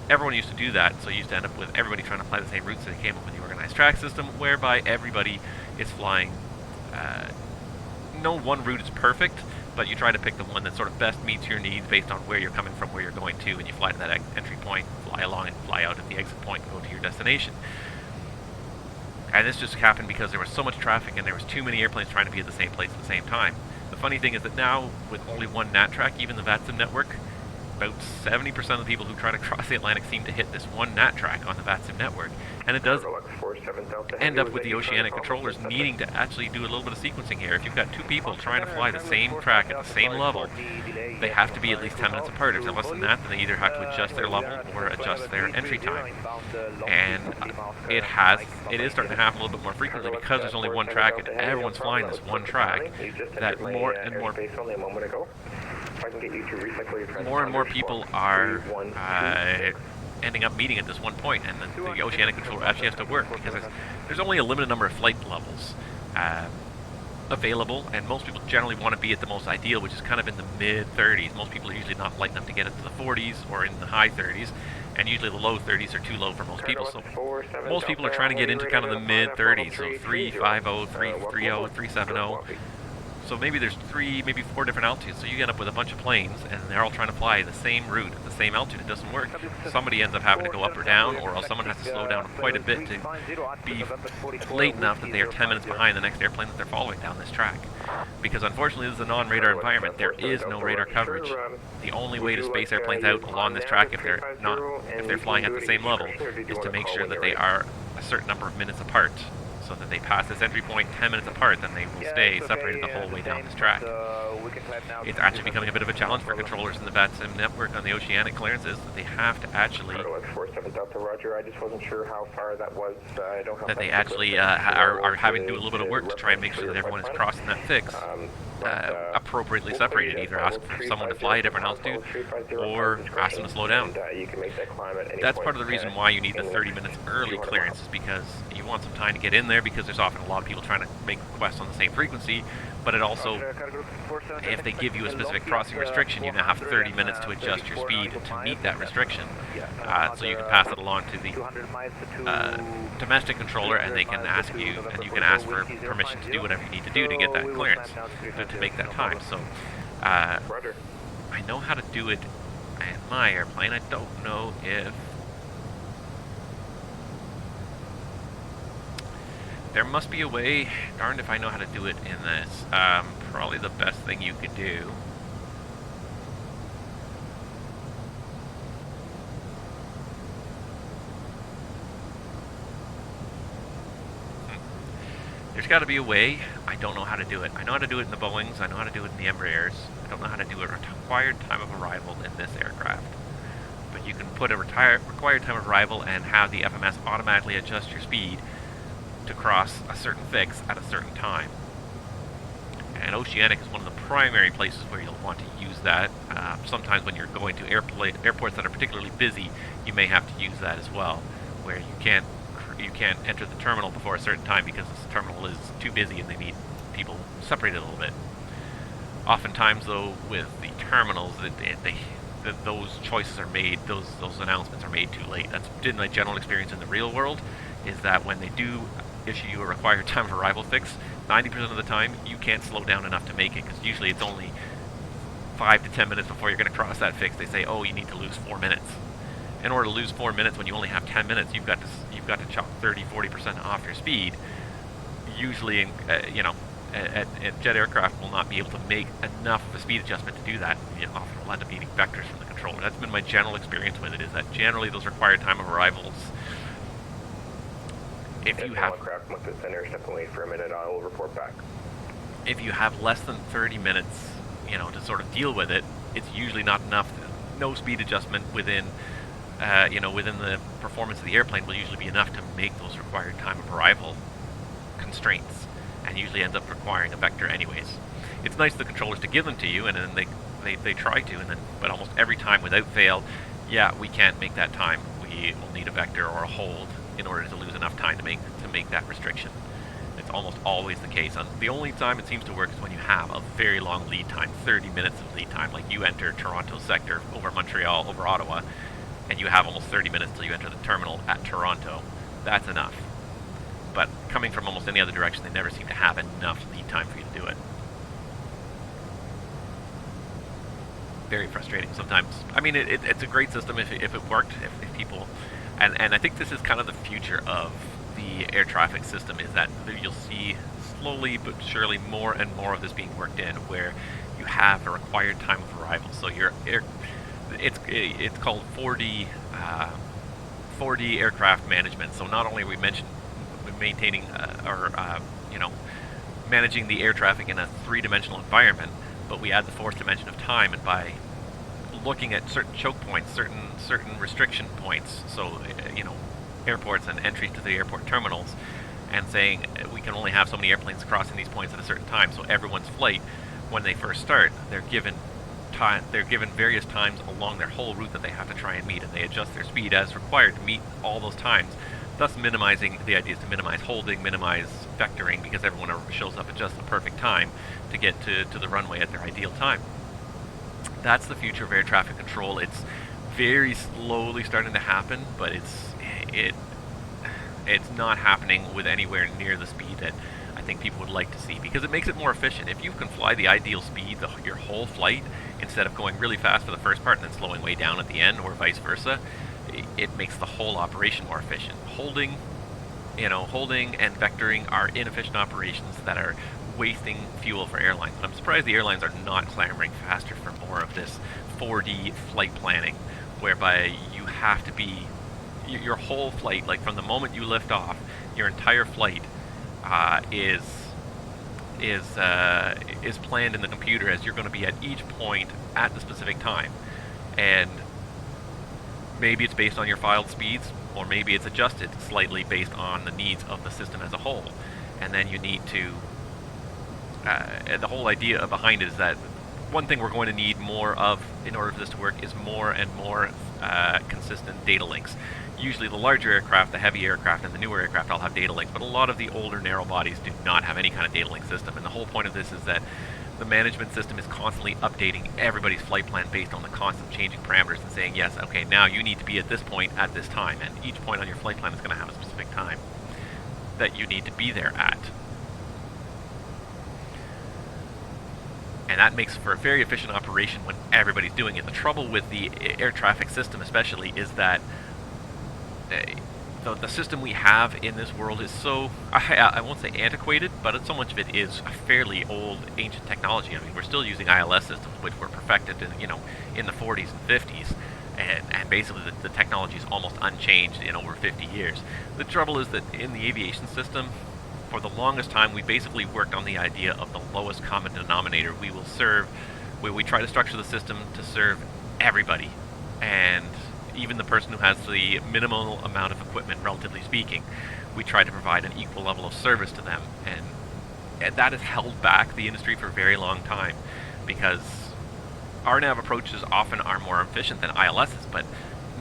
everyone used to do that, so you used to end up with everybody trying to fly the same route, so they came up with the organized track system, whereby everybody is flying, no one route is perfect, but you try to pick the one that sort of best meets your needs based on where you're coming from, where you're going to, and you fly to that entry point, fly along and fly out at the exit point and go to your destination. And this just happened because there was so much traffic and there was too many airplanes trying to be at the same place at the same time. The funny thing is that now, with only one NAT track, even the VATSIM network, about 70% of the people who try to cross the Atlantic seem to hit this one NAT track on the VATSIM network, and it does end up with the Oceanic controllers needing to actually do a little bit of sequencing here. If you've got two people trying to fly the same track at the same level, they have to be at least 10 minutes apart. If they're less than that, then they either have to adjust their level or adjust their entry time. And it is starting to happen a little bit more frequently because there's only one track and everyone's flying this one track, that more and more people are ending up meeting at this one point, and the Oceanic controller actually has to work because there's only a limited number of flight levels available, and most people generally want to be at the most ideal, which is kind of in the mid-30s. Most people are usually not light enough to get into the 40s or in the high 30s, and usually the low 30s are too low for most people. So most people are trying to get into kind of the mid-30s, so 350, 330, 370. So maybe there's maybe four different altitudes, so you end up with a bunch of planes, and they're all trying to fly the same route at the same altitude. It doesn't work. Somebody ends up having to go up or down, or else someone has to slow down quite a bit to be late enough that they are 10 minutes behind the next airplane that they're following down this track. Because unfortunately, this is a non-radar environment. There is no radar coverage. The only way to space airplanes out along this track, if they're flying at the same level, is to make sure that they are a certain number of minutes apart, so that they pass this entry point 10 minutes apart, then they will stay separated the whole way down this track. It's actually becoming a bit of a challenge for controllers in the VATSIM network on the Oceanic clearances, that they have to actually are having to do a little bit of work to try and make sure that everyone is crossing that fix appropriately separated. Either ask for someone to fly at different altitude or ask them to slow down. That's part of the reason why you need the 30 minutes early clearance, is because you want some time to get in there, because there's often a lot of people trying to make requests on the same frequency, but it also, if they give you a specific crossing restriction, you now have 30 minutes to adjust your speed to meet that restriction. So you can pass it along to the domestic controller, and they can ask you, and you can ask for permission to do whatever you need to do to get that clearance, to make that time. So I know how to do it in my airplane. I don't know if there must be a way. Darned if I know how to do it in this. Probably the best thing you could do . There's got to be a way. I don't know how to do it. I know how to do it in the Boeings. I know how to do it in the Embraers. I don't know how to do a required time of arrival in this aircraft. But you can put a required time of arrival and have the FMS automatically adjust your speed to cross a certain fix at a certain time. And Oceanic is one of the primary places where you'll want to use that. Sometimes when you're going to airports that are particularly busy, you may have to use that as well, where you can't enter the terminal before a certain time because this terminal is too busy and they need people separated a little bit. Oftentimes, though, with the terminals, those choices are made, those announcements are made too late. That's been my general experience in the real world, is that when they do issue you a required time of arrival fix, 90% of the time you can't slow down enough to make it, because usually it's only 5 to 10 minutes before you're going to cross that fix. They say, oh, you need to lose 4 minutes. In order to lose 4 minutes when you only have 10 minutes, you've got to chop 30-40% off your speed. Usually, jet aircraft will not be able to make enough of a speed adjustment to do that. You often will end up needing vectors from the controller. That's been my general experience with it, is that generally those required time of arrivals, if you have for a minute, I will report back. If you have less than 30 minutes, to sort of deal with it, it's usually not enough. No speed adjustment within the performance of the airplane will usually be enough to make those required time of arrival constraints, and usually ends up requiring a vector anyways. It's nice of the controllers to give them to you, and then they try to, but almost every time without fail, yeah, we can't make that time. We will need a vector or a hold in order to lose enough time to make that restriction. It's almost always the case. The only time it seems to work is when you have a very long lead time, 30 minutes of lead time, like you enter Toronto sector over Montreal, over Ottawa, and you have almost 30 minutes till you enter the terminal at Toronto. That's enough. But coming from almost any other direction, they never seem to have enough lead time for you to do it. Very frustrating sometimes. I mean, it's a great system if it worked, if people... And I think this is kind of the future of the air traffic system, is that you'll see slowly but surely more and more of this being worked in, where you have a required time of arrival. So your it's called 4D 4D aircraft management. So not only are we maintaining managing the air traffic in a three-dimensional environment, but we add the fourth dimension of time, and by looking at certain choke points, certain restriction points, so airports and entries to the airport terminals, and saying we can only have so many airplanes crossing these points at a certain time. So everyone's flight, when they first start, they're given various times along their whole route that they have to try and meet, and they adjust their speed as required to meet all those times, thus minimizing. The idea is to minimize holding, minimize vectoring, because everyone shows up at just the perfect time to get to the runway at their ideal time. That's the future of air traffic control. It's very slowly starting to happen, but it's not happening with anywhere near the speed that I think people would like to see, because it makes it more efficient. If you can fly the ideal speed your whole flight, instead of going really fast for the first part and then slowing way down at the end, or vice versa, it makes the whole operation more efficient. Holding and vectoring are inefficient operations that are wasting fuel for airlines. And I'm surprised the airlines are not clamoring faster for more of this 4D flight planning, whereby you have to be your whole flight, like from the moment you lift off, your entire flight is planned in the computer as you're going to be at each point at the specific time. And maybe it's based on your filed speeds, or maybe it's adjusted slightly based on the needs of the system as a whole. And then you need to the whole idea behind it is that one thing we're going to need more of in order for this to work is more and more consistent data links. Usually the larger aircraft, the heavy aircraft, and the newer aircraft all have data links, but a lot of the older narrow bodies do not have any kind of data link system. And the whole point of this is that the management system is constantly updating everybody's flight plan based on the constant changing parameters and saying, yes, okay, now you need to be at this point at this time, and each point on your flight plan is going to have a specific time that you need to be there at. And that makes for a very efficient operation when everybody's doing it. The trouble with the air traffic system especially is that the system we have in this world is so, I won't say antiquated, but so much of it is a fairly old, ancient technology. I mean, we're still using ILS systems, which were perfected in the 40s and 50s, and basically the technology is almost unchanged in over 50 years. The trouble is that in the aviation system, for the longest time, we basically worked on the idea of the lowest common denominator. We try to structure the system to serve everybody, and even the person who has the minimal amount of equipment, relatively speaking, we try to provide an equal level of service to them. And that has held back the industry for a very long time, because RNAV approaches often are more efficient than ILSs, but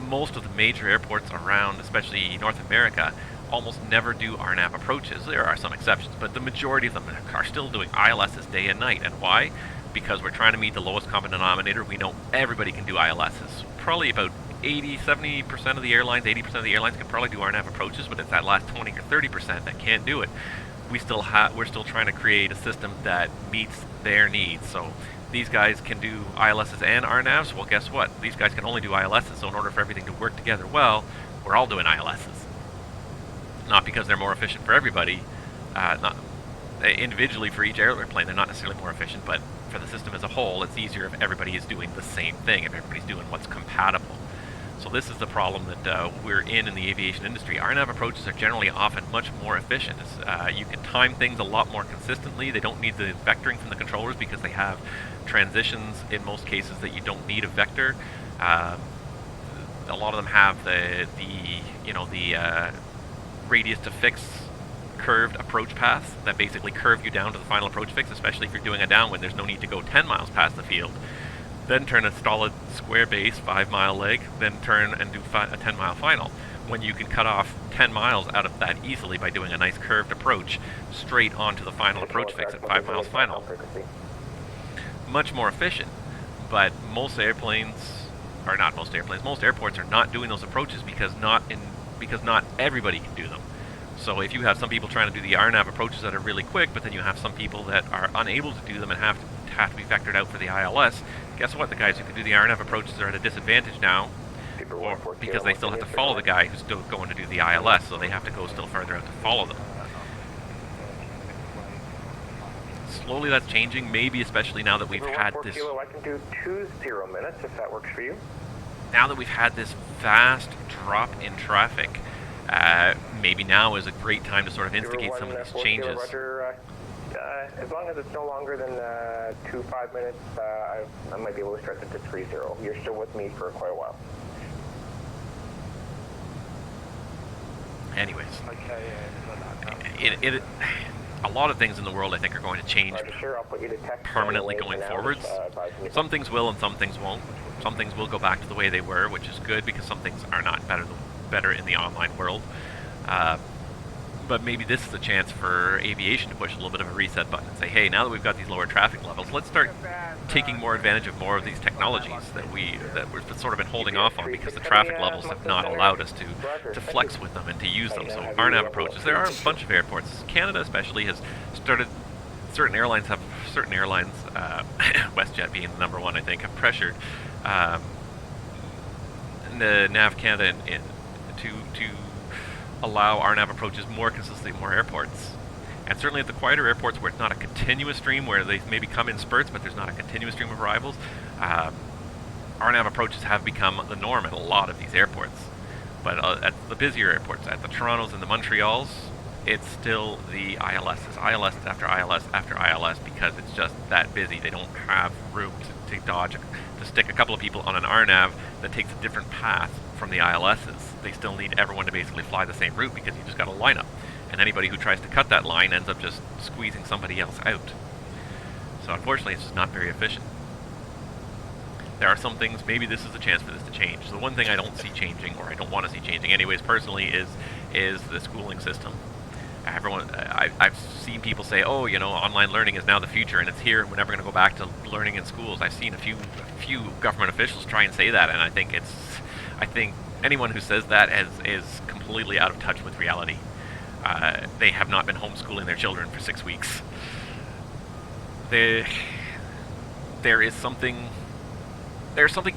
most of the major airports around, especially North America, almost never do RNAV approaches. There are some exceptions, but the majority of them are still doing ILSs day and night. And why? Because we're trying to meet the lowest common denominator. We know everybody can do ILSs. Probably about 70% of the airlines, 80% of the airlines can probably do RNAV approaches, but it's that last 20 or 30% that can't do it. We're still trying to create a system that meets their needs. So these guys can do ILSs and RNAVs. Well, guess what? These guys can only do ILSs. So in order for everything to work together well, we're all doing ILSs. Not because they're more efficient for everybody, not individually for each airplane, they're not necessarily more efficient, but for the system as a whole, it's easier if everybody is doing the same thing, if everybody's doing what's compatible. So this is the problem that we're in the aviation industry. RNAV approaches are generally often much more efficient. You can time things a lot more consistently. They don't need the vectoring from the controllers because they have transitions in most cases that you don't need a vector. A lot of them have the radius to fix curved approach paths that basically curve you down to the final approach fix, especially if you're doing a downwind. There's no need to go 10 miles past the field, then turn a solid square base 5-mile leg, then turn and do a 10-mile final, when you can cut off 10 miles out of that easily by doing a nice curved approach straight onto the final approach fix at 5 miles final. Much more efficient, but most airports are not doing those approaches because not everybody can do them. So if you have some people trying to do the RNAV approaches that are really quick, but then you have some people that are unable to do them and have to be vectored out for the ILS, guess what? The guys who can do the RNAV approaches are at a disadvantage now, because they still have to follow the guy who's still going to do the ILS, so they have to go still further out to follow them. slowly that's changing, maybe especially now that we've had this... Kilo, I can do 20 minutes if that works for you. Now that we've had this vast drop in traffic, maybe now is a great time to sort of instigate some of these changes. Roger, as long as it's no longer than 5 minutes, I might be able to stretch it to 30. You're still with me for quite a while. Anyways, a lot of things in the world I think are going to change permanently going forwards. Some things will and some things won't. Some things will go back to the way they were, which is good because some things are not better in the online world. But maybe this is a chance for aviation to push a little bit of a reset button and say, hey, now that we've got these lower traffic levels, let's start taking more advantage of more of these technologies that we've sort of been holding off on because the traffic levels have not allowed us to flex with them and to use them. So RNAV approaches. There are a bunch of airports. Canada especially has started. Certain airlines, WestJet being the number one, I think, have pressured the Nav Canada to allow RNAV approaches more consistently at more airports. And certainly at the quieter airports where it's not a continuous stream, where they maybe come in spurts, but there's not a continuous stream of arrivals, RNAV approaches have become the norm at a lot of these airports. But at the busier airports, at the Torontos and the Montreals, it's still the ILS after ILS after ILS because it's just that busy. They don't have room to stick a couple of people on an RNAV that takes a different path from the ILSs. They still need everyone to basically fly the same route because you just got a lineup. And anybody who tries to cut that line ends up just squeezing somebody else out. So unfortunately, it's just not very efficient. There are some things, maybe this is a chance for this to change. The one thing I don't see changing, or I don't want to see changing anyways personally, is the schooling system. I've seen people say, oh, you know, online learning is now the future and it's here and we're never going to go back to learning in schools. I've seen a few government officials try and say that, and I think anyone who says that is completely out of touch with reality. They have not been homeschooling their children for 6 weeks. There's something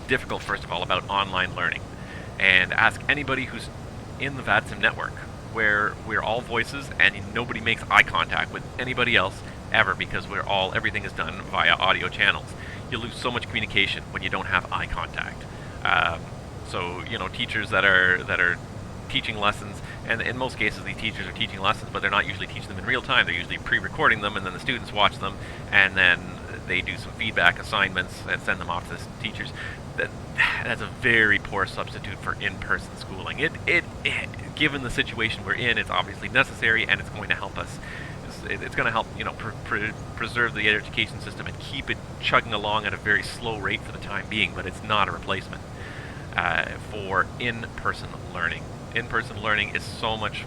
difficult, first of all, about online learning. And ask anybody who's in the VATSIM network, where we're all voices and nobody makes eye contact with anybody else ever because everything is done via audio channels. You lose so much communication when you don't have eye contact. So, you know, teachers that are teaching lessons, and in most cases these teachers are teaching lessons, but they're not usually teaching them in real time. They're usually pre-recording them, and then the students watch them, and then they do some feedback assignments and send them off to the teachers. That's a very poor substitute for in-person schooling. Given the situation we're in, it's obviously necessary, and it's going to help us. It's going to help, you know, preserve the education system and keep it chugging along at a very slow rate for the time being, but it's not a replacement for in-person learning. In-person learning is so much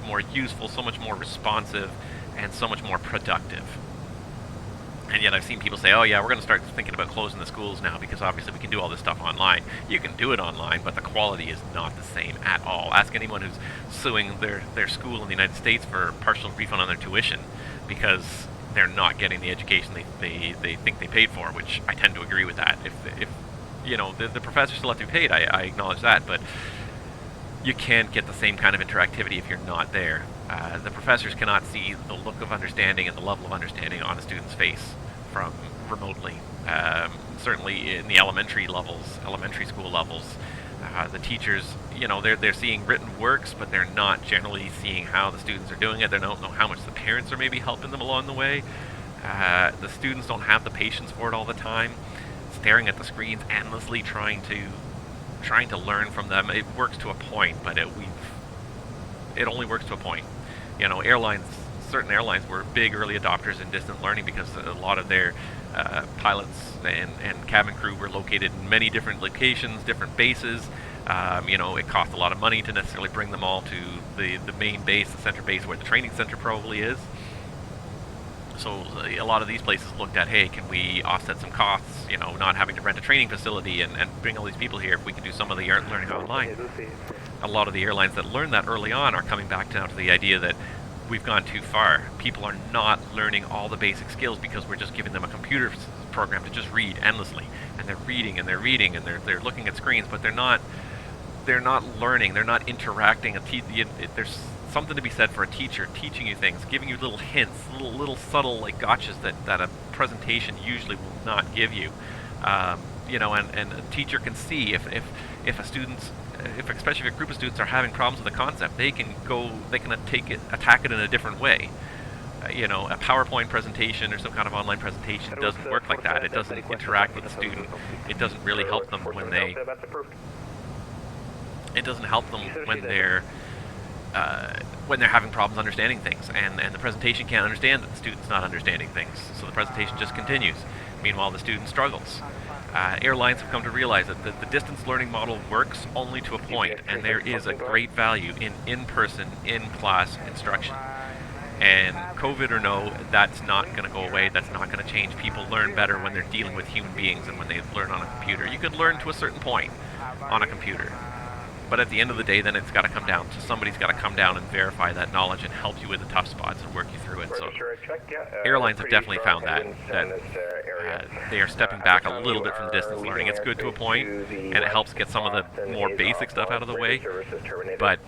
more useful, so much more responsive, and so much more productive. And yet I've seen people say, oh yeah, we're going to start thinking about closing the schools now because obviously we can do all this stuff online. You can do it online, but the quality is not the same at all. Ask anyone who's suing their school in the United States for partial refund on their tuition because they're not getting the education they think they paid for, which I tend to agree with that. If you know, the professors still have to be paid, I acknowledge that, but you can't get the same kind of interactivity if you're not there. The professors cannot see the look of understanding and the level of understanding on a student's face from remotely. Certainly in the elementary school levels, the teachers, you know, they're seeing written works, but they're not generally seeing how the students are doing it. They don't know how much the parents are maybe helping them along the way. The students don't have the patience for it all the time, staring at the screens endlessly, trying to learn from them. It works to a point, but it only works to a point. You know, certain airlines were big early adopters in distant learning because a lot of their pilots and cabin crew were located in many different locations, different bases. You know, it cost a lot of money to necessarily bring them all to the main base, the center base where the training center probably is. So a lot of these places looked at, hey, can we offset some costs, you know, not having to rent a training facility and bring all these people here if we can do some of the learning online. A lot of the airlines that learned that early on are coming back down to the idea that we've gone too far. People are not learning all the basic skills because we're just giving them a computer program to just read endlessly. And they're reading and they're reading and they're looking at screens, but they're not learning, they're not interacting. There's something to be said for a teacher teaching you things, giving you little hints, little subtle like gotchas that a presentation usually will not give you. You know, and a teacher can see if especially if a group of students are having problems with a concept, they can attack it in a different way. You know, a PowerPoint presentation or some kind of online presentation doesn't work like that. It doesn't interact with the student. It doesn't really help them when they. It doesn't help them when they're having problems understanding things, and the presentation can't understand that the student's not understanding things, so the presentation just continues. Meanwhile, the student struggles. Airlines have come to realize that the distance learning model works only to a point, and there is a great value in-person, in-class instruction. And COVID or no, that's not going to go away. That's not going to change. People learn better when they're dealing with human beings than when they learn on a computer. You could learn to a certain point on a computer, but at the end of the day, then it's got to come down. So somebody's got to come down and verify that knowledge and help you with the tough spots and work you through it. So airlines have definitely found that they are stepping back a little bit from distance learning. It's good to a point, and it helps get some of the more basic stuff out of the way. But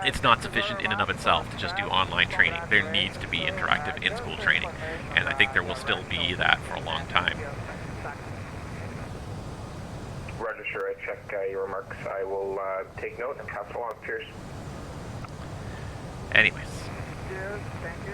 it's not sufficient in and of itself to just do online training. There needs to be interactive in-school training, and I think there will still be that for a long time. Roger, sir. I check your remarks. I will take note and pass it along. Cheers. Anyways. Cheers. Thank you.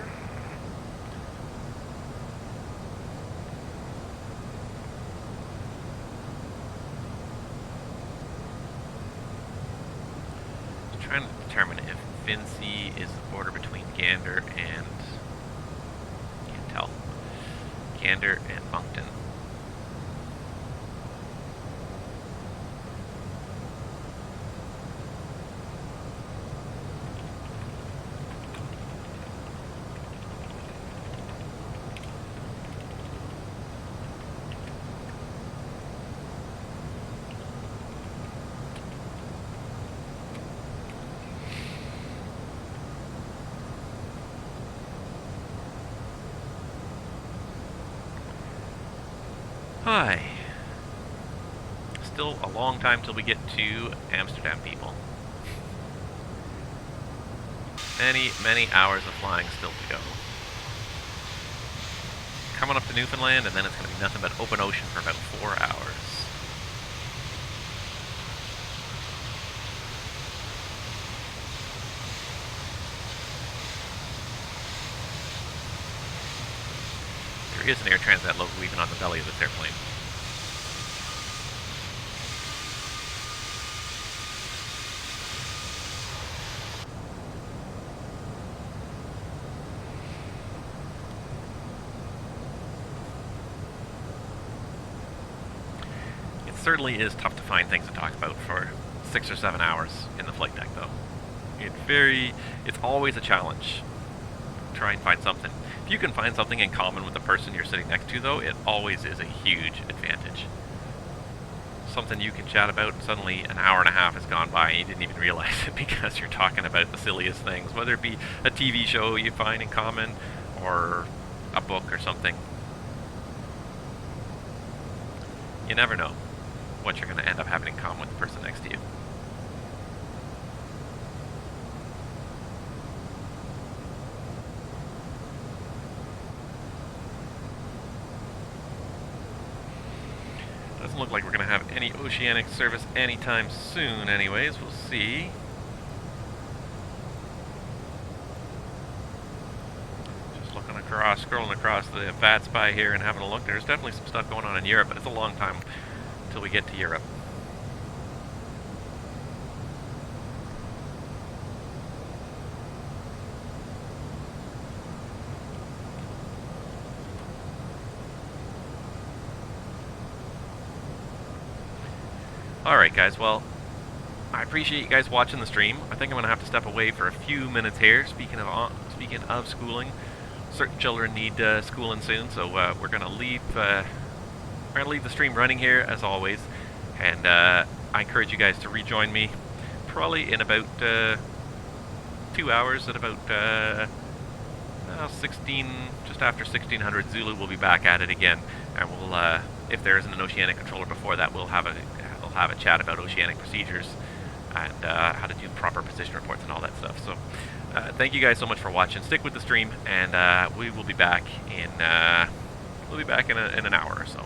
Trying to determine if Vinci is the border between Gander and Gander and Moncton. Hi. Still a long time till we get to Amsterdam, people. Many hours of flying still to go. Coming up to Newfoundland, and then it's going to be nothing but open ocean for about 4 hours. There is an Air Transat logo even on the belly of this airplane. It certainly is tough to find things to talk about for 6 or 7 hours in the flight deck, though. It's always a challenge. Try and find something. If you can find something in common with the person you're sitting next to, though, it always is a huge advantage. Something you can chat about, and suddenly an hour and a half has gone by and you didn't even realize it because you're talking about the silliest things, whether it be a TV show you find in common or a book or something. You never know what you're going to end up having in common with the person next to you. Doesn't look like we're going to have any Oceanic service anytime soon anyways. We'll see. Just looking across, scrolling across the VATSIM here and having a look. There's definitely some stuff going on in Europe, but it's a long time until we get to Europe. Alright guys, well, I appreciate you guys watching the stream. I think I'm going to have to step away for a few minutes here. Speaking of schooling, certain children need schooling soon, so we're going to leave the stream running here as always. And I encourage you guys to rejoin me probably in about 2 hours at about 16, just after 1600 Zulu. We'll be back at it again, and we'll if there isn't an Oceanic controller before that, we'll have a chat about Oceanic procedures and how to do proper position reports and all that stuff. So thank you guys so much for watching. Stick with the stream, and we will be back in an hour or so.